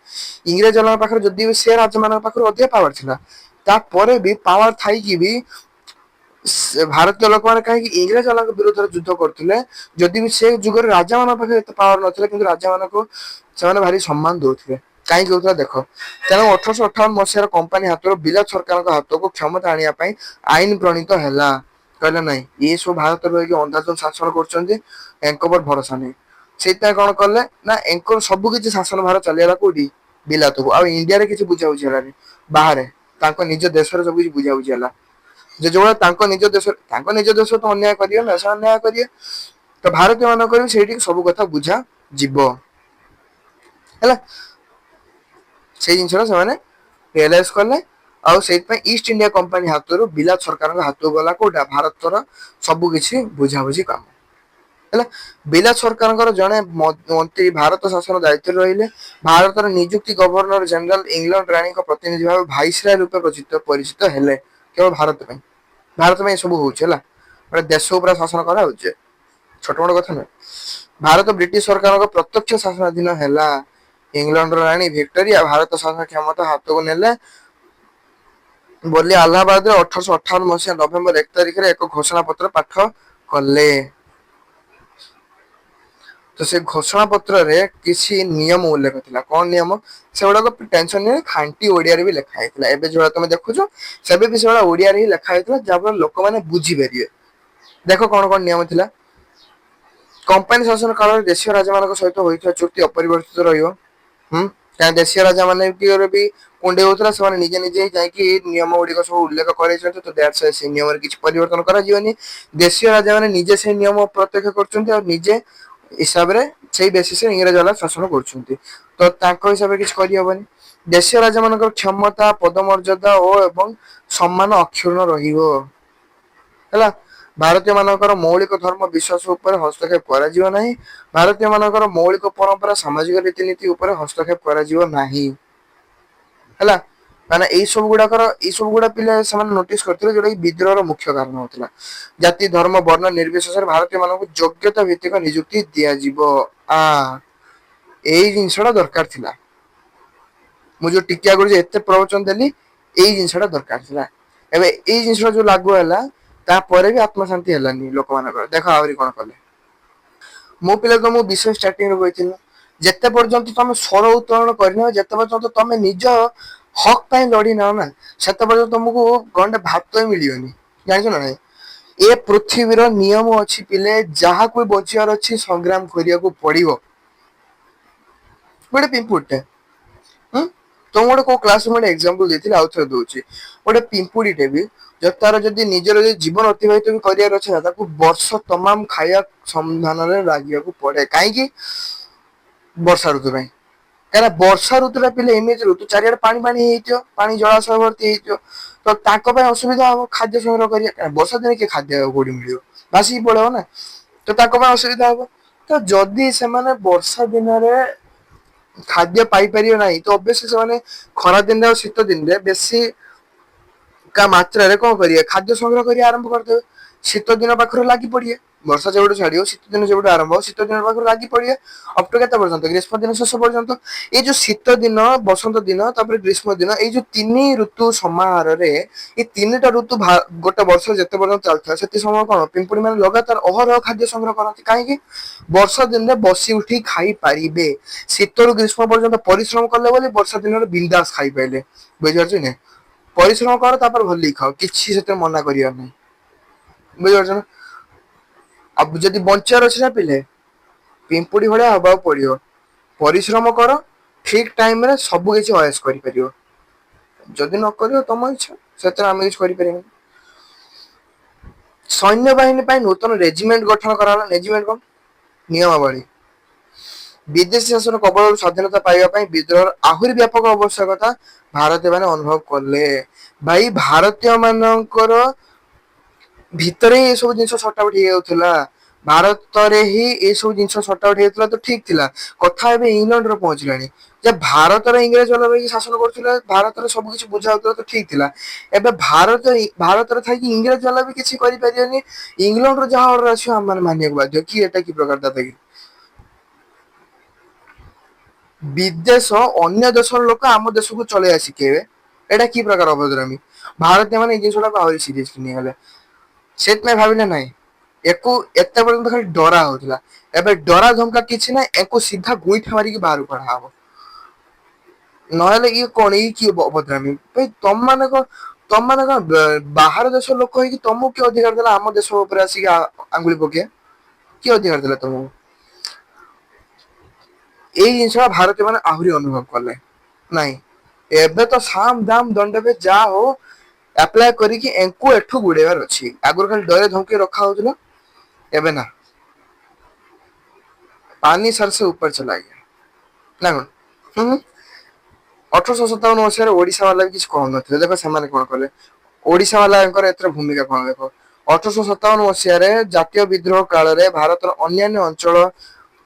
ଇଂରେଜ ମାନଙ୍କ ପାଖରେ ଯଦି ବି ସେ ରାଜ୍ୟ ମାନଙ୍କ ପାଖରେ ଅଧିକ ପାୱାର ଥିଲା ତାପରେ ବି ପାୱାର ଥାଇକି ବି ଭାରତୀୟ ଲୋକମାନେ କାହିଁକି ଇଂରେଜ ମାନଙ୍କ ବିରୁଦ୍ଧରେ ଯୁଦ୍ଧ କରୁଥିଲେ ଯଦି ବି ସେ ଯୁଗରେ ରାଜା ମାନଙ୍କ ପାଖରେ ଏତେ ପାୱାର ନଥିଲା କିନ୍ତୁ ରାଜା ମାନଙ୍କୁ ସେମାନେ ଭାରି ସମ୍ମାନ ଦଉଥିଲେ କାହିଁକି ଦଉଥିଲା ଦେଖ ତେଣୁ 1858 କମ୍ପାନୀ ହାତରୁ ବିଲାତ ସରକାରଙ୍କ ହାତକୁ କ୍ଷମତା ଆଣିବା ପାଇଁ ଆଇନ ପ୍ରଣୀତ ହେଲା। କହିଲେ ନାଇଁ ଇଏ ସବୁ ଭାରତରେ ରହିକି ଅନ୍ଧାଧୁନ୍ଦ ଶାସନ କରୁଛନ୍ତି ଏଙ୍କ ଉପରେ ଭରସା ନାହିଁ। ସେଇଥିପାଇଁ କଣ କଲେ ନା ଏଙ୍କର ସବୁ କିଛି ଶାସନ ଭାର ଚାଲିଗଲା କୋଉଠି ବିଲାତକୁ ଆଉ ଇଣ୍ଡିଆରେ କିଛି ବୁଝାବୁଝି ହେଲାନି ବାହାରେ ତାଙ୍କ ନିଜ ଦେଶରେ ସବୁ କିଛି ବୁଝାବୁଝି ହେଲା। ଯେ ଯୋଉଭଳିଆ ତାଙ୍କ ନିଜ ଦେଶରେ ତ ଅନ୍ୟାୟ କରିବେ ନା ସେମାନେ ନ୍ୟାୟ କରିବେ। ତ ଭାରତୀୟ ମାନଙ୍କର ବି ସେଇଠିକି ସବୁ କଥା ବୁଝା ଯିବ ହେଲା। ସେଇ ଜିନିଷଟା ସେମାନେ ରିଅଲାଇଜ କଲେ ଆଉ ସେଇଥିପାଇଁ ଇଷ୍ଟ ଇଣ୍ଡିଆ କମ୍ପାନୀ ହାତରୁ ବିଲାତ ସରକାରଙ୍କ ହାତକୁ ଗଲା କୋଉଟା ଭାରତର ସବୁ କିଛି ବୁଝାବୁଝି କାମ ହେଲା। ବିଲାତ ସରକାରଙ୍କର ଜଣେ ମନ୍ତ୍ରୀ ଭାରତ ଶାସନ ଦାୟିତ୍ୱରେ ରହିଲେ। ଭାରତର ନିଯୁକ୍ତି ଗଭର୍ଣ୍ଣର ଜେନେରାଲ ଇଂଲଣ୍ଡ ରାଣୀଙ୍କ ପ୍ରତିନିଧି ଭାବେ ଭାଇସରାୟ ରୂପେ ପରିଚିତ ହେଲେ କେବଳ ଭାରତ ପାଇଁ। ଭାରତ ପାଇଁ ଏ ସବୁ ହଉଛି ହେଲା ଗୋଟେ ଦେଶ ଉପରେ ଶାସନ କରାହଉଛି ଛୋଟ ମୋଟ କଥା ନୁହେଁ। ଭାରତ ବ୍ରିଟିଶ ସରକାରଙ୍କ ପ୍ରତ୍ୟକ୍ଷ ଶାସନାଧୀନ ହେଲା। ଇଂଲଣ୍ଡର ରାଣୀ ଭିକ୍ଟୋରିଆ ଭାରତ ଶାସନ କ୍ଷମତା ହାତକୁ ନେଲେ ବୋଲି ଆହ୍ଲାବାଦରେ 1858 ନଭେମ୍ବର 1 ତାରିଖରେ ଏକ ଘୋଷଣା ପତ୍ର ପାଠ କଲେ। ତ ସେ ଘୋଷଣା ପତ୍ରରେ କିଛି ନିୟମ ଉଲ୍ଲେଖ ଥିଲା କଣ ନିୟମ ସେଗୁଡାକ ଟେନସନ ନିଅ ଖାଣ୍ଟି ଓଡିଆରେ ବି ଲେଖା ହେଇଥିଲା ଏବେ ଯୋଉଟା ତମେ ଦେଖୁଛ ସେବେ ବି ସେଇଭଳିଆ ଓଡିଆରେ ହିଁ ଲେଖା ହେଇଥିଲା ଯାହାଫଳରେ ଲୋକମାନେ ବୁଝିପାରିବେ। ଦେଖ କଣ କଣ ନିୟମ ଥିଲା। କମ୍ପାନୀ ଶାସନ କାଳରେ ଦେଶୀୟ ରାଜ୍ୟ ମାନଙ୍କ ସହିତ ହୋଇଥିବା ଚୁକ୍ତି ଅପରିବର୍ତ୍ତିତ ରହିବ। କାରଣ ଦେଶୀୟ ରାଜା ମାନେ ବି କୁଣ୍ଡେଇ ହଉଥିଲା ସେମାନେ ନିଜେ ନିଜେ ଯାଇକି ନିୟମ ଗୁଡିକ ସବୁ ଉଲ୍ଲେଖ କରାଇଛନ୍ତି ତ ସେ ନିୟମରେ କିଛି ପରିବର୍ତ୍ତନ କରାଯିବନି। ଦେଶୀୟ ରାଜା ମାନେ ନିଜେ ସେଇ ନିୟମ ପ୍ରତ୍ୟକ୍ଷ କରୁଛନ୍ତି ଆଉ ନିଜେ ହିସାବରେ ସେଇ ବେସିସରେ ଇଂରେଜ ମାନେ ଶାସନ କରୁଛନ୍ତି ତ ତାଙ୍କ ହିସାବରେ କିଛି କରିହବନି। ଦେଶୀୟ ରାଜା ମାନଙ୍କର କ୍ଷମତା ପଦମର୍ଯ୍ୟାଦା ଓ ଏବଂ ସମ୍ମାନ ଅକ୍ଷୁର୍ଣ୍ଣ ରହିବ ହେଲା। ଭାରତୀୟ ମାନଙ୍କର ମୌଳିକ ଧର୍ମ ବିଶ୍ୱାସ ଉପରେ ହସ୍ତକ୍ଷେପ କରାଯିବ ନାହିଁ। ଭାରତୀୟ ମାନଙ୍କର ମୌଳିକ ପରମ୍ପରା ସାମାଜିକ ରୀତିନୀତି ଉପରେ ହସ୍ତକ୍ଷେପ କରାଯିବ ନାହିଁ ହେଲା। କାହିଁକିନା ଏଇ ସବୁ ଗୁଡା ପିଲା ସେମାନେ ନୋଟିସ କରିଥିଲେ ଯୋଉଟା କି ବିଦ୍ରୋହର ମୁଖ୍ୟ କାରଣ ହଉଥିଲା। ଜାତି ଧର୍ମ ବର୍ଣ୍ଣ ନିର୍ବିଶେଷରେ ଭାରତୀୟ ମାନଙ୍କୁ ଯୋଗ୍ୟତା ଭିତ୍ତିକ ନିଯୁକ୍ତି ଦିଆଯିବ। ଏଇ ଜିନିଷ ଟା ଦରକାର ଥିଲା। ମୁଁ ଯୋଉ ଟିକେ ଆଗରୁ ଏତେ ପ୍ରବଚନ ଦେଲି ଏଇ ଜିନିଷ ଟା ଦରକାର ଥିଲା। ଏବେ ଏଇ ଜିନିଷ ଯୋଉ ଲାଗୁ ହେଲା ତାପରେ ବି ଆତ୍ମଶାନ୍ତି ହେଲାନି ଲୋକମାନଙ୍କର ଦେଖ ଆହୁରି କଣ କଲେ। ମୋ ପିଲା ତ ମୁଁ ବିଷୟ ଷ୍ଟାର୍ଟିଂରେ କହିଥିଲି ଯେତେ ପର୍ଯ୍ୟନ୍ତ ତମେ ସ୍ୱର ଉତ୍ତୋଳନ କରିନ ଯେତେ ପର୍ଯ୍ୟନ୍ତ ତମେ ନିଜ ହକ୍ ପାଇଁ ଲଢି ନାଅ ନା ସେତେ ପର୍ଯ୍ୟନ୍ତ ତମକୁ ଗଣ୍ଡେ ଭାତ ହିଁ ମିଳିବନି ଜାଣିଛ ନା ନାଇଁ। ଏ ପୃଥିବୀର ନିୟମ ଅଛି ପିଲେ ଯାହାକୁ ବଞ୍ଚିବାର ଅଛି ସଂଗ୍ରାମ କରିବାକୁ ପଡିବ। ଗୋଟେ ପିମ୍ପୁଡିଟେ ତମକୁ ଗୋଟେ କୋଉ କ୍ଲାସ ରୁ ଏକ୍ସାମ୍ପଲ ଦେଇଥିଲି ଆଉ ଥରେ ଦଉଛି ଗୋଟେ ପିମ୍ପୁଡିଟେ ବି ତାର ଯଦି ନିଜର ଯଦି ଜୀବନ ଅତିବାହିତ ବି କରିବାର ଅଛି ନା ତାକୁ ବର୍ଷ ତମାମ ଖାଇବା ସନ୍ଧାନରେ ଲାଗିବାକୁ ପଡେ କାହିଁକି ବର୍ଷା ଋତୁ ପାଇଁ। କାହିଁକିନା ବର୍ଷା ଋତୁଟା ପିଲେ ଏମିତି ଋତୁ ଚାରିଆଡେ ପାଣି ପାଣି ହେଇଯାଇଥିବ ପାଣି ଜଳାଶୟ ଭର୍ତ୍ତି ହେଇଯିବ ତ ତାଙ୍କ ପାଇଁ ଅସୁବିଧା ହବ ଖାଦ୍ୟ ସଂଗ୍ରହ କରିବା ବର୍ଷା ଦିନେ କିଏ ଖାଦ୍ୟ କୋଉଠି ମିଳିବ ଭାସିକି ପଳେଇବ ନା ତ ତାଙ୍କ ପାଇଁ ଅସୁବିଧା ହବ। ତ ଯଦି ସେମାନେ ବର୍ଷା ଦିନରେ ଖାଦ୍ୟ ପାଇପାରିବେ ନାହିଁ ତ ଅବଶ୍ୟ ସେମାନେ ଖରା ଦିନରେ ଆଉ ଶୀତ ଦିନରେ ବେଶୀ ମାତ୍ରାରେ କଣ କରିବେ ଖାଦ୍ୟ ସଂଗ୍ରହ କରିବା ଆରମ୍ଭ କରିଦେବେ। ଶୀତ ଦିନ ପାଖରୁ ଲାଗି ପଡିବେ ବର୍ଷା ଯେବେଠୁ ଛାଡିବ ଶୀତ ଦିନ ଯେବେଠୁ ଆରମ୍ଭ ହବ ଶୀତ ଦିନ ପାଖରୁ ଲାଗି ପଡିବେ ଅକ୍ଟୋବର କେତେ ପର୍ଯ୍ୟନ୍ତ ଗ୍ରୀଷ୍ମ ଦିନ ଶେଷ ପର୍ଯ୍ୟନ୍ତ। ଏଇ ଯୋଉ ଶୀତ ଦିନ ବସନ୍ତ ଦିନ ତାପରେ ଗ୍ରୀଷ୍ମ ଦିନ ଏଇ ଯୋଉ ତିନି ଋତୁ ସମାହାରରେ ଏଇ ତିନିଟା ଋତୁ ଗୋଟେ ବର୍ଷ ଯେତେ ପର୍ଯ୍ୟନ୍ତ ଚାଲିଥାଏ ସେତି ସମୟ କଣ ପିମ୍ପୁଡି ମାନେ ଲଗାତାର ଅହରହ ଖାଦ୍ୟ ସଂଗ୍ରହ କରନ୍ତି କାହିଁକି ବର୍ଷା ଦିନରେ ବସି ଉଠି ଖାଇ ପାରିବେ ଶୀତରୁ ଗ୍ରୀଷ୍ମ ପର୍ଯ୍ୟନ୍ତ ପରିଶ୍ରମ କଲେ ବୋଲି ବର୍ଷା ଦିନରେ ବିନ୍ଦାସ ଖାଇପାଇଲେ ବୁଝିପାରୁଛ ନାଇଁ। ପରିଶ୍ରମ କର ତାପରେ ଭଲିକି ଖାଅ କିଛି ସେଥିରେ ମନା କରିବାର ନାହିଁ ବୁଝିପାରୁଛ ନା। अब ଯଦି ବଞ୍ଚିବାର ଅଛି ନା ପିଲେ ପିମ୍ପୁଡି ଭଳିଆ ହବାକୁ ପଡିବ। ପରିଶ୍ରମ କର, ଠିକ ଟାଇମ ରେ ସବୁ କିଛି ଅୟସ କରିପାରିବ। ଯଦି ନ କରିବ ତମ ଇଚ୍ଛା, ସେଥିରେ ଆମେ କିଛି କରିପାରିବାନି। ସୈନ୍ୟବାହିନୀ ପାଇଁ ନୂତନ ରେଜିମେଣ୍ଟ ଗଠନ କରାଗଲା। ରେଜିମେଣ୍ଟ କଣ? ନିୟମାବଳୀ। ବିଦେଶୀ ଶାସନ କବଳରୁ ସ୍ଵାଧୀନତା ପାଇବା ପାଇଁ ବିଦ୍ରୋହର ଆହୁରି ବ୍ୟାପକ ଆବଶ୍ୟକତା ଭାରତୀୟ ମାନେ ଅନୁଭବ କଲେ। ଭାଇ ଭାରତୀୟ ମାନଙ୍କର ଭିତରେ ହିଁ ଏସବୁ ଜିନିଷ ସର୍ଟ ଆଉଟ ହେଇଯାଉଥିଲା। ଭାରତରେ ହିଁ ଏଇ ସବୁ ଜିନିଷ ସର୍ଟ ଆଉଟ ହେଇଯାଇଥିଲା ତ ଠିକ ଥିଲା। କଥା ଏବେ ଇଂଲଣ୍ଡରେ ପହଞ୍ଚିଲାଣି। ଯେ ଭାରତରେ ଇଂରେଜ ମାନେ ଶାସନ କରୁଥିଲେ, ଭାରତରେ ସବୁ କିଛି ବୁଝା ହଉଥିଲା ତ ଠିକ ଥିଲା। ଏବେ ଭାରତରେ ଥାଇକି ଇଂରେଜ ବାଲା ବି କିଛି କରିପାରିବେନି। ଇଂଲଣ୍ଡରୁ ଯାହା ଅର୍ଡର ଆସିବ ଆମ ମାନେ ମାନିବାକୁ ବାଧ୍ୟ। କି ଏଟା କି ପ୍ରକାର ଦାଦାଗିରି? ବିଦେଶ ଅନ୍ୟ ଦେଶର ଲୋକ ଆମ ଦେଶକୁ ଚଳେଇବା ଶିଖେଇବେ, ଏଇଟା କି ପ୍ରକାର ଅଭଦ୍ରାମୀ? ଭାରତୀୟ ମାନେ ଏଇ ଜିନିଷଟାକୁ ଆହୁରି ସିରିୟସଲି ନେଇଗଲେ। ସେଥିପାଇଁ ଭାବିଲେ ନାଇଁ, ୟାକୁ ଏତେ ପର୍ଯ୍ୟନ୍ତ ଖାଲି ଡରା ହଉଥିଲା। ଏବେ ଡରା ଧମକା କିଛି ନାହିଁ, ୟାକୁ ସିଧା ଗୁଇଠା ମାରିକି ବାହାରକୁ କଢା ହବ। ନହେଲେ ଇଏ କଣ? ଇଏ କି ଅଭଦ୍ରାମୀ? ଭାଇ ତମମାନେ କଣ ବାହାର ଦେଶର ଲୋକ ହେଇକି ତମକୁ କିଏ ଅଧିକାର ଦେଲା ଆମ ଦେଶ ଉପରେ ଆସିକି ଆଙ୍ଗୁଳି ପକେଇବା? କିଏ ଅଧିକାର ଦେଲା ତମକୁ? ଏଇ ଜିନିଷ ଭାରତୀୟ ମାନେ ଆହୁରି ଅନୁଭବ କଲେ। ନାଇଁ, ଏବେ ତ ସାମ ଦାମ ଦଣ୍ଡ ଭେଦ ଯାହା ହଉ ଆପ୍ଲାଏ କରିକି ୟାଙ୍କୁ ଏଠୁ ଗୁଡେଇବାର ଅଛି। ଆଗରୁ ଖାଲି ଡର ଧମକି ରଖା ହଉଥିଲା, ଏବେ ନା। ପାନି ସର ସେ ଉପର ଚଲା ଗୟା ନା କଣ? ହୁଁ। 1857 ଓଡିଶା ବାଲା ବି କିଛି କହୁନଥିଲେ। ଦେଖ ସେମାନେ କଣ କଲେ। ଓଡିଶା ବାଲାଙ୍କର ଏଥିରେ ଭୂମିକା କଣ ଦେଖ। 1857 ଜାତୀୟ ବିଦ୍ରୋହ କାଳରେ ଭାରତର ଅନ୍ୟାନ୍ୟ ଅଞ୍ଚଳ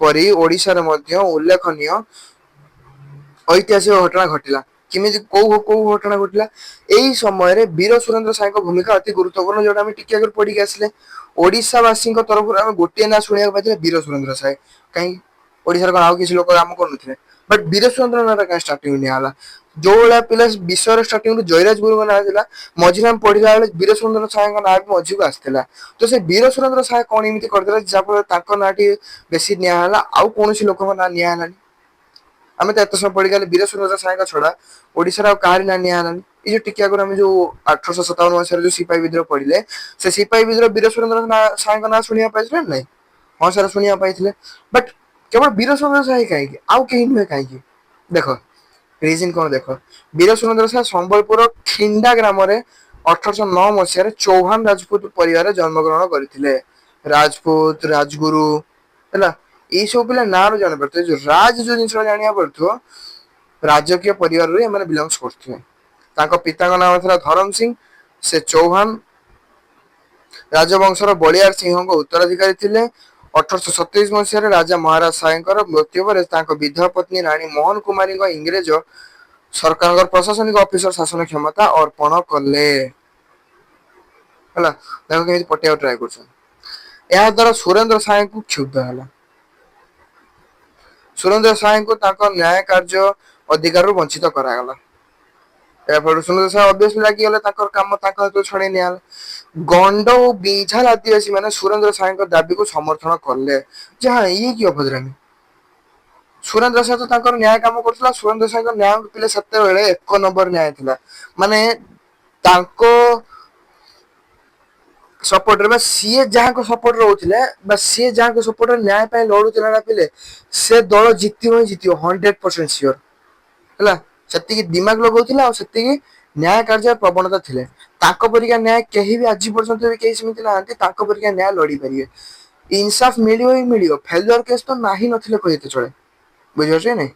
ପରି ଓଡିଶାରେ ମଧ୍ୟ ଉଲ୍ଲେଖନୀୟ ଐତିହାସିକ ଘଟଣା ଘଟିଲା। କେମିତି କୋଉ କୋଉ ଘଟଣା ଘଟିଲା? ଏଇ ସମୟରେ ବୀର ସୁରେନ୍ଦ୍ର ସାଏଙ୍କ ଭୂମିକା ଅତି ଗୁରୁତ୍ୱପୂର୍ଣ୍ଣ, ଯୋଉଟା ଆମେ ଟିକେ ଆଗରୁ ପଢିକି ଆସିଲେ। ଓଡିଶା ବାସୀଙ୍କ ତରଫରୁ ଆମେ ଗୋଟିଏ ନାଁ ଶୁଣିବାକୁ ପାଇଥିଲେ, ବୀର ସୁରେନ୍ଦ୍ର ସାଏ। କାହିଁକି? ଓଡିଶାର କଣ ଆଉ କିଛି ଲୋକ କାମ କରୁନଥିଲେ? ବଟ ବୀର ସୁରେନ୍ଦ୍ର ନାଁ ଟା କାଇଁ ଷ୍ଟାର୍ଟିଂ ରୁ ନିଆ ହେଲା? ଯୋଉ ଭଳିଆ ପିଲା ବିଷୟରେ ଷ୍ଟାର୍ଟିଂରୁ ଜୟରାଜ ଗୁରୁଙ୍କ ନାଁ ଥିଲା, ମଝିରେ ଆମେ ପଢିଲା ବେଳେ ବୀର ସୁରେନ୍ଦ୍ର ସାଏଙ୍କ ନାଁ ବି ମଝିକୁ ଆସିଥିଲା। ତ ସେ ବୀର ସୁରେନ୍ଦ୍ର ସାଏ କଣ ଏମିତି କରିଦେଲେ ଯାହାଫଳରେ ତାଙ୍କ ନାଁଟି ବେଶୀ ନିଆଁ ହେଲା, ଆଉ କୌଣସି ଲୋକଙ୍କ ନାଁ ନିଆଁ ହେଲାନି? ଆମେ ତ ଏତେ ସବୁ ପଢିକି ବୀର ସୁରେନ୍ଦ୍ର ସାଏଙ୍କ ଛଡା ଓଡିଶାର ଆଉ କାହାରି ନାଁ ନିଆଁ ହେଲାନି। ଏଇ ଯୋଉ ଟିକେ ଆଗରୁ ଆମେ ଯୋଉ 1857 ଯୋଉ ସିପାହୀ ବିଦ୍ରୋହ ପଢିଲେ, ସେ ସିପାହୀ ବିଦ୍ରୋହ ବୀର ସୁରେନ୍ଦ୍ର ସାଏଙ୍କ ନାଁ ଶୁଣିବାକୁ ପାଇଥିଲେ ନା ନାଇଁ? ହଁ ସାର୍ ଶୁଣିବାକୁ ପାଇଥିଲେ। ବଟ କେବଳ ବୀର ସୁରେନ୍ଦ୍ର ସାଏ କାହିଁକି, ଆଉ କେହି ନୁହେଁ କାହିଁକି? ଦେଖ ରିଜିନ କଣ ଦେଖ। ବୀର ସୁରେନ୍ଦ୍ର ସାଏ ସମ୍ବଲପୁର ଖିଣ୍ଡା ଗ୍ରାମରେ 1809 ଚୌହାନ ରାଜପୁତ ପରିବାରରେ ଜନ୍ମଗ୍ରହଣ କରିଥିଲେ। ରାଜପୁତ, ରାଜଗୁରୁ ହେଲା, ଏଇ ସବୁ ପିଲା ନାଁ ରୁ ଜାଣିପାରୁଥିବେ। ଯୋଉ ରାଜ ଯୋଉ ଜିନିଷ ଜାଣିବାକୁ ପାରୁଥିବ, ରାଜକୀୟ ପରିବାରରୁ ଏମାନେ ବିଲଙ୍ଗସ କରୁଥିବେ। ତାଙ୍କ ପିତାଙ୍କ ନାମ ଥିଲା ଧରମ ସିଂ। ସେ ଚୌହାନ ରାଜବଂଶର ବଳିଆର ସିଂହଙ୍କ ଉତ୍ତରାଧିକାରୀ ଥିଲେ। 1827 ରାଜା ମହାରାଜ ସାଏଙ୍କର ମୃତ୍ୟୁ ପରେ ତାଙ୍କ ବିଧବା ପତ୍ନୀ ରାଣୀ ମୋହନ କୁମାରୀଙ୍କ ଇଂରେଜ ସରକାରଙ୍କର ପ୍ରଶାସନିକ ଅଫିସର ଶାସନ କ୍ଷମତା ଅର୍ପଣ କଲେ। ହେଲା, ତାଙ୍କୁ କେମିତି ପଟେଇବାକୁ ଟ୍ରାଏ କରୁଛନ୍ତି। ଏହା ଦ୍ଵାରା ସୁରେନ୍ଦ୍ର ସାଏଙ୍କୁ କ୍ଷୁବ୍ଧ ହେଲା। ସୁରେନ୍ଦ୍ର ସାଏଙ୍କୁ ତାଙ୍କ ନ୍ୟାୟ କାର୍ଯ୍ୟ ଅଧିକାରରୁ ବଞ୍ଚିତ କରାଗଲା। ଏହାଫଳରେ ସୁରେନ୍ଦ୍ର ସାଏ ଅଭିୟସଲି ରାଗିଗଲେ, ତାଙ୍କର କାମ ତାଙ୍କ ହାତରୁ ଛଡେଇ ନିଆଗଲା। ଗଣ୍ଡ ଓ ବିଝାଲ ଆଦିବାସୀ ମାନେ ସୁରେନ୍ଦ୍ର ସାଏଙ୍କ ଦାବିକୁ ସମର୍ଥନ କଲେ। ଯାହା ଇଏ କି ଅଭଦ୍ରାମୀ। ସୁରେନ୍ଦ୍ର ସାଏ ତ ତାଙ୍କର ନ୍ୟାୟ କାମ କରୁଥିଲା। ସୁରେନ୍ଦ୍ର ସାଏଙ୍କ ନ୍ୟାୟ ପିଲେ ସେତେବେଳେ 1 ନମ୍ବର ନ୍ୟାୟ ଥିଲା। ମାନେ ତାଙ୍କ ସପୋର୍ଟରେ ବା ସିଏ ଯାହାଙ୍କ ସପୋର୍ଟରେ ରହୁଥିଲେ, ବା ସିଏ ଯାହାଙ୍କ ସପୋର୍ଟରେ ନ୍ୟାୟ ପାଇଁ ଲଢୁଥିଲେ ନା ପିଲେ, ସେ ଦଳ ଜିତିବ ହିଁ ଜିତିବ 100% ସିଓର। ହେଲା, ସେତିକି ଦିମାଗ ଲଗଉଥିଲା ଆଉ ସେତିକି ନ୍ୟାୟ କାର୍ଯ୍ୟ ପ୍ରବଣତା ଥିଲେ। ତାଙ୍କ ପରିକା ନ୍ୟାୟ କେହି ବି ଆଜି ପର୍ଯ୍ୟନ୍ତ ବି କେହି ସେମିତି ନାହାନ୍ତି ତାଙ୍କ ପରିକା ନ୍ୟାୟ ଲଢି ପାରିବେ। ଇନସାଫ ମିଳିବ ହିଁ ମିଳିବ। ଫେଲୁଆର କେସ୍ ତ ନାହିଁ ନଥିଲେ କହିଲେ ଚଳେ। ବୁଝିପାରୁଛ କି ନାଇଁ?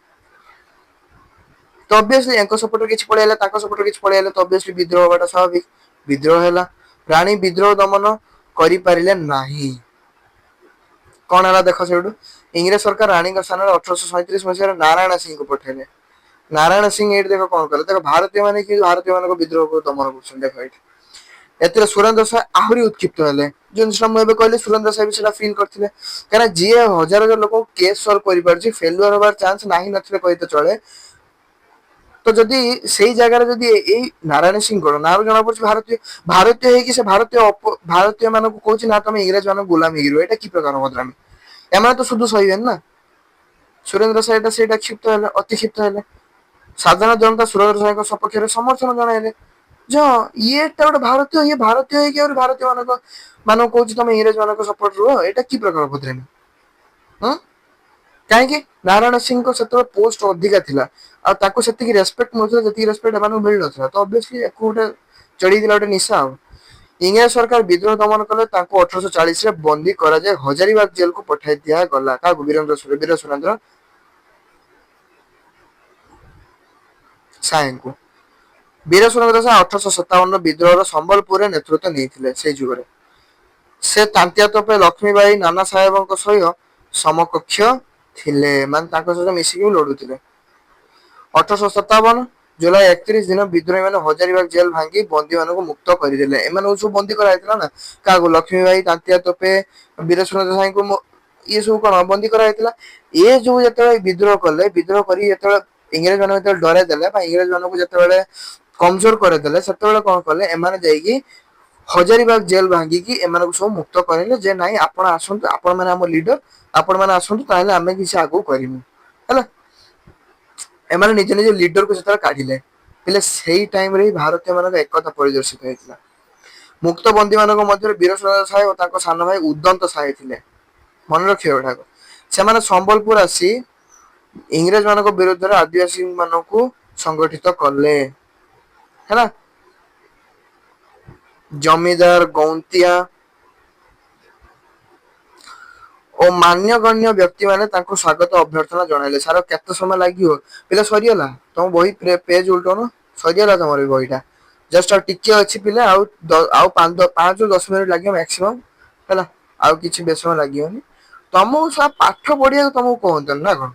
ତ ଅଭିୟସଲି ୟାଙ୍କ ସପୋର୍ଟରେ କିଛି ପଳେଇଆଇଲା, ତାଙ୍କ ସପୋର୍ଟରେ କିଛି ପଳେଇଆଇଲା, ତ ଅଭିୟସଲି ବିଦ୍ରୋହ ହବାଟା ସ୍ୱାଭାବିକ। ବିଦ୍ରୋହ ହେଲା। ରାଣୀ ବିଦ୍ରୋହ ଦମନ କରିପାରିଲେ ନାହିଁ। କଣ ହେଲା ଦେଖ ସେଇଠୁ। ଇଂରେଜ ସରକାର ରାଣୀଙ୍କ ସ୍ଥାନରେ 1837 ନାରାୟଣ ସିଂଙ୍କୁ ପଠେଇଲେ। ନାରାୟଣ ସିଂହ ଏଇଠି ଦେଖ କଣ କଲେ। ଦେଖ ଭାରତୀୟ ମାନେ କି ଭାରତୀୟ ମାନଙ୍କ ବିଦ୍ରୋହକୁ ଦମନ କରୁଛନ୍ତି। ଦେଖ ଏଇଠି ଏଥିରେ ସୁରେନ୍ଦ୍ର ସାଏ ଆହୁରି ଉତ୍କ୍ଷିପ୍ତ ହେଲେ। ଯୋଉ ଜିନିଷଟା ମୁଁ ଏବେ କହିଲି ସୁରେନ୍ଦ୍ର ସାଏ ବି ସେଇଟା ଫିଲ୍ କରିଥିଲେ। କାହିଁକିନା ଯିଏ ହଜାର ହଜାର ଲୋକଙ୍କୁ କେସ୍ ସଲ୍ଭ କରିପାରୁଛି, ଫେଲୁଅର ହବାର ଚାନ୍ସ ନାହିଁ ନଥିଲେ କହିଲେ ଚଳେ। ତ ଯଦି ସେଇ ଜାଗାରେ ଯଦି ଏଇ ନାରାୟଣ ସିଂହ କଣ ନାଁରୁ ଜଣାପଡୁଛି ଭାରତୀୟ ହେଇକି ସେ ଭାରତୀୟ ମାନଙ୍କୁ କହୁଛି ନା ତମେ ଇଂରେଜ ମାନଙ୍କୁ ଗୁଲାମ ହେଇକି ରୁହ। ଏଇଟା କି ପ୍ରକାର ଅଭଦ୍ରାମୀ। ଏମାନେ ତ ସୁଧୁ ସହିବେନି ନା। ସୁରେନ୍ଦ୍ର ସାଏ ସେଇଟା କ୍ଷିପ୍ତ ହେଲେ, ଅତି କ୍ଷିପ୍ତ ହେଲେ। ସାଧାରଣ ଜନତା ସୁରେନ୍ଦ୍ର ସାଏଙ୍କ ସପକ୍ଷରେ ସମର୍ଥନ ଜଣାଇଲେ। जो ये ଗୋଟେ ଭାରତୀୟ ଇଏ ଭାରତୀୟ ହେଇକି ଆହୁରି ଭାରତୀୟ ମାନଙ୍କୁ କହୁଛି ତମେ ଇଂରେଜ ମାନଙ୍କ ସପୋର୍ଟ ରୁହ, ଏଇଟା କି ପ୍ରକାର ଭଦ୍ରାମୀ? ହଁ କାହିଁକି ନାରାୟଣ ସିଂଙ୍କ ସେତେବେଳେ ପୋଷ୍ଟ ଅଧିକା ଥିଲା ଆଉ ତାକୁ ସେତିକି ରେସପେକ୍ଟ ମିଳୁଥିଲା ଯେତିକି ରେସପେକ୍ଟ ଏମାନଙ୍କୁ ମିଳିନଥିଲା, ତ ଅବଭିୟସଲି ୟାକୁ ଗୋଟେ ଚଢିଥିଲା ଗୋଟେ ନିଶା ଆଉ। ଇଂରେଜ ସରକାର ବିଦ୍ରୋହ ଦମନ କଲେ, ତାଙ୍କୁ 1840 ରେ ବନ୍ଦୀ କରାଯାଇ ହଜାରିବାଗ ଜେଲକୁ ପଠାଇ ଦିଆଗଲା। କାହାକୁ? ବୀର ସୁରେନ୍ଦ୍ର ସାଏଙ୍କୁ। ବୀର ସୁରେନ୍ଦ୍ର ସାଏ 1857 ବିଦ୍ରୋହର ସମ୍ବଲପୁରରେ ନେତୃତ୍ୱ ନେଇଥିଲେ। ସେଇ ଯୁଗରେ ସେ ତାନ୍ତ୍ୟା ତୋପେ ଲକ୍ଷ୍ମୀବାଇ ନାନା ସାହେବଙ୍କ ସହିତ ସମକକ୍ଷ ଥିଲେ, ମାନେ ତାଙ୍କ ସହିତ ମିଶିକି ଲଢୁଥିଲେ। 1857 ଜୁଲାଇ 31 ଦିନ ବିଦ୍ରୋହୀ ମାନେ ହଜାରିବାଗ ଜେଲ ଭାଙ୍ଗି ବନ୍ଦୀ ମାନଙ୍କୁ ମୁକ୍ତ କରିଦେଲେ। ଏମାନଙ୍କୁ ସବୁ ବନ୍ଦୀ କରାଯାଇଥିଲା ନା, କାହାକୁ? ଲକ୍ଷ୍ମୀବାଇ, ତାନ୍ତ୍ୟା ତୋପେ, ବୀର ସୁରେନ୍ଦ୍ର ସାଏଙ୍କୁ ଇଏ ସବୁ କଣ ବନ୍ଦୀ କରାଯାଇଥିଲା। ଏ ଯୋଉ ଯେତେବେଳେ ବିଦ୍ରୋହ କଲେ, ବିଦ୍ରୋହ କରି ଯେତେବେଳେ ଇଂରେଜ ମାନଙ୍କୁ ଯେତେବେଳେ ଡରାଇ ଦେଲେ ବା ଇଂରେଜ ମାନଙ୍କୁ ଯେତେବେଳେ କମଜୋର କରିଦେଲେ, ସେତେବେଳେ କଣ କଲେ ଏମାନେ ଯାଇକି ହଜାରିବାଗ ଜେଲ ଭାଙ୍ଗିକି ଏମାନଙ୍କୁ ସବୁ ମୁକ୍ତ କରିଲେ ଯେ ନାଇଁ ଆପଣ ଆସନ୍ତୁ, ଆପଣ ମାନେ ଆମ ଲିଡର, ଆପଣ ମାନେ ଆସନ୍ତୁ, ତାହେଲେ ଆମେ କିଛି ଆଗକୁ କରିବୁ ହେଲା। ଏମାନେ ନିଜ ନିଜ ଲିଡରକୁ ସେତେବେଳେ କାଢିଲେ। ହେଲେ ସେଇ ଟାଇମ ରେ ଭାରତୀୟ ମାନଙ୍କ ଏକତା ପରିଦର୍ଶିତ ହେଇଥିଲା। ମୁକ୍ତ ବନ୍ଦୀ ମାନଙ୍କ ମଧ୍ୟରେ ବୀର ସୁରେନ୍ଦ୍ର ସାଏ ଓ ତାଙ୍କ ସାନ ଭାଇ ଉଦନ୍ତ ସାଏ ଥିଲେ। ମନେ ରଖିବ ଏଟାକୁ। ସେମାନେ ସମ୍ବଲପୁର ଆସି ଇଂରେଜ ମାନଙ୍କ ବିରୁଦ୍ଧରେ ଆଦିବାସୀ ମାନଙ୍କୁ ସଂଗଠିତ କଲେ ହେଲା। ଜମିଦାର, ଗୌନ୍ତିଆ ଓ ମାନ୍ୟଗଣ୍ୟ ବ୍ୟକ୍ତି ମାନେ ତାଙ୍କୁ ସ୍ଵାଗତ ଅଭ୍ୟର୍ଥନା ଜଣାଇଲେ। ସାର କେତେ ସମୟ ଲାଗିବ ପିଲା? ସରିଗଲା ତମ ବହି ପେଜ ଉଲଟଉନ, ସରିଗଲା ତମର ବହିଟା। ଜଷ୍ଟ ଆଉ ଟିକେ ଅଛି ପିଲା, ଆଉ 5 ରୁ 10 ମିନିଟ ଲାଗିବ ମାକ୍ସିମମ୍ ହେଲା। ଆଉ କିଛି ବେଶୀ ସମୟ ଲାଗିବନି। ତମକୁ ପାଠ ପଢିବାକୁ ତମକୁ କହନ୍ତନି ନା କଣ?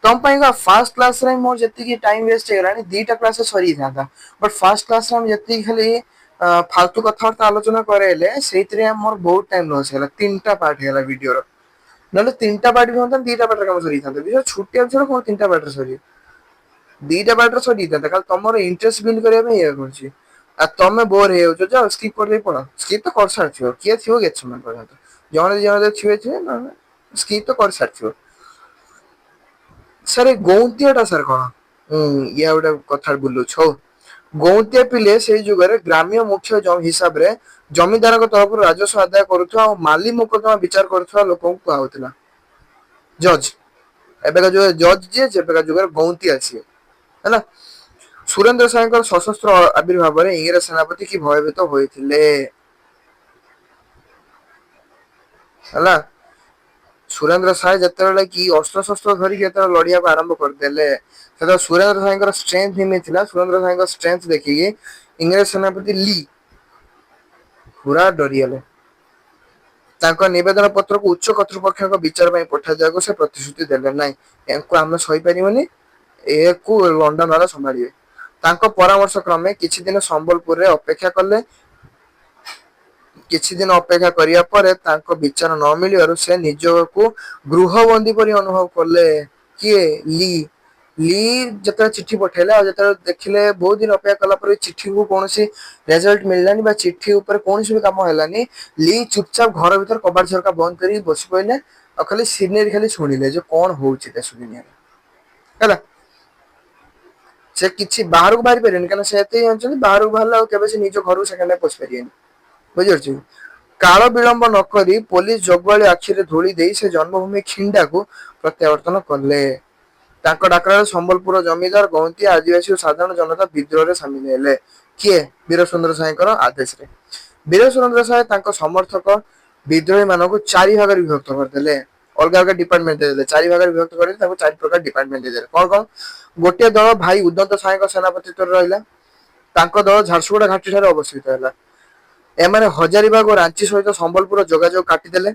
ତମ ପାଇଁ ଫାର୍ଷ୍ଟ କ୍ଲାସରେ ମୋର ଯେତିକି ଟାଇମ ୱେଷ୍ଟ ହେଇଗଲାଣି, 2ଟା କ୍ଲାସରେ ସରିଯାଇଥାନ୍ତା। ବଟ ଫାର୍ଷ୍ଟ କ୍ଲାସରେ ଆମେ ଯେତିକି ଖାଲି ଫାଲତୁ କଥାବାର୍ତ୍ତା ଆଲୋଚନା କରାଇଲେ, ସେଇଥିରେ ମୋର ବହୁତ ଟାଇମ ଲସ୍ ହେଇଗଲା। 3ଟା ପାର୍ଟ ହେଇଗଲା ଭିଡିଓର। ନହେଲେ 3ଟା ପାର୍ଟ ବି ହୁଅନ୍ତା, 2ଟା ପାର୍ଟରେ କାମ ସରିଯାଇଥାନ୍ତା। ଛୋଟିଆ ବିଷୟରେ କଣ 3ଟା ପାର୍ଟରେ ସରିବ? 2ଟା ପାର୍ଟରେ ସରିଯାଇଥାନ୍ତା। ଖାଲି ତମର ଇଣ୍ଟରେଷ୍ଟ ବିଲ୍ଡ କରିବା ପାଇଁ ଇଏ କରୁଛି। ଆଉ ତମେ ବୋର ହେଇଯାଉଛ, ଯାଅ ସ୍କିପ କରିଦେଇ ପଳାଅ। ସ୍କିପ ତ କରିସାରିଥିବ, କିଏ ଥିବ କେତେ ସମୟ ପର୍ଯ୍ୟନ୍ତ? ଜଣେ ଦି ଜଣ ଥିବେ, ନହେଲେ ସ୍କିପ ତ କରିସାରିଥିବ। ସାର୍ ଗୌନ୍ତିଆ ଟା ସାର୍ କଣ? ଇଏ ଗୋଟେ କଥା ବୁଲୁଛ। ହଉ, ଗୌନ୍ତିଆ ପିଲେ ସେଇ ଯୁଗରେ ଗ୍ରାମ୍ୟ ମୁଖ୍ୟ ହିସାବରେ ଜମିଦାରଙ୍କ ତରଫରୁ ରାଜସ୍ୱ ଆଦାୟ କରୁଥିବା ଆଉ ମାଲି ମୋକଦ୍ଦମା ବିଚାର କରୁଥିବା ଲୋକଙ୍କୁ କୁହାହଉଥିଲା ଜଜ। ଏବେକା ଯୁଗରେ ଜଜ ଯିଏ, ସେବେକା ଯୁଗରେ ଗୌନ୍ତିଆ ସିଏ ହେଲା। ସୁରେନ୍ଦ୍ର ସାଏଙ୍କର ସଶସ୍ତ୍ର ଆବିର୍ଭାବରେ ଇଂରେଜ ସେନାପତି କି ଭୟଭୀତ ହୋଇଥିଲେ ହେଲା। ସୁରେନ୍ଦ୍ର ସାଏ ଯେତେବେଳେ କି ଅସ୍ତ୍ରଶସ୍ତ୍ର ଧରିକି ଯେତେବେଳେ ଲଢିବାକୁ ଆରମ୍ଭ କରିଦେଲେ, ସେତେବେଳେ ସୁରେନ୍ଦ୍ର ସାଏଙ୍କର ଷ୍ଟ୍ରେନ୍ଥ ଏମିତି ଥିଲା। ସୁରେନ୍ଦ୍ର ସାଏଙ୍କ ଷ୍ଟ୍ରେନ୍ଥ ଦେଖିକି ଇଂରେଜ ସେନାପତି ଲି ପୁରା ଡରିଗଲେ। ତାଙ୍କ ନିବେଦନ ପତ୍ରକୁ ଉଚ୍ଚ କର୍ତ୍ତୃପକ୍ଷଙ୍କ ବିଚାର ପାଇଁ ପଠାଯିବାକୁ ସେ ପ୍ରତିଶ୍ରୁତି ଦେଲେ। ନାହିଁ, ୟାଙ୍କୁ ଆମେ ସହିପାରିବୁନି, ଏକୁ ଲଣ୍ଡନ ବାଲା ସମ୍ଭାଳିବେ। ତାଙ୍କ ପରାମର୍ଶ କ୍ରମେ କିଛି ଦିନ ସମ୍ବଲପୁରରେ ଅପେକ୍ଷା କଲେ। କିଛି ଦିନ ଅପେକ୍ଷା କରିବା ପରେ ତାଙ୍କ ବିଚାର ନ ମିଳିବାରୁ ସେ ନିଜକୁ ଗୃହବନ୍ଦୀ ପରି ଅନୁଭବ କଲେ। କିଏ? ଲି। ଲି ଯେତେବେଳେ ଚିଠି ପଠେଇଲେ, ଆଉ ଯେତେବେଳେ ଦେଖିଲେ ବହୁତ ଦିନ ଅପେକ୍ଷା କଲା ପରେ ଚିଠିକୁ କୌଣସି ରେଜଲ୍ଟ ମିଳିଲାନି ବା ଚିଠି ଉପରେ କୌଣସି ବି କାମ ହେଲାନି, ଲି ଚୁପଚାପ ଘର ଭିତରେ କବାଟ ଝରକା ବନ୍ଦ କରିକି ବସି ପଇଲେ ଆଉ ଖାଲି ସିନେରି ଖାଲି ଶୁଣିଲେ ଯେ କଣ ହଉଛି ଦେଶ ଦୁନିଆରେ ହେଲା। ସେ କିଛି ବାହାରକୁ ବାହାରି ପାରିବେନି, କାରଣ ସେ ଏତିକି ଜାଣିଛନ୍ତି ବାହାରକୁ ବାହାରିଲେ ଆଉ କେବେ ସେ ନିଜ ଘରକୁ ସେକେଣ୍ଡ ଟାଇମ ପଶି ପାରିବେନି। ବୁଝିପାରୁଛ? କାଳ ବିଳମ୍ବ ନକରି ପୋଲିସ ଜଗୁଆଳି ଆଖିରେ ଧୂଳି ଦେଇ ସେ ଜନ୍ମଭୂମି ଖିଣ୍ଡାକୁ ପ୍ରତ୍ୟାବର୍ତ୍ତନ କଲେ। ତାଙ୍କ ଡାକରାରେ ସମ୍ବଲପୁର ଜମିଦାର, ଗୌନ୍ତିଆ, ଆଦିବାସୀ ଓ ସାଧାରଣ ଜନତା ବିଦ୍ରୋହରେ ସାମିଲ ହେଲେ। କିଏ? ବୀର ସୁରେନ୍ଦ୍ର ସାଏଙ୍କର ଆଦେଶରେ। ବୀର ସୁରେନ୍ଦ୍ର ସାଏ ତାଙ୍କ ସମର୍ଥକ ବିଦ୍ରୋହୀ ମାନଙ୍କୁ 4 ଭାଗରେ ବିଭକ୍ତ କରିଦେଲେ। ଅଲଗା ଅଲଗା ଡିପାର୍ଟମେଣ୍ଟ ଦେଇଦେଲେ। 4 ଭାଗରେ ବିଭକ୍ତ କରି ତାଙ୍କୁ 4 ପ୍ରକାର ଡିପାର୍ଟମେଣ୍ଟ ଦେଇଦେଲେ। କଣ କଣ? ଗୋଟିଏ ଦଳ ଭାଇ ଉଦନ୍ତ ସାଏଙ୍କ ସେନାପତିତ୍ୱରେ ରହିଲା। ତାଙ୍କ ଦଳ ଝାରସୁଗୁଡା ଘାଟି ଠାରେ ଅବସ୍ଥିତ ହେଲା। ଏମାନେ ହଜାରିବାଗ ଓ ରାଞ୍ଚି ସହିତ ସମ୍ବଲପୁର ଯୋଗାଯୋଗ କାଟିଦେଲେ।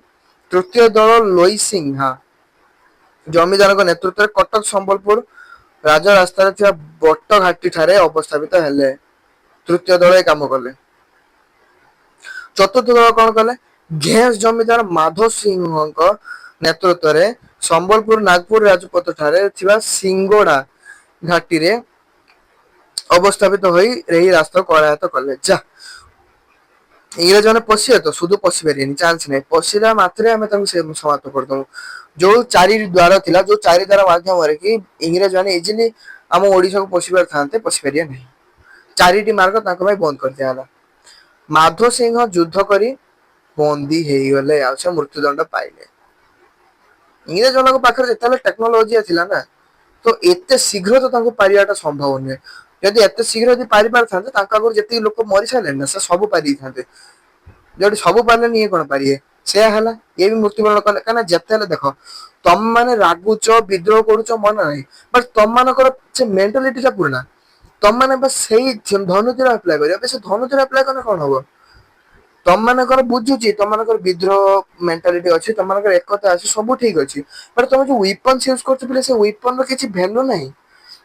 ତୃତୀୟ ଦଳ ଲୋଇ ସିଂ ଜମିଦାରଙ୍କ ନେତୃତ୍ୱରେ କଟକ ସମ୍ବଲପୁର ରାଜ ରାସ୍ତାରେ ଥିବା ବଟ ଘାଟି ଠାରେ ଅବସ୍ଥାପିତ ହେଲେ। ତୃତୀୟ ଦଳ ଏ କାମ କଲେ। ଚତୁର୍ଥ ଦଳ କଣ କଲେ? ଘେସ୍ ଜମିଦାର ମାଧ ସିଂହଙ୍କ ନେତୃତ୍ୱରେ ସମ୍ବଲପୁର ନାଗପୁର ରାଜପଥ ଠାରେ ଥିବା ସିଙ୍ଗୋଡା ଘାଟିରେ ଅବସ୍ଥାପିତ ହୋଇ ଏହି ରାସ୍ତାକୁ କରାୟତ୍ତ କଲେ। ଯା ଇଂରେଜ ମାନେ ପଶିବେ ତ, ସୁଧୁ ପଶି ପାରିବେନି, ଚାନ୍ସ ନାହିଁ। ପଶିଲା ମାତ୍ରେ ଆମେ ତାଙ୍କୁ ସମାପ୍ତ କରିଦବୁ। ଯୋଉ 4 ଦ୍ୱାର ଥିଲା, ଯୋଉ 4 ଦ୍ୱାର ମାଧ୍ୟମରେ କି ଇଂରେଜ ମାନେ ଇଜିଲି ଆମ ଓଡିଶାକୁ ପଶି ପାରିଥାନ୍ତେ, ପଶି ପାରିବେ ନାହିଁ। चारिटी मार्ग तांको भाई बंद कर दिया हला। माधो सिंह युद्ध करी बंदी ହେଇଗଲେ ଆଉ ସେ ମୃତ୍ୟୁଦଣ୍ଡ ପାଇଲେ। ଇଂରେଜ ମାନଙ୍କ ପାଖରେ ଯେତେବେଳେ ଟେକ୍ନୋଲୋଜି ଥିଲା ନା ତ ଏତେ ଶୀଘ୍ର ତ ତାଙ୍କୁ ପାରିବାଟା ସମ୍ଭବ ନୁହେଁ। ଯଦି ଏତେ ଶୀଘ୍ର ଯଦି ପାରି ପାରିଥାନ୍ତେ ତାଙ୍କ ଆଗରୁ ଯେତିକି ଲୋକ ମରି ସାରିଲେଣି ନା ସେ ସବୁ ପାରି ଦେଇଥାନ୍ତେ। ଯୋଉଠି ସବୁ ପାରିଲେନି ଇଏ କଣ ପାରିବେ ସେଇଆ ହେଲା ଇଏ ବି ମୃତ୍ୟୁବରଣ କଲେ କାହିଁକିନା ଯେତେ ହେଲେ ଦେଖ ତମ ମାନେ ରାଗୁଛ ବିଦ୍ରୋହ କରୁଛ ମନା ନାହିଁ ବଟ ତମ ମାନଙ୍କର ସେ ମେଣ୍ଟାଲିଟି ଟା ପୁରୁଣା। ତମ ମାନେ ବା ସେଇ ଧନୁତୀର ଆପ୍ଲାଏ କରିବ ସେ ଧନୁତୀର ଆପ୍ଲାଏ କଲେ କଣ ହବ? ତମ ମାନଙ୍କର ବୁଝୁଛି ତମ ମାନଙ୍କର ବିଦ୍ରୋହ ମେଣ୍ଟାଲିଟି ଅଛି ତମ ମାନଙ୍କର ଏକତା ଅଛି ସବୁ ଠିକ ଅଛି। ବଟ ତମେ ଯୋଉ ୱିପନ ୟୁଜ କରୁଛ ସେ ୱିପନ ର କିଛି ଭ୍ୟାଲୁ ନାହିଁ।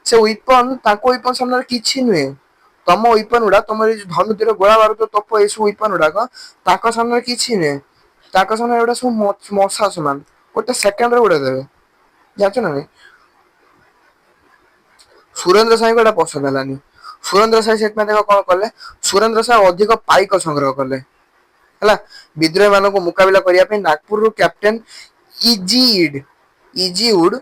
ସେ ୱିପନ ତାଙ୍କ ୱିପନ ସାମ୍ନାରେ କିଛି ନୁହେଁ। ତମ ୱିପନ ଗୁଡା ତମର ଏଇ ଧନୁତିର ଗୋଳା ବାରୁଦ ତୋପ ଏଇସବୁ ୱିପନ ଗୁଡାକ ତାଙ୍କ ସାମ୍ନାରେ କିଛି ନୁହେଁ। ତାଙ୍କ ସାମ୍ନାରେ ଏଗୁଡା ସବୁ ମଶା ସମାନ ଗୋଟେ ସେକେଣ୍ଡରେ ଉଡେଇ ଦେବେ। ଜାଣିଛ ନା ନାଇଁ? ସୁରେନ୍ଦ୍ର ସାଏଙ୍କୁ ଏଟା ପସନ୍ଦ ହେଲାନି। ସୁରେନ୍ଦ୍ର ସାଏ ସେଥିପାଇଁ ଦେଖ କଣ କଲେ ସୁରେନ୍ଦ୍ର ସାଏ ଅଧିକ ପାଇକ ସଂଗ୍ରହ କଲେ। ହେଲା ବିଦ୍ରୋହୀ ମାନଙ୍କୁ ମୁକାବିଲା କରିବା ପାଇଁ ନାଗପୁରରୁ କ୍ୟାପ୍ଟେନ ଇଜିଉଡ୍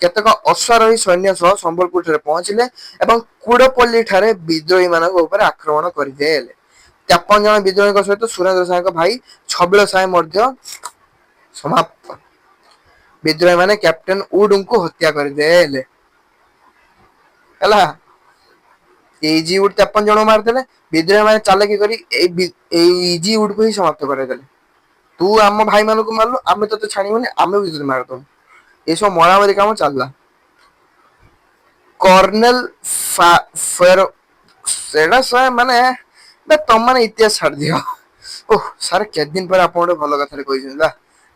କେତେକ ଅଶ୍ୱାରୋହୀ ସୈନ୍ୟ ସହ ସମ୍ବଲପୁର ଠାରେ ପହଞ୍ଚିଲେ ଏବଂ କୁଡପଲ୍ଲୀ ଠାରେ ବିଦ୍ରୋହୀ ମାନଙ୍କ ଉପରେ ଆକ୍ରମଣ କରିଦେଲେ। 53 ଜଣ ବିଦ୍ରୋହୀଙ୍କ ସହିତ ସୁରେନ୍ଦ୍ର ସାଏଙ୍କ ଭାଇ ଛବିଳ ସାଏ ମଧ୍ୟ ସମାପ୍ତ। ବିଦ୍ରୋହୀ ମାନେ କ୍ୟାପ୍ଟେନ ଉଡଙ୍କୁ ହତ୍ୟା କରିଦେଲେ। ହେଲା। ଇଜିଉଡ୍ 53 ଜଣଙ୍କୁ ମାରିଦେଲେ ବିଦ୍ରୋହୀ ମାନେ ଚାଲାକି କରି ଏଇ ଇଜିଉଡ୍ କୁ ହିଁ ସମାପ୍ତ କରାଇଦେଲେ। ତୁ ଆମ ଭାଇ ମାନଙ୍କୁ ମାରିଲୁ ଆମେ ତତେ ଛାଡିବୁନି ଆମେ ବି ତତେ ମାରିଦବୁ। ଏସବୁ ମରାମରି କାମ ଚାଲିଲା। କର୍ଣ୍ଣେଲ ସେଟା ମାନେ ତମ ମାନେ ଇତିହାସ ଛାଡିଦିଅ। ଓହ ସାର୍ କେତେ ଦିନ ପରେ ଆପଣ ଗୋଟେ ଭଲ କଥାରେ କହିଛନ୍ତି ନା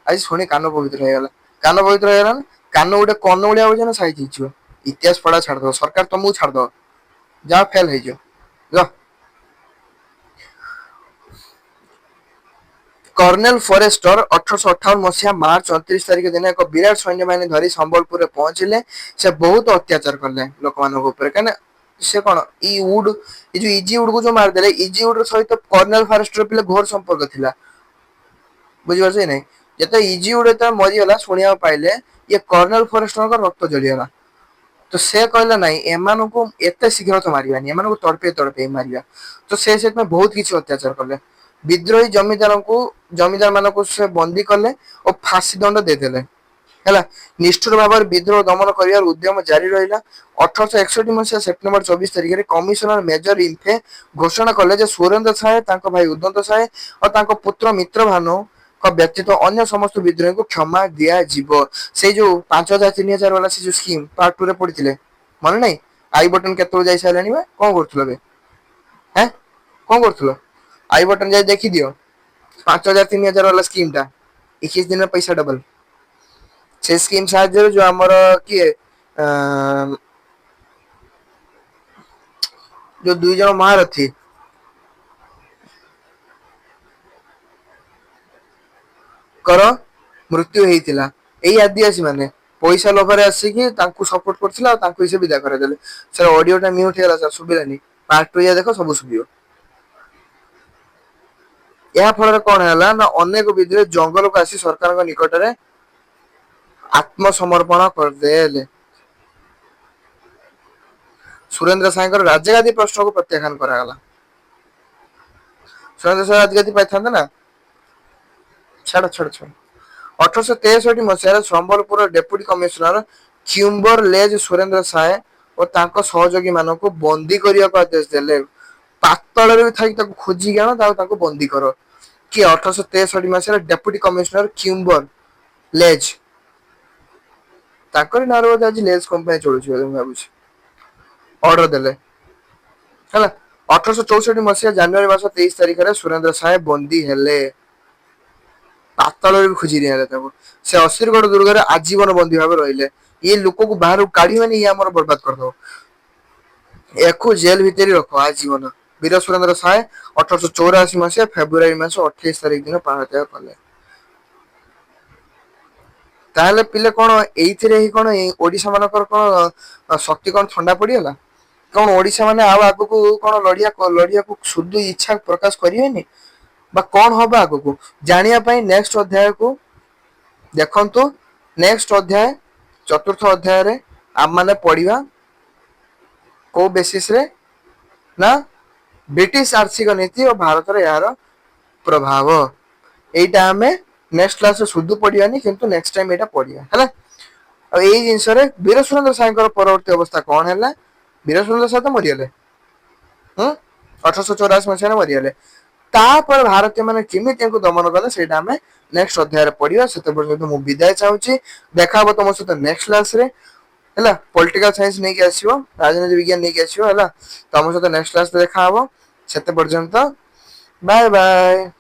ଆଜି ଶୁଣି କାନ ପବିତ୍ର ହେଇଗଲା। କାନ ପବିତ୍ର ହେଇଗଲା ନା କାନ ଗୋଟେ କର୍ଣ୍ଣମୂଳିଆ ହଉଚି ନା ସାଇଜ ହେଇଯିବ। ଇତିହାସ ପଢା ଛାଡିଦବ ସରକାର ତମକୁ ଛାଡିଦବ ଯାଅ ଫେଲ ହେଇଯିବ ଯା। କର୍ଣ୍ଣେଲ ଫରେଷ୍ଟର 1858 ମସିହା ମାର୍ଚ୍ଚ 29 ତାରିଖ ଦିନ ଏକ ବିରାଟ ସୈନ୍ୟ ବାହିନୀ ଧରି ସମ୍ବଲପୁରରେ ପହଞ୍ଚିଲେ। ସେ ବହୁତ ଅତ୍ୟାଚାର କଲେ ଲୋକମାନଙ୍କ ଉପରେ କାହିଁକିନା ସେ କଣ ଉଡ ଏଇ ଯୋଉ ଇଜିଉଡ୍ କୁ ଯୋଉ ମାରିଦେଲେ ଇଜିଉଡ୍ ସହିତ କର୍ଣ୍ଣେଲ ଫରେଷ୍ଟର ପିଲା ଘୋର ସମ୍ପର୍କ ଥିଲା। ବୁଝିପାରୁଛ କି ନାଇଁ ଯେତେବେଳେ ଇଜିଉଡ୍ ଯେତେବେଳେ ମରିଗଲା ଶୁଣିବାକୁ ପାଇଲେ ଇଏ କର୍ଣ୍ଣେଲ ଫରେଷ୍ଟରଙ୍କ ରକ୍ତ ଜଳିଗଲା। ତ ସେ କହିଲା ନାଇଁ ଏମାନଙ୍କୁ ଏତେ ଶୀଘ୍ର ତ ମାରିବାନି ଏମାନଙ୍କୁ ତଡପେଇ ତଡପେଇ ମାରିବା। ତ ସେ ସେଥିପାଇଁ ବହୁତ କିଛି ଅତ୍ୟାଚାର କଲେ। ବିଦ୍ରୋହୀ ଜମିଦାର ମାନଙ୍କୁ ସେ ବନ୍ଦୀ କଲେ ଓ ଫାଶୀ ଦଣ୍ଡ ଦେଇଦେଲେ। ହେଲା ନିଷ୍ଠୁର ଭାବରେ ବିଦ୍ରୋହ ଦମନ କରିବାର ଉଦ୍ୟମ ଜାରି ରହିଲା। 1861 ମସିହା ସେପ୍ଟେମ୍ବର 24 ତାରିଖରେ କମିଶନର ମେଜର ଇମ୍ଫେ ଘୋଷଣା କଲେ ଯେ ସୁରେନ୍ଦ୍ର ସାଏ ତାଙ୍କ ଭାଇ ଉଦନ୍ତ ସାଏ ଓ ତାଙ୍କ ପୁତ୍ର ମିତ୍ର ଭାନୁ ବ୍ୟତୀତ ଅନ୍ୟ ସମସ୍ତ ବିଦ୍ରୋହୀଙ୍କୁ କ୍ଷମା ଦିଆଯିବ। ସେଇ ଯୋଉ 5000 3000 ବାଲା ସେ ଯୋଉ ସ୍କିମ ପାର୍ଟ 2 ରେ ପଡିଥିଲେ ମନେ ନାଇଁ ଆଇ ବଟନ କେତେବେଳେ ଯାଇ ସାରିଲାଣି ବା କଣ କରୁଥିଲ ଏବେ? ହେଁ କଣ କରୁଥିଲ ଆଇ ବଟନ ଯାଇ ଦେଖିଦିଅ। 5000 3000 ବାଲା ସ୍କିମ ଟା 21 ଦିନରେ ପଇସା ଡବଲ। ସେ ସ୍କିମ ସାହାଯ୍ୟରେ ଯୋଉ ଆମର କିଏ ଯୋଉ 2 ଜଣ ମହାରଥୀ କର ମୃତ୍ୟୁ ହେଇଥିଲା ଏଇ ଆଦିବାସୀ ମାନେ ପଇସା ଲୋଭରେ ଆସିକି ତାଙ୍କୁ ସପୋର୍ଟ କରୁଥିଲେ ଆଉ ତାଙ୍କୁ ହିଁ ସେ ବିଦା କରାଇଦେଲେ। ସେ ଅଡିଓ ଟା ମ୍ୟୁଟ ହେଇଗଲା ସାର୍ ଶୁଭିଲାନି ପାର୍ଟ 2 ଦେଖ ସବୁ ଶୁଭିବ। ଏହା ଫଳରେ କଣ ହେଲା ନା ଅନେକ ବିଦ୍ରୋହୀ ଜଙ୍ଗଲକୁ ଆସି ସରକାରଙ୍କ ନିକଟରେ ଆତ୍ମସମର୍ପଣ କରିଦେଲେ। ସୁରେନ୍ଦ୍ର ସାଏଙ୍କର ରାଜଗାଦୀ ପ୍ରଶ୍ନକୁ ପ୍ରତ୍ୟାଖ୍ୟାନ କରାଗଲା। ସୁରେନ୍ଦ୍ର ସାଏ ରାଜଗାଦୀ ପାଇଥାନ୍ତେ ନା ଛାଡ। 1863 ମସିହାରେ ସମ୍ବଲପୁର ଡେପୁଟି କମିଶନର ଚ୍ୟୁମ୍ବର ଲେଜ ସୁରେନ୍ଦ୍ର ସାଏ ଓ ତାଙ୍କ ସହଯୋଗୀ ମାନଙ୍କୁ ବନ୍ଦୀ କରିବାକୁ ଆଦେଶ ଦେଲେ। ପାତାଳରେ ବି ଥାଇକି ତାକୁ ଖୋଜିକି ଆଣ ତାକୁ ବନ୍ଦୀ କର। କିଏ 1863 ମସିହାରେ ଡେପୁଟି କମିଶନର ଚ୍ୟୁମ୍ବର ଲେଜ ତାଙ୍କରି ନାଁରେ ବୋଧେ ଆଜି ଲେଜ କମ୍ପାନୀ ଚଳୁଛି ବୋଧେ ମୁଁ ଭାବୁଛି। ଅର୍ଡର ଦେଲେ ହେଲା 1864 ମସିହା ଜାନୁଆରୀ ମାସ 23 ତାରିଖରେ ସୁରେନ୍ଦ୍ର ସାଏ ବନ୍ଦୀ ହେଲେ। ପାତାଳରେ ବି ଖୋଜି ନିଆଗଲା ତାଙ୍କୁ ସେ ଅସିରଗଡ ଦୁର୍ଗରେ ଆଜୀବନ ବନ୍ଦୀ ଭାବେ ରହିଲେ। ଇଏ ଲୋକକୁ ବାହାରକୁ କାଢିବନି ଇଏ ଆମର ବର୍ବାଦ କରିଦବ। ୟାକୁ ଜେଲ ଭିତରେ ରଖ ଆଜୀବନ। ବୀର ସୁରେନ୍ଦ୍ର ସାଏ 1884 ମସିହା ଫେବୃୟାରୀ ମାସ 28 ତାରିଖ ଦିନ ପ୍ରାଣତ୍ୟାଗ କଲେ। ତାହେଲେ ପିଲେ କଣ ଏଇଥିରେ ହିଁ କଣ ଓଡିଶା ମାନଙ୍କର କଣ ଶକ୍ତି କଣ ଥଣ୍ଡା ପଡିଗଲା? କଣ ଓଡିଶା ମାନେ ଆଉ ଆଗକୁ କଣ ଲଢିବାକୁ ସୁଦୁ ଇଚ୍ଛା ପ୍ରକାଶ କରିବେନି? ବା କଣ ହବ ଆଗକୁ ଜାଣିବା ପାଇଁ ନେକ୍ସଟ ଅଧ୍ୟାୟକୁ ଦେଖନ୍ତୁ ନେକ୍ସଟ ଅଧ୍ୟାୟ ଚତୁର୍ଥ ଅଧ୍ୟାୟରେ ଆମେ ମାନେ ପଢିବା को बेसिस रे ना ब्रिटिश आर्थिक नीति और भारत रे यार प्रभाव एटा हमें नेक्स्ट क्लास रे सुधु पडियानी किंतु नेक्स्ट टाइम एटा पडिया हैला और एई जिंस रे वीर सुरेंद्र साईकर परवर्ती अवस्था कोन हैला वीर सुरेंद्र साई तो मरियले 1884 मसीहा मरियले तापर भारतीय माने केमिति दमन कले सेटा हमें नेक्स्ट अध्याय रे पडिया सेते पर्यंत मु विदाय चाहूची देखा तुम सहित नेक्स्ट क्लास रे हैला पॉलिटिकल साइंस नहीं के आसीबो राजनीति विज्ञान नहीं के आसीबो हैला तुम सहित नेक्स्ट क्लास रे देखा हबो सेते पर्यंत बाय बाय।